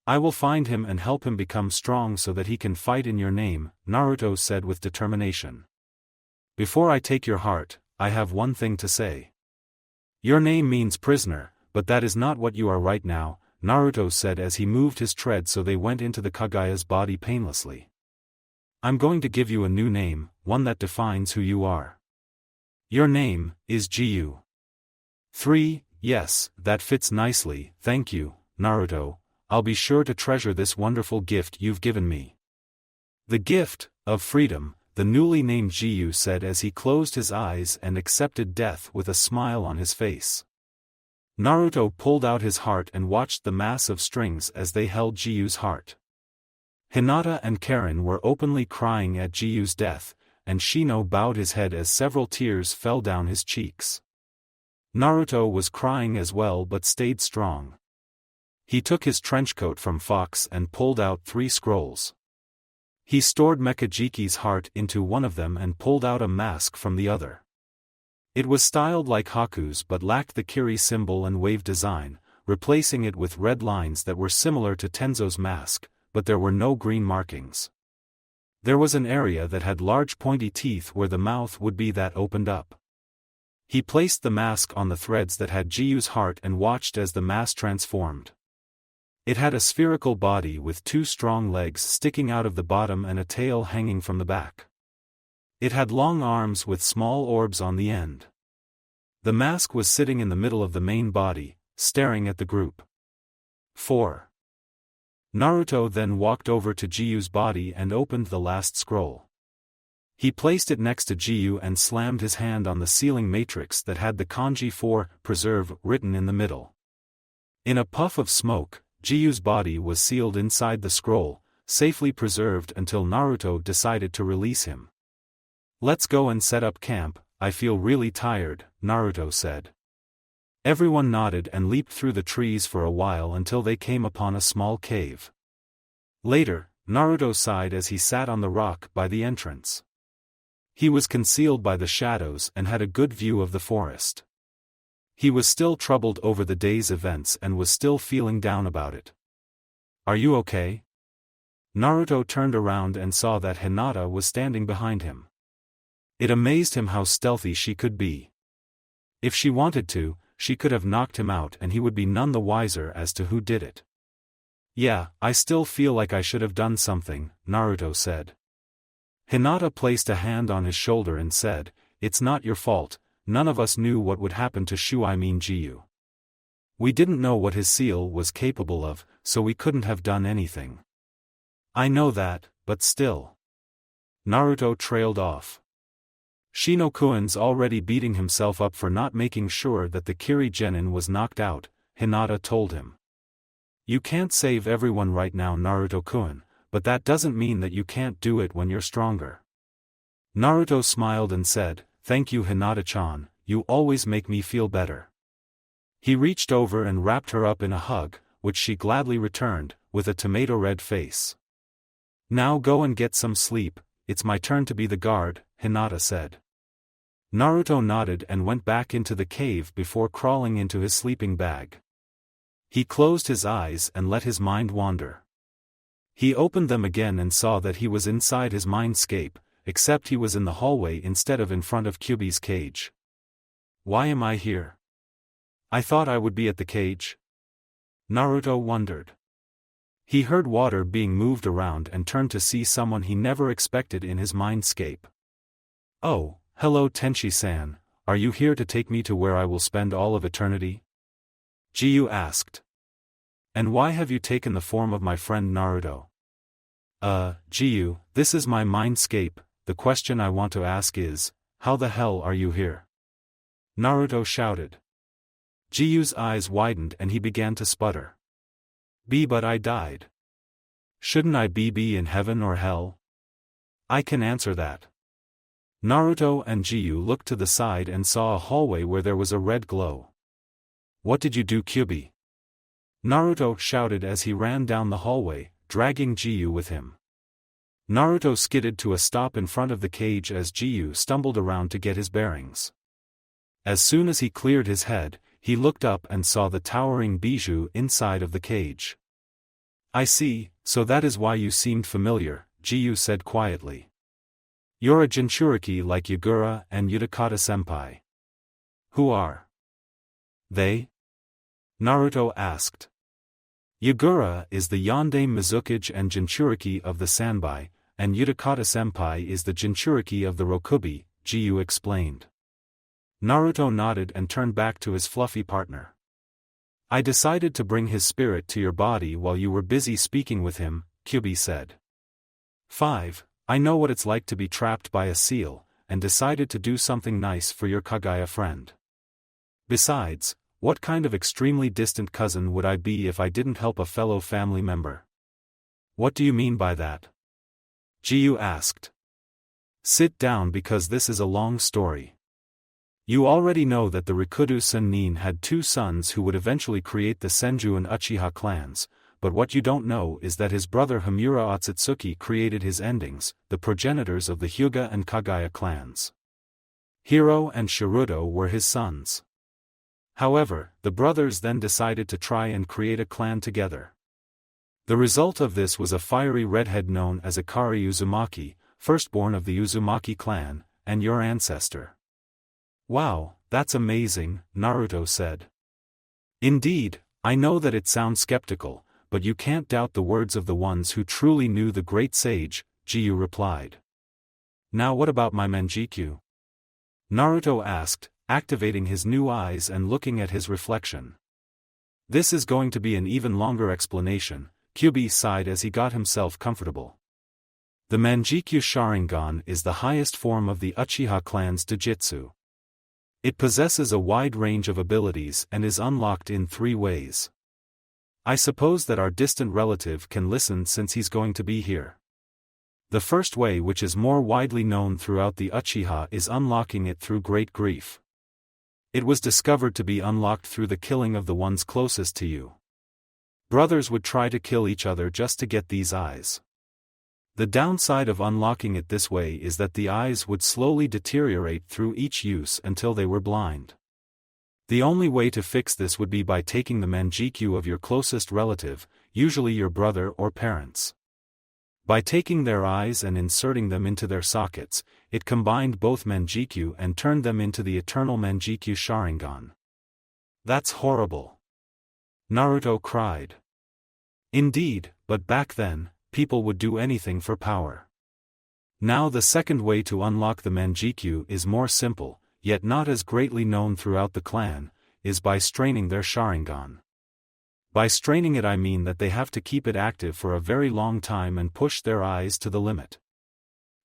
I will find him and help him become strong so that he can fight in your name, Naruto said with determination. Before I take your heart, I have one thing to say. Your name means prisoner, but that is not what you are right now, Naruto said as he moved his tread so they went into the Kagaya's body painlessly. I'm going to give you a new name, one that defines who you are. Your name is Jiyu. 3. Yes, that fits nicely, thank you, Naruto. I'll be sure to treasure this wonderful gift you've given me. The gift of freedom, the newly named Jiyu said as he closed his eyes and accepted death with a smile on his face. Naruto pulled out his heart and watched the mass of strings as they held Jiyu's heart. Hinata and Karen were openly crying at Jiyu's death, and Shino bowed his head as several tears fell down his cheeks. Naruto was crying as well but stayed strong. He took his trenchcoat from Fox and pulled out 3 scrolls. He stored Mekajiki's heart into one of them and pulled out a mask from the other. It was styled like Haku's but lacked the Kiri symbol and wave design, replacing it with red lines that were similar to Tenzo's mask, but there were no green markings. There was an area that had large pointy teeth where the mouth would be that opened up. He placed the mask on the threads that had Jiyu's heart and watched as the mask transformed. It had a spherical body with 2 strong legs sticking out of the bottom and a tail hanging from the back. It had long arms with small orbs on the end. The mask was sitting in the middle of the main body, staring at the group. 4. Naruto then walked over to Jiyu's body and opened the last scroll. He placed it next to Jiyu and slammed his hand on the sealing matrix that had the kanji for preserve written in the middle. In a puff of smoke, Jiyu's body was sealed inside the scroll, safely preserved until Naruto decided to release him. Let's go and set up camp, I feel really tired, Naruto said. Everyone nodded and leaped through the trees for a while until they came upon a small cave. Later, Naruto sighed as he sat on the rock by the entrance. He was concealed by the shadows and had a good view of the forest. He was still troubled over the day's events and was still feeling down about it. Are you okay? Naruto turned around and saw that Hinata was standing behind him. It amazed him how stealthy she could be. If she wanted to, she could have knocked him out and he would be none the wiser as to who did it. Yeah, I still feel like I should have done something, Naruto said. Hinata placed a hand on his shoulder and said, It's not your fault, none of us knew what would happen to Jiyu. We didn't know what his seal was capable of, so we couldn't have done anything. I know that, but still. Naruto trailed off. Shino-kun's already beating himself up for not making sure that the Kiri Genin was knocked out, Hinata told him. You can't save everyone right now, Naruto-kun, but that doesn't mean that you can't do it when you're stronger. Naruto smiled and said, Thank you Hinata-chan, you always make me feel better. He reached over and wrapped her up in a hug, which she gladly returned, with a tomato-red face. Now go and get some sleep, it's my turn to be the guard, Hinata said. Naruto nodded and went back into the cave before crawling into his sleeping bag. He closed his eyes and let his mind wander. He opened them again and saw that he was inside his mindscape, except he was in the hallway instead of in front of Kyuubi's cage. Why am I here? I thought I would be at the cage? Naruto wondered. He heard water being moved around and turned to see someone he never expected in his mindscape. Oh, hello Tenchi-san, are you here to take me to where I will spend all of eternity? Jiyu asked. And why have you taken the form of my friend Naruto? Jiyu, this is my mindscape, the question I want to ask is, how the hell are you here? Naruto shouted. Jiyu's eyes widened and he began to sputter. But I died. Shouldn't I be in heaven or hell? I can answer that. Naruto and Jiyu looked to the side and saw a hallway where there was a red glow. What did you do, Kyuubi? Naruto shouted as he ran down the hallway, dragging Jiyu with him. Naruto skidded to a stop in front of the cage as Jiyu stumbled around to get his bearings. As soon as he cleared his head, he looked up and saw the towering bijou inside of the cage. I see, so that is why you seemed familiar, Jiyu said quietly. You're a Jinchuriki like Yagura and Utakata-senpai. Who are they? Naruto asked. Yagura is the Yondaime Mizukage and Jinchuriki of the Sandaime, and Utakata-senpai is the Jinchuriki of the Rokubi, Jiongu explained. Naruto nodded and turned back to his fluffy partner. I decided to bring his spirit to your body while you were busy speaking with him, Kyuubi said. 5. I know what it's like to be trapped by a seal, and decided to do something nice for your Kaguya friend. Besides, what kind of extremely distant cousin would I be if I didn't help a fellow family member? What do you mean by that? Jiongu asked. Sit down because this is a long story. You already know that the Rikudo Sennin had 2 sons who would eventually create the Senju and Uchiha clans, but what you don't know is that his brother Hamura Otsutsuki created his endings, the progenitors of the Hyuga and Kaguya clans. Hiro and Shirudo were his sons. However, the brothers then decided to try and create a clan together. The result of this was a fiery redhead known as Ikari Uzumaki, firstborn of the Uzumaki clan, and your ancestor. Wow, that's amazing, Naruto said. Indeed, I know that it sounds skeptical, but you can't doubt the words of the ones who truly knew the great sage, Jiongu replied. Now what about my Manjikyu? Naruto asked, activating his new eyes and looking at his reflection. This is going to be an even longer explanation, Kyuubi sighed as he got himself comfortable. The Manjikyu Sharingan is the highest form of the Uchiha clan's Dojutsu. It possesses a wide range of abilities and is unlocked in 3 ways. I suppose that our distant relative can listen since he's going to be here. The first way, which is more widely known throughout the Uchiha, is unlocking it through great grief. It was discovered to be unlocked through the killing of the ones closest to you. Brothers would try to kill each other just to get these eyes. The downside of unlocking it this way is that the eyes would slowly deteriorate through each use until they were blind. The only way to fix this would be by taking the Manjikyu of your closest relative, usually your brother or parents. By taking their eyes and inserting them into their sockets, it combined both Manjikyu and turned them into the eternal Manjikyu Sharingan. That's horrible. Naruto cried. Indeed, but back then, people would do anything for power. Now the second way to unlock the Manjikyu is more simple, yet not as greatly known throughout the clan, is by straining their Sharingan. By straining it I mean that they have to keep it active for a very long time and push their eyes to the limit.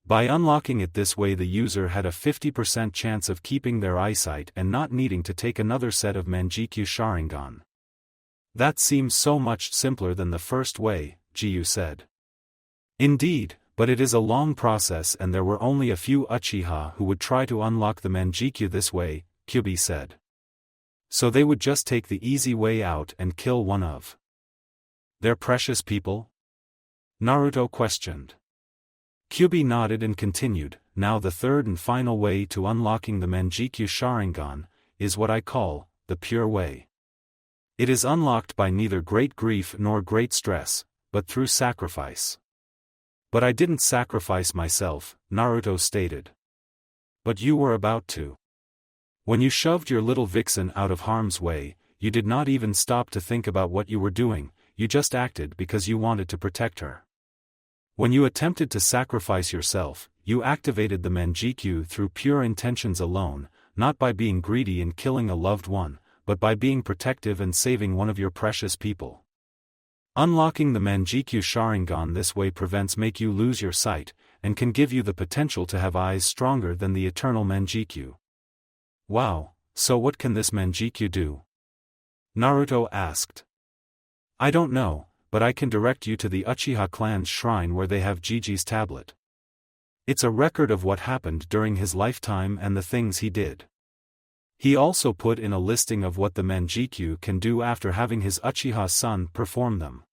By unlocking it this way the user had a 50% chance of keeping their eyesight and not needing to take another set of Manjikyu Sharingan. That seems so much simpler than the first way, Jiongu said. Indeed, but it is a long process and there were only a few Uchiha who would try to unlock the Manjikyu this way, Kyuubi said. So they would just take the easy way out and kill one of their precious people? Naruto questioned. Kyuubi nodded and continued, now the third and final way to unlocking the Manjikyu Sharingan, is what I call, the pure way. It is unlocked by neither great grief nor great stress, but through sacrifice. But I didn't sacrifice myself, Naruto stated. But you were about to. When you shoved your little vixen out of harm's way, you did not even stop to think about what you were doing, you just acted because you wanted to protect her. When you attempted to sacrifice yourself, you activated the Manjikyu through pure intentions alone, not by being greedy and killing a loved one, but by being protective and saving one of your precious people. Unlocking the Manjikyu Sharingan this way prevents make you lose your sight, and can give you the potential to have eyes stronger than the eternal Manjikyu. Wow, so what can this Manjikyu do? Naruto asked. I don't know, but I can direct you to the Uchiha clan's shrine where they have Jiji's tablet. It's a record of what happened during his lifetime and the things he did. He also put in a listing of what the Manjikyu can do after having his Uchiha son perform them.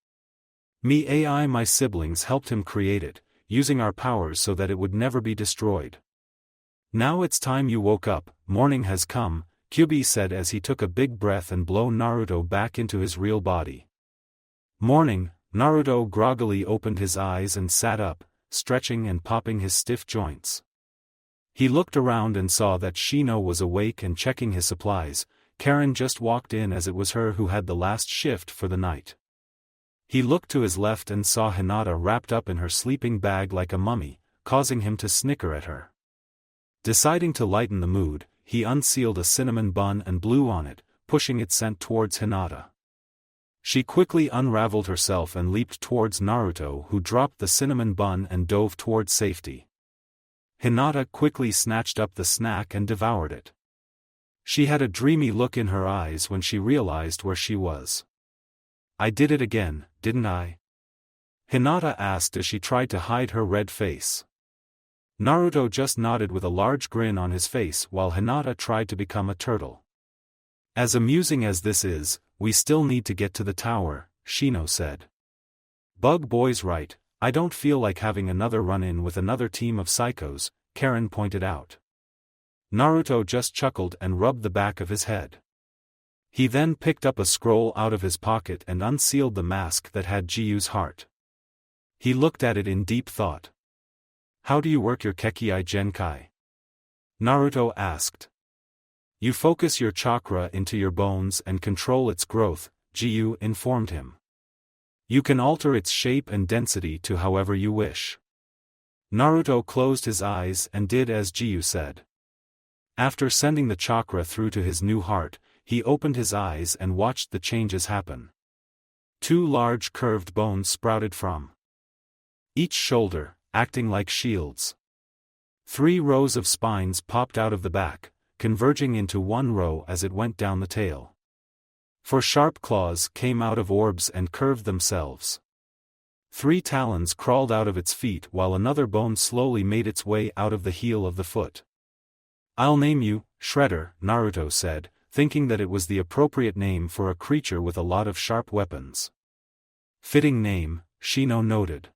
My siblings helped him create it, using our powers so that it would never be destroyed. Now it's time you woke up, morning has come, Kyuubi said as he took a big breath and blew Naruto back into his real body. Morning, Naruto groggily opened his eyes and sat up, stretching and popping his stiff joints. He looked around and saw that Shino was awake and checking his supplies, Karen just walked in as it was her who had the last shift for the night. He looked to his left and saw Hinata wrapped up in her sleeping bag like a mummy, causing him to snicker at her. Deciding to lighten the mood, he unsealed a cinnamon bun and blew on it, pushing its scent towards Hinata. She quickly unraveled herself and leaped towards Naruto, who dropped the cinnamon bun and dove towards safety. Hinata quickly snatched up the snack and devoured it. She had a dreamy look in her eyes when she realized where she was. "I did it again, didn't I?" Hinata asked as she tried to hide her red face. Naruto just nodded with a large grin on his face while Hinata tried to become a turtle. "As amusing as this is, we still need to get to the tower," Shino said. "Bug Boy's right, I don't feel like having another run-in with another team of psychos," Karen pointed out. Naruto just chuckled and rubbed the back of his head. He then picked up a scroll out of his pocket and unsealed the mask that had Jiyu's heart. He looked at it in deep thought. "How do you work your Kekkai Genkai?" Naruto asked. "You focus your chakra into your bones and control its growth," Jiyu informed him. "You can alter its shape and density to however you wish." Naruto closed his eyes and did as Jiyu said. After sending the chakra through to his new heart, he opened his eyes and watched the changes happen. 2 large curved bones sprouted from each shoulder, acting like shields. 3 rows of spines popped out of the back, converging into 1 row as it went down the tail. 4 sharp claws came out of orbs and curved themselves. 3 talons crawled out of its feet while another bone slowly made its way out of the heel of the foot. "I'll name you Shredder," Naruto said, thinking that it was the appropriate name for a creature with a lot of sharp weapons. "Fitting name," Shino noted.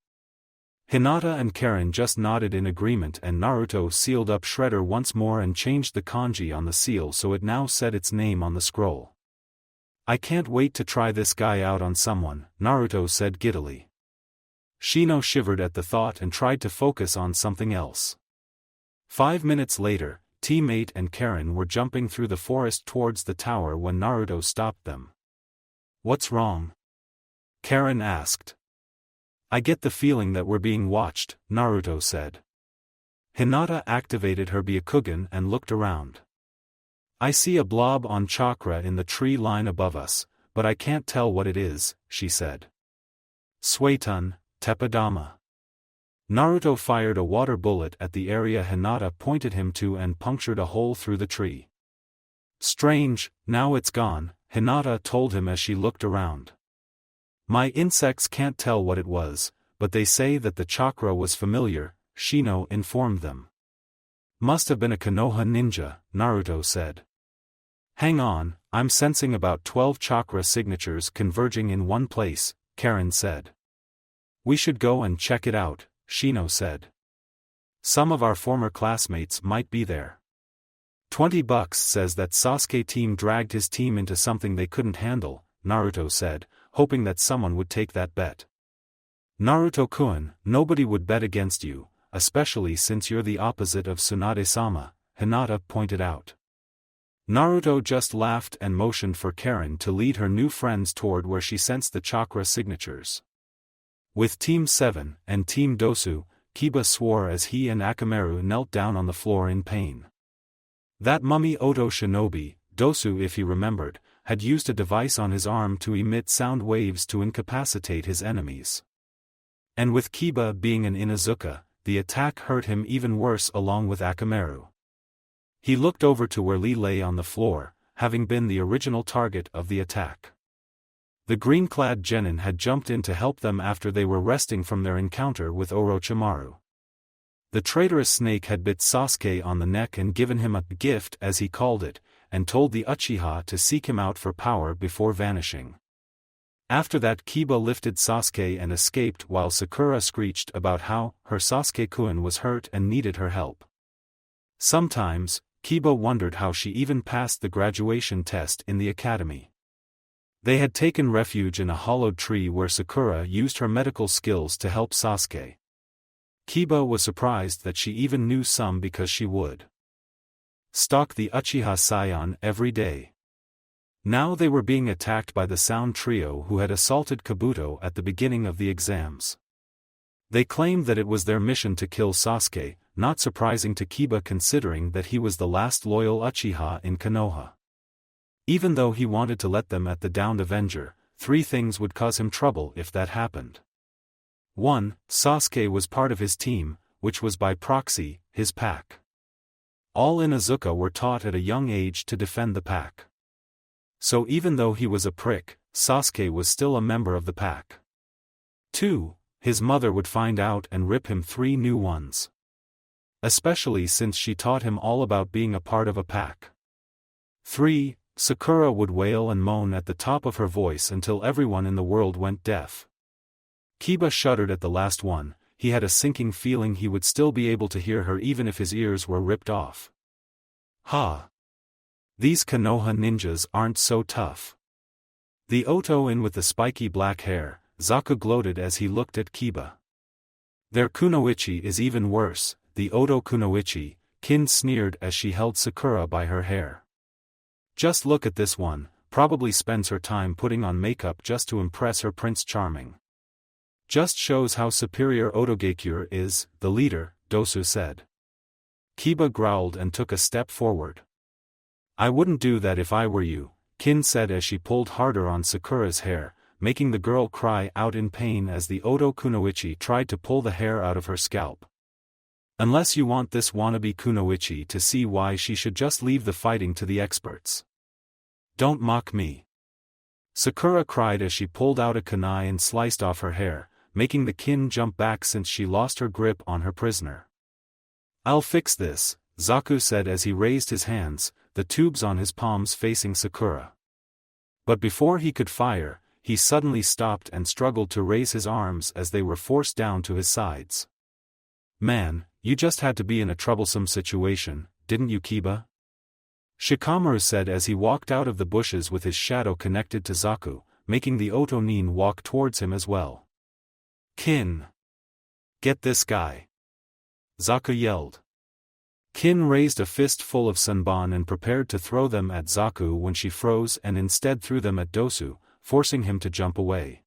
Hinata and Karen just nodded in agreement and Naruto sealed up Shredder once more and changed the kanji on the seal so it now said its name on the scroll. "I can't wait to try this guy out on someone," Naruto said giddily. Shino shivered at the thought and tried to focus on something else. 5 minutes later, Teammate and Karen were jumping through the forest towards the tower when Naruto stopped them. "What's wrong?" Karen asked. "I get the feeling that we're being watched," Naruto said. Hinata activated her Byakugan and looked around. "I see a blob on chakra in the tree line above us, but I can't tell what it is," she said. "Suetun, Teppadama." Naruto fired a water bullet at the area Hinata pointed him to and punctured a hole through the tree. "Strange, now it's gone," Hinata told him as she looked around. "My insects can't tell what it was, but they say that the chakra was familiar," Shino informed them. "Must have been a Konoha ninja," Naruto said. "Hang on, I'm sensing about 12 chakra signatures converging in one place," Karen said. "We should go and check it out," Shino said. "Some of our former classmates might be there." $20 says that Sasuke team dragged his team into something they couldn't handle, Naruto said, hoping that someone would take that bet. "Naruto-kun, nobody would bet against you, especially since you're the opposite of Tsunade-sama," Hinata pointed out. Naruto just laughed and motioned for Karen to lead her new friends toward where she sensed the chakra signatures. With Team 7 and Team Dosu, Kiba swore as he and Akamaru knelt down on the floor in pain. That mummy Oto Shinobi, Dosu if he remembered, had used a device on his arm to emit sound waves to incapacitate his enemies. And with Kiba being an Inuzuka, the attack hurt him even worse along with Akamaru. He looked over to where Lee lay on the floor, having been the original target of the attack. The green-clad genin had jumped in to help them after they were resting from their encounter with Orochimaru. The traitorous snake had bit Sasuke on the neck and given him a gift as he called it, and told the Uchiha to seek him out for power before vanishing. After that Kiba lifted Sasuke and escaped while Sakura screeched about how her Sasuke-kun was hurt and needed her help. Sometimes, Kiba wondered how she even passed the graduation test in the academy. They had taken refuge in a hollowed tree where Sakura used her medical skills to help Sasuke. Kiba was surprised that she even knew some because she would stalk the Uchiha Saiyan every day. Now they were being attacked by the Sound Trio who had assaulted Kabuto at the beginning of the exams. They claimed that it was their mission to kill Sasuke, not surprising to Kiba considering that he was the last loyal Uchiha in Konoha. Even though he wanted to let them at the Downed Avenger, 3 things would cause him trouble if that happened. 1. Sasuke was part of his team, which was by proxy, his pack. All Inuzuka were taught at a young age to defend the pack. So even though he was a prick, Sasuke was still a member of the pack. 2. His mother would find out and rip him 3 new ones. Especially since she taught him all about being a part of a pack. 3. Sakura would wail and moan at the top of her voice until everyone in the world went deaf. Kiba shuddered at the last one. He had a sinking feeling he would still be able to hear her even if his ears were ripped off. Ha! These Konoha ninjas aren't so tough. The Oto-in with the spiky black hair, Zaku gloated as he looked at Kiba. Their kunoichi is even worse, the Oto kunoichi, Kin sneered as she held Sakura by her hair. Just look at this one, probably spends her time putting on makeup just to impress her Prince Charming. Just shows how superior Otogakure is, the leader, Dosu said. Kiba growled and took a step forward. I wouldn't do that if I were you, Kin said as she pulled harder on Sakura's hair, making the girl cry out in pain as the Oto kunoichi tried to pull the hair out of her scalp. Unless you want this wannabe kunoichi to see why she should just leave the fighting to the experts. Don't mock me. Sakura cried as she pulled out a kunai and sliced off her hair, making the Kin jump back since she lost her grip on her prisoner. I'll fix this, Zaku said as he raised his hands, the tubes on his palms facing Sakura. But before he could fire, he suddenly stopped and struggled to raise his arms as they were forced down to his sides. Man, you just had to be in a troublesome situation, didn't you, Kiba? Shikamaru said as he walked out of the bushes with his shadow connected to Zaku, making the Oto-nin walk towards him as well. Kin! Get this guy! Zaku yelled. Kin raised a fist full of Sanban and prepared to throw them at Zaku when she froze and instead threw them at Dosu, forcing him to jump away.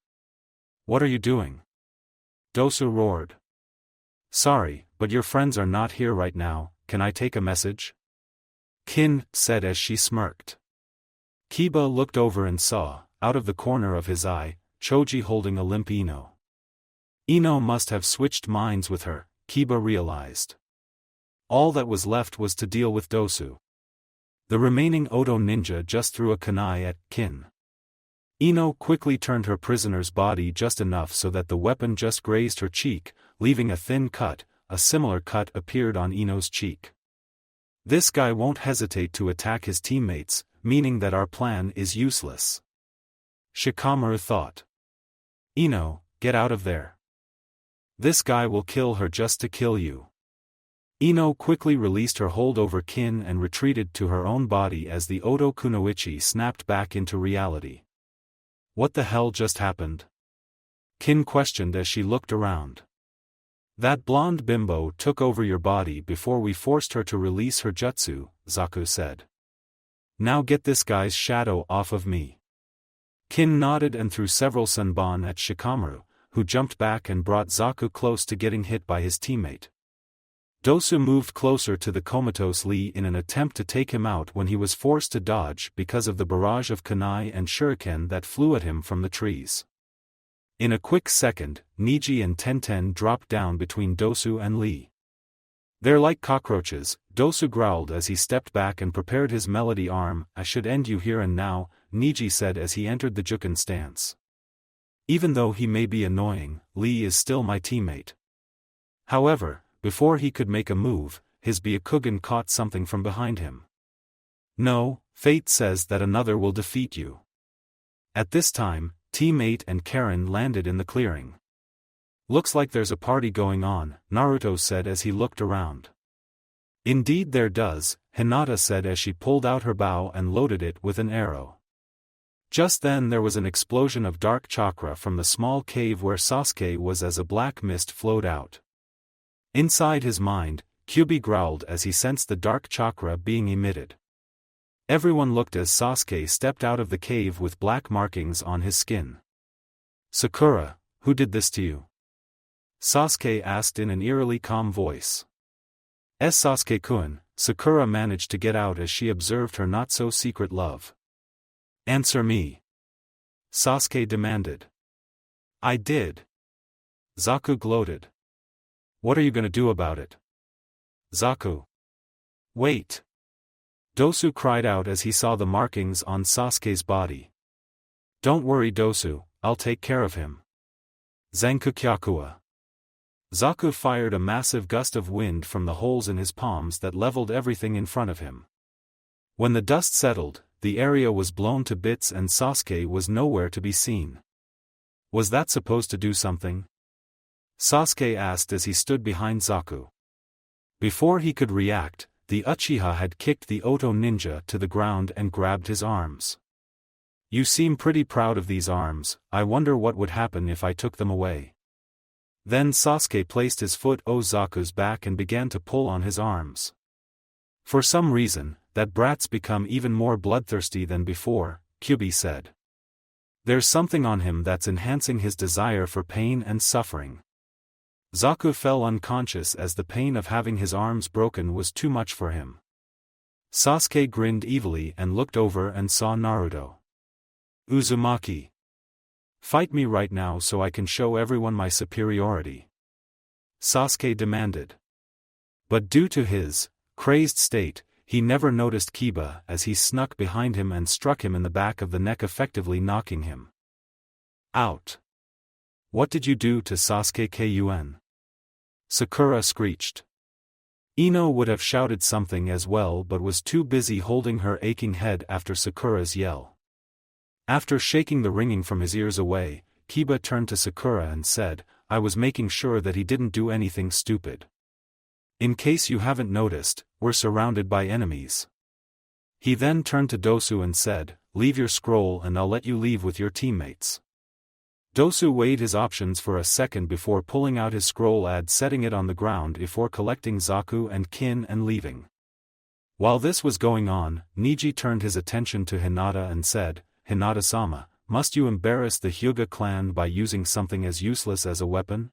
What are you doing? Dosu roared. Sorry, but your friends are not here right now, can I take a message? Kin said as she smirked. Kiba looked over and saw, out of the corner of his eye, Choji holding a limp Ino. Ino must have switched minds with her, Kiba realized. All that was left was to deal with Dosu. The remaining Oto ninja just threw a kunai at Kin. Ino quickly turned her prisoner's body just enough so that the weapon just grazed her cheek, leaving a thin cut. A similar cut appeared on Ino's cheek. This guy won't hesitate to attack his teammates, meaning that our plan is useless. Shikamaru thought. Ino, get out of there. This guy will kill her just to kill you. Ino quickly released her hold over Kin and retreated to her own body as the Oto kunoichi snapped back into reality. What the hell just happened? Kin questioned as she looked around. That blonde bimbo took over your body before we forced her to release her jutsu, Zaku said. Now get this guy's shadow off of me. Kin nodded and threw several Sanban at Shikamaru, who jumped back and brought Zaku close to getting hit by his teammate. Dosu moved closer to the comatose Lee in an attempt to take him out when he was forced to dodge because of the barrage of kunai and shuriken that flew at him from the trees. In a quick second, Niji and Tenten dropped down between Dosu and Lee. They're like cockroaches, Dosu growled as he stepped back and prepared his melody arm. I should end you here and now, Niji said as he entered the Juken stance. Even though he may be annoying, Lee is still my teammate. However, before he could make a move, his Byakugan caught something from behind him. No, fate says that another will defeat you. At this time, Teammate and Karen landed in the clearing. Looks like there's a party going on, Naruto said as he looked around. Indeed there does, Hinata said as she pulled out her bow and loaded it with an arrow. Just then there was an explosion of dark chakra from the small cave where Sasuke was as a black mist flowed out. Inside his mind, Kyubi growled as he sensed the dark chakra being emitted. Everyone looked as Sasuke stepped out of the cave with black markings on his skin. "Sakura, who did this to you?" Sasuke asked in an eerily calm voice. Sasuke-kun, Sakura managed to get out as she observed her not-so-secret love. "Answer me," Sasuke demanded. "I did." Zaku gloated. "What are you gonna do about it?" Zaku. "Wait." Dosu cried out as he saw the markings on Sasuke's body. "Don't worry Dosu, I'll take care of him." Zankukyakua. Zaku fired a massive gust of wind from the holes in his palms that leveled everything in front of him. When the dust settled, the area was blown to bits and Sasuke was nowhere to be seen. Was that supposed to do something? Sasuke asked as he stood behind Zaku. Before he could react, the Uchiha had kicked the Oto ninja to the ground and grabbed his arms. "You seem pretty proud of these arms, I wonder what would happen if I took them away." Then Sasuke placed his foot on Zaku's back and began to pull on his arms. "For some reason, that brat's become even more bloodthirsty than before," Kyubi said. "There's something on him that's enhancing his desire for pain and suffering." Zaku fell unconscious as the pain of having his arms broken was too much for him. Sasuke grinned evilly and looked over and saw Naruto. "Uzumaki. Fight me right now so I can show everyone my superiority," Sasuke demanded. But due to his crazed state, he never noticed Kiba as he snuck behind him and struck him in the back of the neck, effectively knocking him out. "What did you do to Sasuke-kun?" Sakura screeched. Ino would have shouted something as well but was too busy holding her aching head after Sakura's yell. After shaking the ringing from his ears away, Kiba turned to Sakura and said, "I was making sure that he didn't do anything stupid. In case you haven't noticed, we're surrounded by enemies." He then turned to Dosu and said, "Leave your scroll and I'll let you leave with your teammates." Dosu weighed his options for a second before pulling out his scroll and setting it on the ground before collecting Zaku and Kin and leaving. While this was going on, Neji turned his attention to Hinata and said, "Hinata-sama, must you embarrass the Hyuga clan by using something as useless as a weapon?"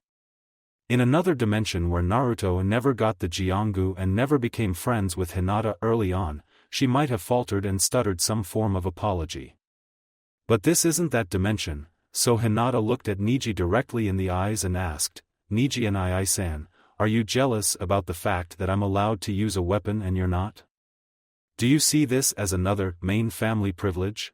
In another dimension where Naruto never got the Jiongu and never became friends with Hinata early on, she might have faltered and stuttered some form of apology. But this isn't that dimension. So Hinata looked at Neji directly in the eyes and asked, "Neji and I-san, are you jealous about the fact that I'm allowed to use a weapon and you're not? Do you see this as another main family privilege?"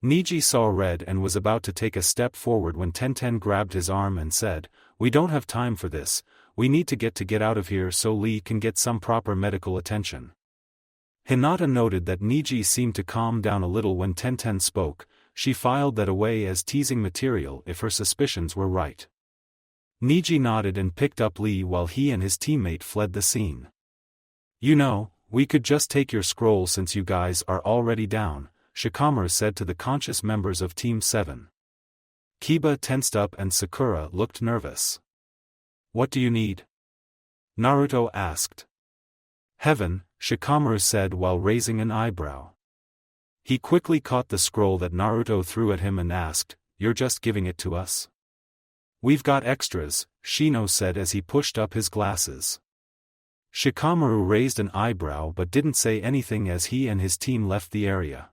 Neji saw red and was about to take a step forward when Tenten grabbed his arm and said, "We don't have time for this, we need to get out of here so Lee can get some proper medical attention." Hinata noted that Neji seemed to calm down a little when Tenten spoke. She filed that away as teasing material if her suspicions were right. Neji nodded and picked up Lee while he and his teammate fled the scene. "You know, we could just take your scroll since you guys are already down," Shikamaru said to the conscious members of Team 7. Kiba tensed up and Sakura looked nervous. "What do you need?" Naruto asked. "Heaven," Shikamaru said while raising an eyebrow. He quickly caught the scroll that Naruto threw at him and asked, "You're just giving it to us?" "We've got extras," Shino said as he pushed up his glasses. Shikamaru raised an eyebrow but didn't say anything as he and his team left the area.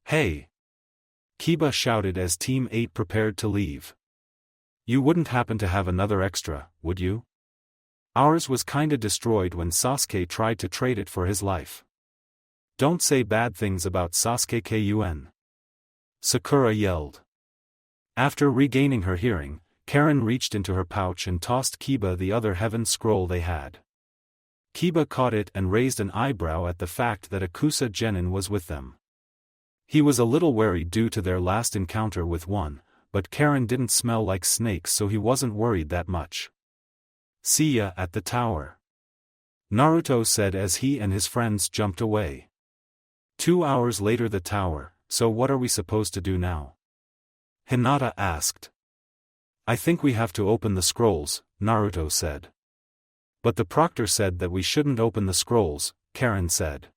"Hey!" Kiba shouted as Team 8 prepared to leave. "You wouldn't happen to have another extra, would you? Ours was kinda destroyed when Sasuke tried to trade it for his life." "Don't say bad things about Sasuke-kun," Sakura yelled. After regaining her hearing, Karen reached into her pouch and tossed Kiba the other heaven scroll they had. Kiba caught it and raised an eyebrow at the fact that Akusa Genin was with them. He was a little wary due to their last encounter with one, but Karen didn't smell like snakes so he wasn't worried that much. "See ya at the tower," Naruto said as he and his friends jumped away. 2 hours later, the tower. "So what are we supposed to do now?" Hinata asked. "I think we have to open the scrolls," Naruto said. "But the proctor said that we shouldn't open the scrolls," Karen said.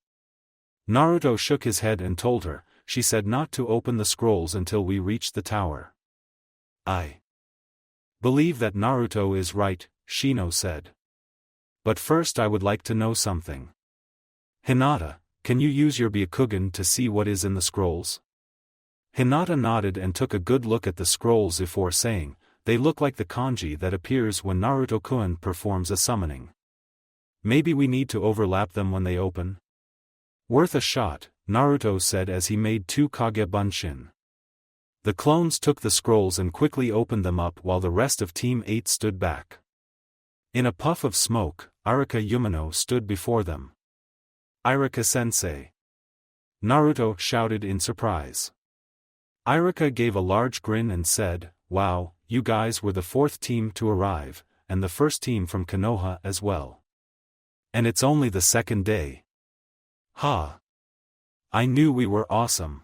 Naruto shook his head and told her, she said not to open the scrolls until we reached the tower. I believe that Naruto is right, Shino said. But first I would like to know something. Hinata, can you use your Byakugan to see what is in the scrolls? Hinata nodded and took a good look at the scrolls before saying, they look like the kanji that appears when Naruto-kun performs a summoning. Maybe we need to overlap them when they open? Worth a shot, Naruto said as he made 2 Kage Bunshin. The clones took the scrolls and quickly opened them up while the rest of Team 8 stood back. In a puff of smoke, Irika Yumino stood before them. Irika-sensei! Naruto shouted in surprise. Irika gave a large grin and said, wow, you guys were the 4th team to arrive, and the first team from Konoha as well. And it's only the 2nd day. Ha! I knew we were awesome.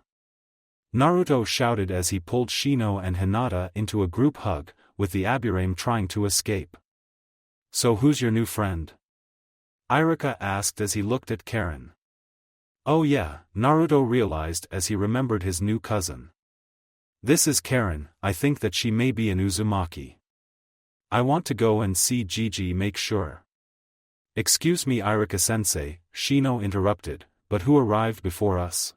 Naruto shouted as he pulled Shino and Hinata into a group hug, with the Aburame trying to escape. So who's your new friend? Irika asked as he looked at Karen. Oh yeah, Naruto realized as he remembered his new cousin. This is Karen, I think that she may be an Uzumaki. I want to go and see Gigi make sure. Excuse me Irika-sensei, Shino interrupted, but who arrived before us?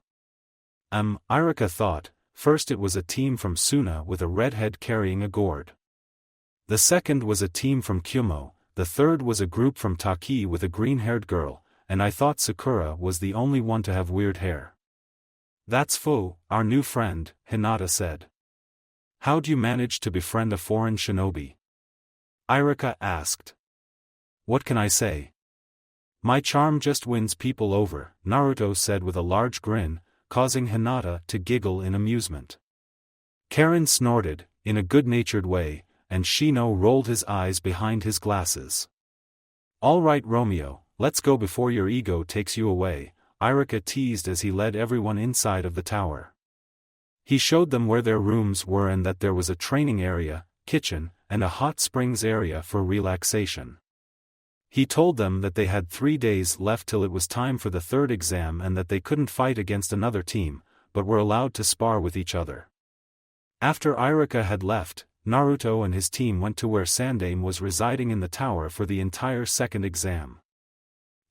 Irika thought, first it was a team from Suna with a redhead carrying a gourd. The second was a team from Kyumo, the third was a group from Taki with a green-haired girl, and I thought Sakura was the only one to have weird hair. That's Fu, our new friend, Hinata said. How'd you manage to befriend a foreign shinobi? Irika asked. What can I say? My charm just wins people over, Naruto said with a large grin, causing Hinata to giggle in amusement. Karen snorted, in a good-natured way, and Shino rolled his eyes behind his glasses. All right Romeo, let's go before your ego takes you away, Irika teased as he led everyone inside of the tower. He showed them where their rooms were and that there was a training area, kitchen, and a hot springs area for relaxation. He told them that they had 3 days left till it was time for the 3rd exam and that they couldn't fight against another team, but were allowed to spar with each other. After Irika had left, Naruto and his team went to where Sandaime was residing in the tower for the entire 2nd exam.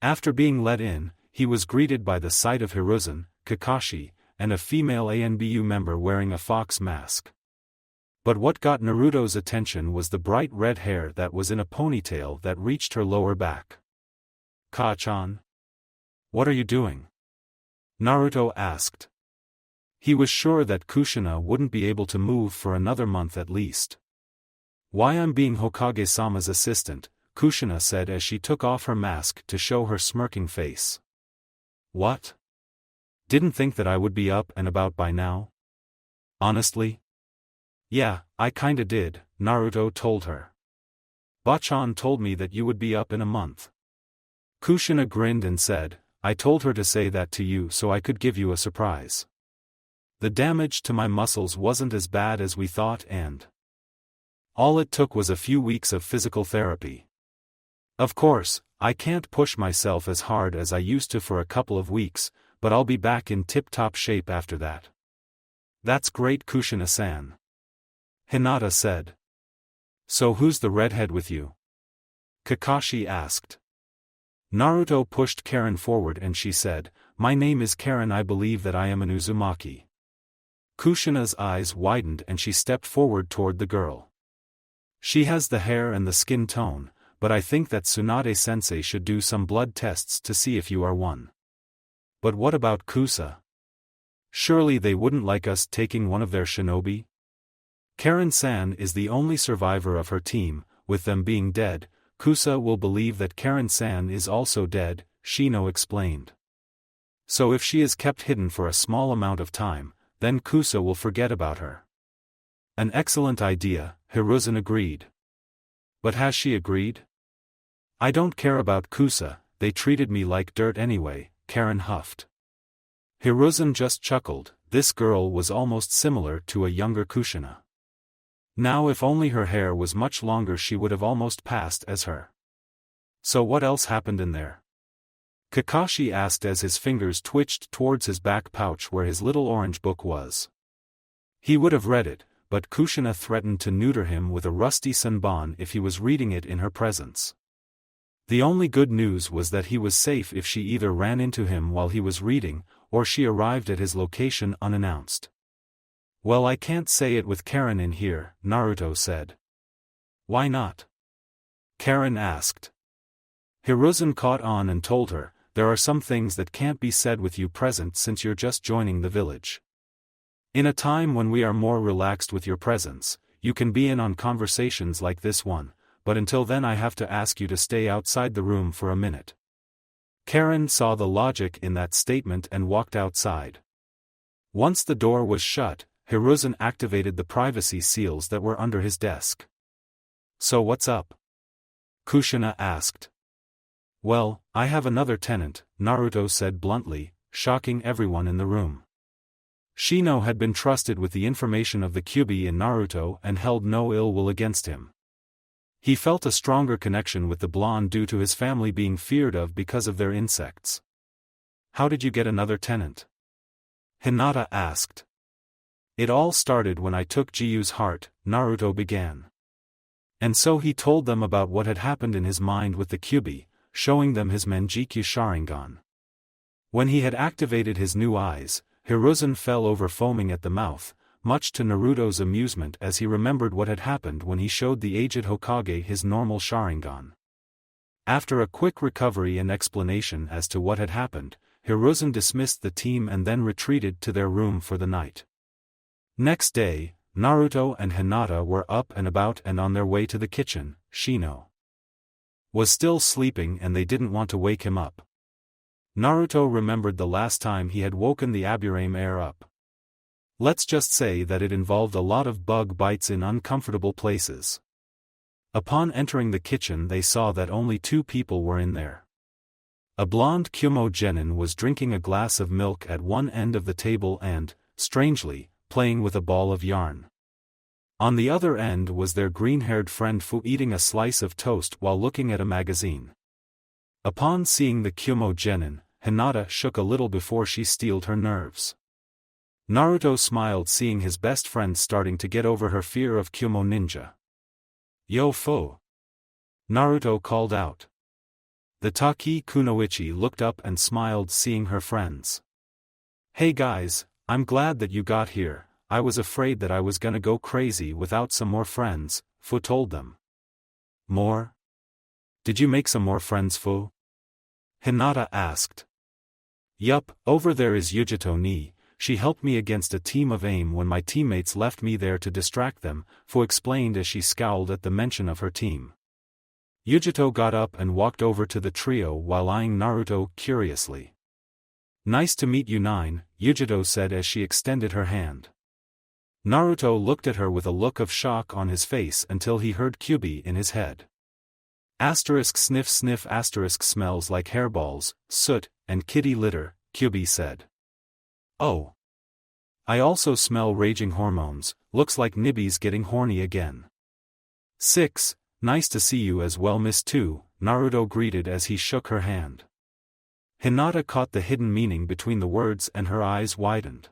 After being let in, he was greeted by the sight of Hiruzen, Kakashi, and a female ANBU member wearing a fox mask. But what got Naruto's attention was the bright red hair that was in a ponytail that reached her lower back. Ka-chan? What are you doing? Naruto asked. He was sure that Kushina wouldn't be able to move for another month at least. Why I'm being Hokage-sama's assistant, Kushina said as she took off her mask to show her smirking face. What? Didn't think that I would be up and about by now? Honestly? Yeah, I kinda did, Naruto told her. Bachan told me that you would be up in a month. Kushina grinned and said, I told her to say that to you so I could give you a surprise. The damage to my muscles wasn't as bad as we thought and all it took was a few weeks of physical therapy. Of course, I can't push myself as hard as I used to for a couple of weeks, but I'll be back in tip-top shape after that. That's great Kushina-san. Hinata said. So who's the redhead with you? Kakashi asked. Naruto pushed Karen forward and she said, my name is Karen, I believe that I am an Uzumaki. Kushina's eyes widened and she stepped forward toward the girl. She has the hair and the skin tone, but I think that Tsunade-sensei should do some blood tests to see if you are one. But what about Kusa? Surely they wouldn't like us taking one of their shinobi? Karen-san is the only survivor of her team, with them being dead, Kusa will believe that Karen-san is also dead, Shino explained. So if she is kept hidden for a small amount of time, then Kusa will forget about her. An excellent idea, Hiruzen agreed. But has she agreed? I don't care about Kusa, they treated me like dirt anyway, Karen huffed. Hiruzen just chuckled, this girl was almost similar to a younger Kushina. Now if only her hair was much longer she would have almost passed as her. So what else happened in there? Kakashi asked as his fingers twitched towards his back pouch where his little orange book was. He would have read it, but Kushina threatened to neuter him with a rusty senbon if he was reading it in her presence. The only good news was that he was safe if she either ran into him while he was reading, or she arrived at his location unannounced. "Well, I can't say it with Karen in here," Naruto said. "Why not?" Karen asked. Hiruzen caught on and told her, "There are some things that can't be said with you present since you're just joining the village. In a time when we are more relaxed with your presence, you can be in on conversations like this one, but until then I have to ask you to stay outside the room for a minute." Karen saw the logic in that statement and walked outside. Once the door was shut, Hiruzen activated the privacy seals that were under his desk. "So what's up?" Kushina asked. "Well, I have another tenant," Naruto said bluntly, shocking everyone in the room. Shino had been trusted with the information of the Kyuubi in Naruto and held no ill will against him. He felt a stronger connection with the blonde due to his family being feared of because of their insects. "How did you get another tenant?" Hinata asked. "It all started when I took Jiyu's heart," Naruto began. And so he told them about what had happened in his mind with the Kyuubi, showing them his Manjikyu Sharingan. When he had activated his new eyes, Hiruzen fell over foaming at the mouth, much to Naruto's amusement as he remembered what had happened when he showed the aged Hokage his normal Sharingan. After a quick recovery and explanation as to what had happened, Hiruzen dismissed the team and then retreated to their room for the night. Next day, Naruto and Hinata were up and about and on their way to the kitchen. Shino was still sleeping and they didn't want to wake him up. Naruto remembered the last time he had woken the Aburame heir up. Let's just say that it involved a lot of bug bites in uncomfortable places. Upon entering the kitchen they saw that only 2 people were in there. A blonde Kyumo genin was drinking a glass of milk at one end of the table and, strangely, playing with a ball of yarn. On the other end was their green-haired friend Fu eating a slice of toast while looking at a magazine. Upon seeing the Kyumo genin, Hinata shook a little before she steeled her nerves. Naruto smiled seeing his best friend starting to get over her fear of Kyumo ninja. "Yo Fu!" Naruto called out. The Taki Kunoichi looked up and smiled seeing her friends. "Hey guys, I'm glad that you got here. I was afraid that I was gonna go crazy without some more friends," Fu told them. "More? Did you make some more friends, Fu?" Hinata asked. "Yup, over there is Yujito ni, she helped me against a team of AIM when my teammates left me there to distract them," Fu explained as she scowled at the mention of her team. Yujito got up and walked over to the trio while eyeing Naruto curiously. "Nice to meet you Nine," Yujito said as she extended her hand. Naruto looked at her with a look of shock on his face until he heard Kyuubi in his head. Asterisk sniff sniff asterisk smells like hairballs, soot, and kitty litter, Kyuubi said. "Oh. I also smell raging hormones, looks like Nibby's getting horny again." 6. Nice to see you as well Miss 2, Naruto greeted as he shook her hand. Hinata caught the hidden meaning between the words and her eyes widened.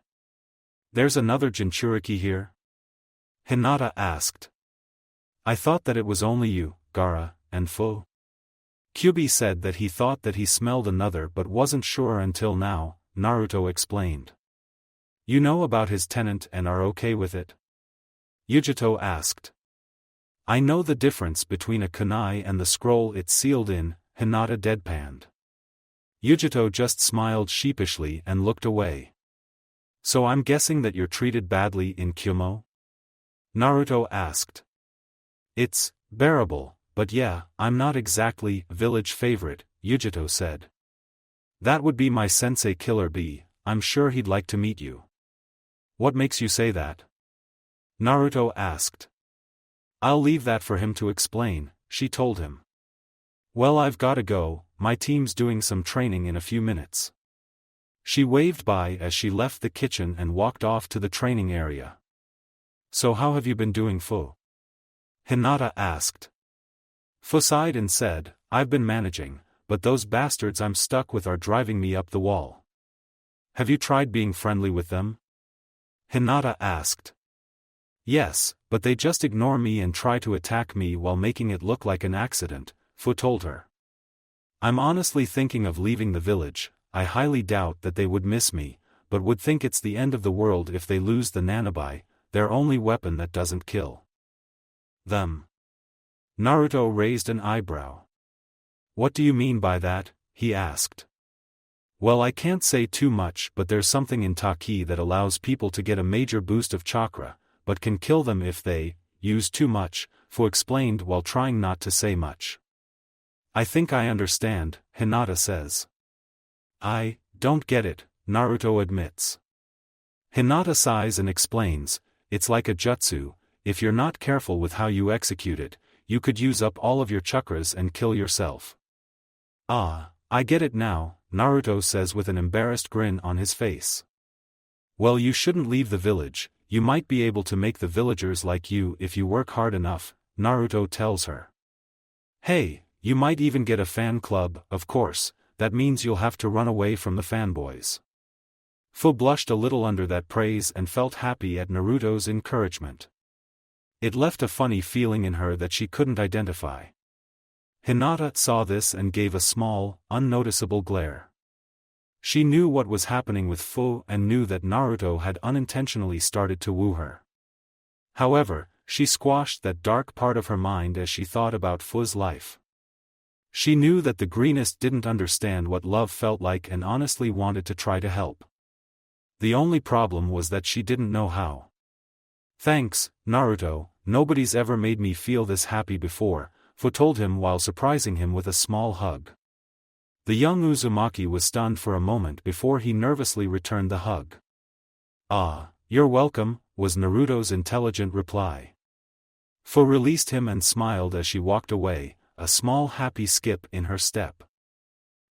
"There's another Jinchuriki here?" Hinata asked. "I thought that it was only you, Gaara, and Fu." Kyuubi said that he thought that he smelled another but wasn't sure until now, Naruto explained. "You know about his tenant and are okay with it?" Yujito asked. "I know the difference between a kunai and the scroll it's sealed in," Hinata deadpanned. Yujito just smiled sheepishly and looked away. "So I'm guessing that you're treated badly in Kyumo?" Naruto asked. "It's bearable, but yeah, I'm not exactly village favorite," Yujito said. "That would be my sensei Killer Bee, I'm sure he'd like to meet you." "What makes you say that?" Naruto asked. "I'll leave that for him to explain," she told him. "Well, I've gotta go, my team's doing some training in a few minutes." She waved by as she left the kitchen and walked off to the training area. "So how have you been doing, Fu?" Hinata asked. Fu sighed and said, "I've been managing, but those bastards I'm stuck with are driving me up the wall. Have you tried being friendly with them? Hinata asked. Yes, but they just ignore me and try to attack me while making it look like an accident, Fu told her. I'm honestly thinking of leaving the village. I highly doubt that they would miss me, but would think it's the end of the world if they lose the Nanabi, their only weapon that doesn't kill them. Naruto raised an eyebrow. What do you mean by that? He asked. Well, I can't say too much, but there's something in Taki that allows people to get a major boost of chakra, but can kill them if they use too much, Fu explained while trying not to say much. I think I understand, Hinata says. I don't get it, Naruto admits. Hinata sighs and explains, it's like a jutsu. If you're not careful with how you execute it, you could use up all of your chakras and kill yourself. Ah, I get it now, Naruto says with an embarrassed grin on his face. Well, you shouldn't leave the village, you might be able to make the villagers like you if you work hard enough, Naruto tells her. Hey, you might even get a fan club, of course, that means you'll have to run away from the fanboys. Fu blushed a little under that praise and felt happy at Naruto's encouragement. It left a funny feeling in her that she couldn't identify. Hinata saw this and gave a small, unnoticeable glare. She knew what was happening with Fu and knew that Naruto had unintentionally started to woo her. However, she squashed that dark part of her mind as she thought about Fu's life. She knew that the greenest didn't understand what love felt like and honestly wanted to try to help. The only problem was that she didn't know how. Thanks, Naruto, nobody's ever made me feel this happy before, Fu told him while surprising him with a small hug. The young Uzumaki was stunned for a moment before he nervously returned the hug. Ah, you're welcome, was Naruto's intelligent reply. Fu released him and smiled as she walked away, a small happy skip in her step.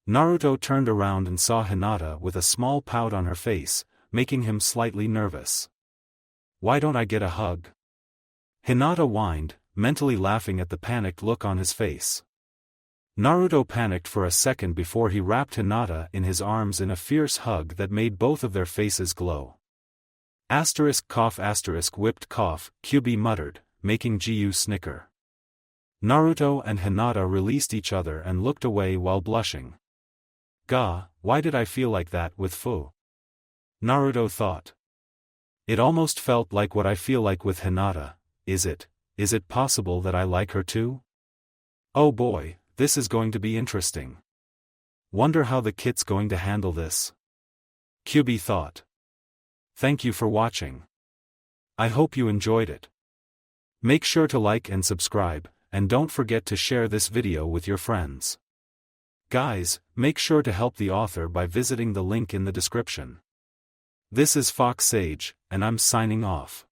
Naruto turned around and saw Hinata with a small pout on her face, making him slightly nervous. Why don't I get a hug? Hinata whined, mentally laughing at the panicked look on his face. Naruto panicked for a second before he wrapped Hinata in his arms in a fierce hug that made both of their faces glow. Whipped cough, Kyubi muttered, making Jiu snicker. Naruto and Hinata released each other and looked away while blushing. Gah, why did I feel like that with Fu? Naruto thought. It almost felt like what I feel like with Hinata. Is it possible that I like her too? Oh boy, this is going to be interesting. Wonder how the kid's going to handle this. Kyubi thought. Thank you for watching. I hope you enjoyed it. Make sure to like and subscribe, and don't forget to share this video with your friends. Guys, make sure to help the author by visiting the link in the description. This is Fox Sage, and I'm signing off.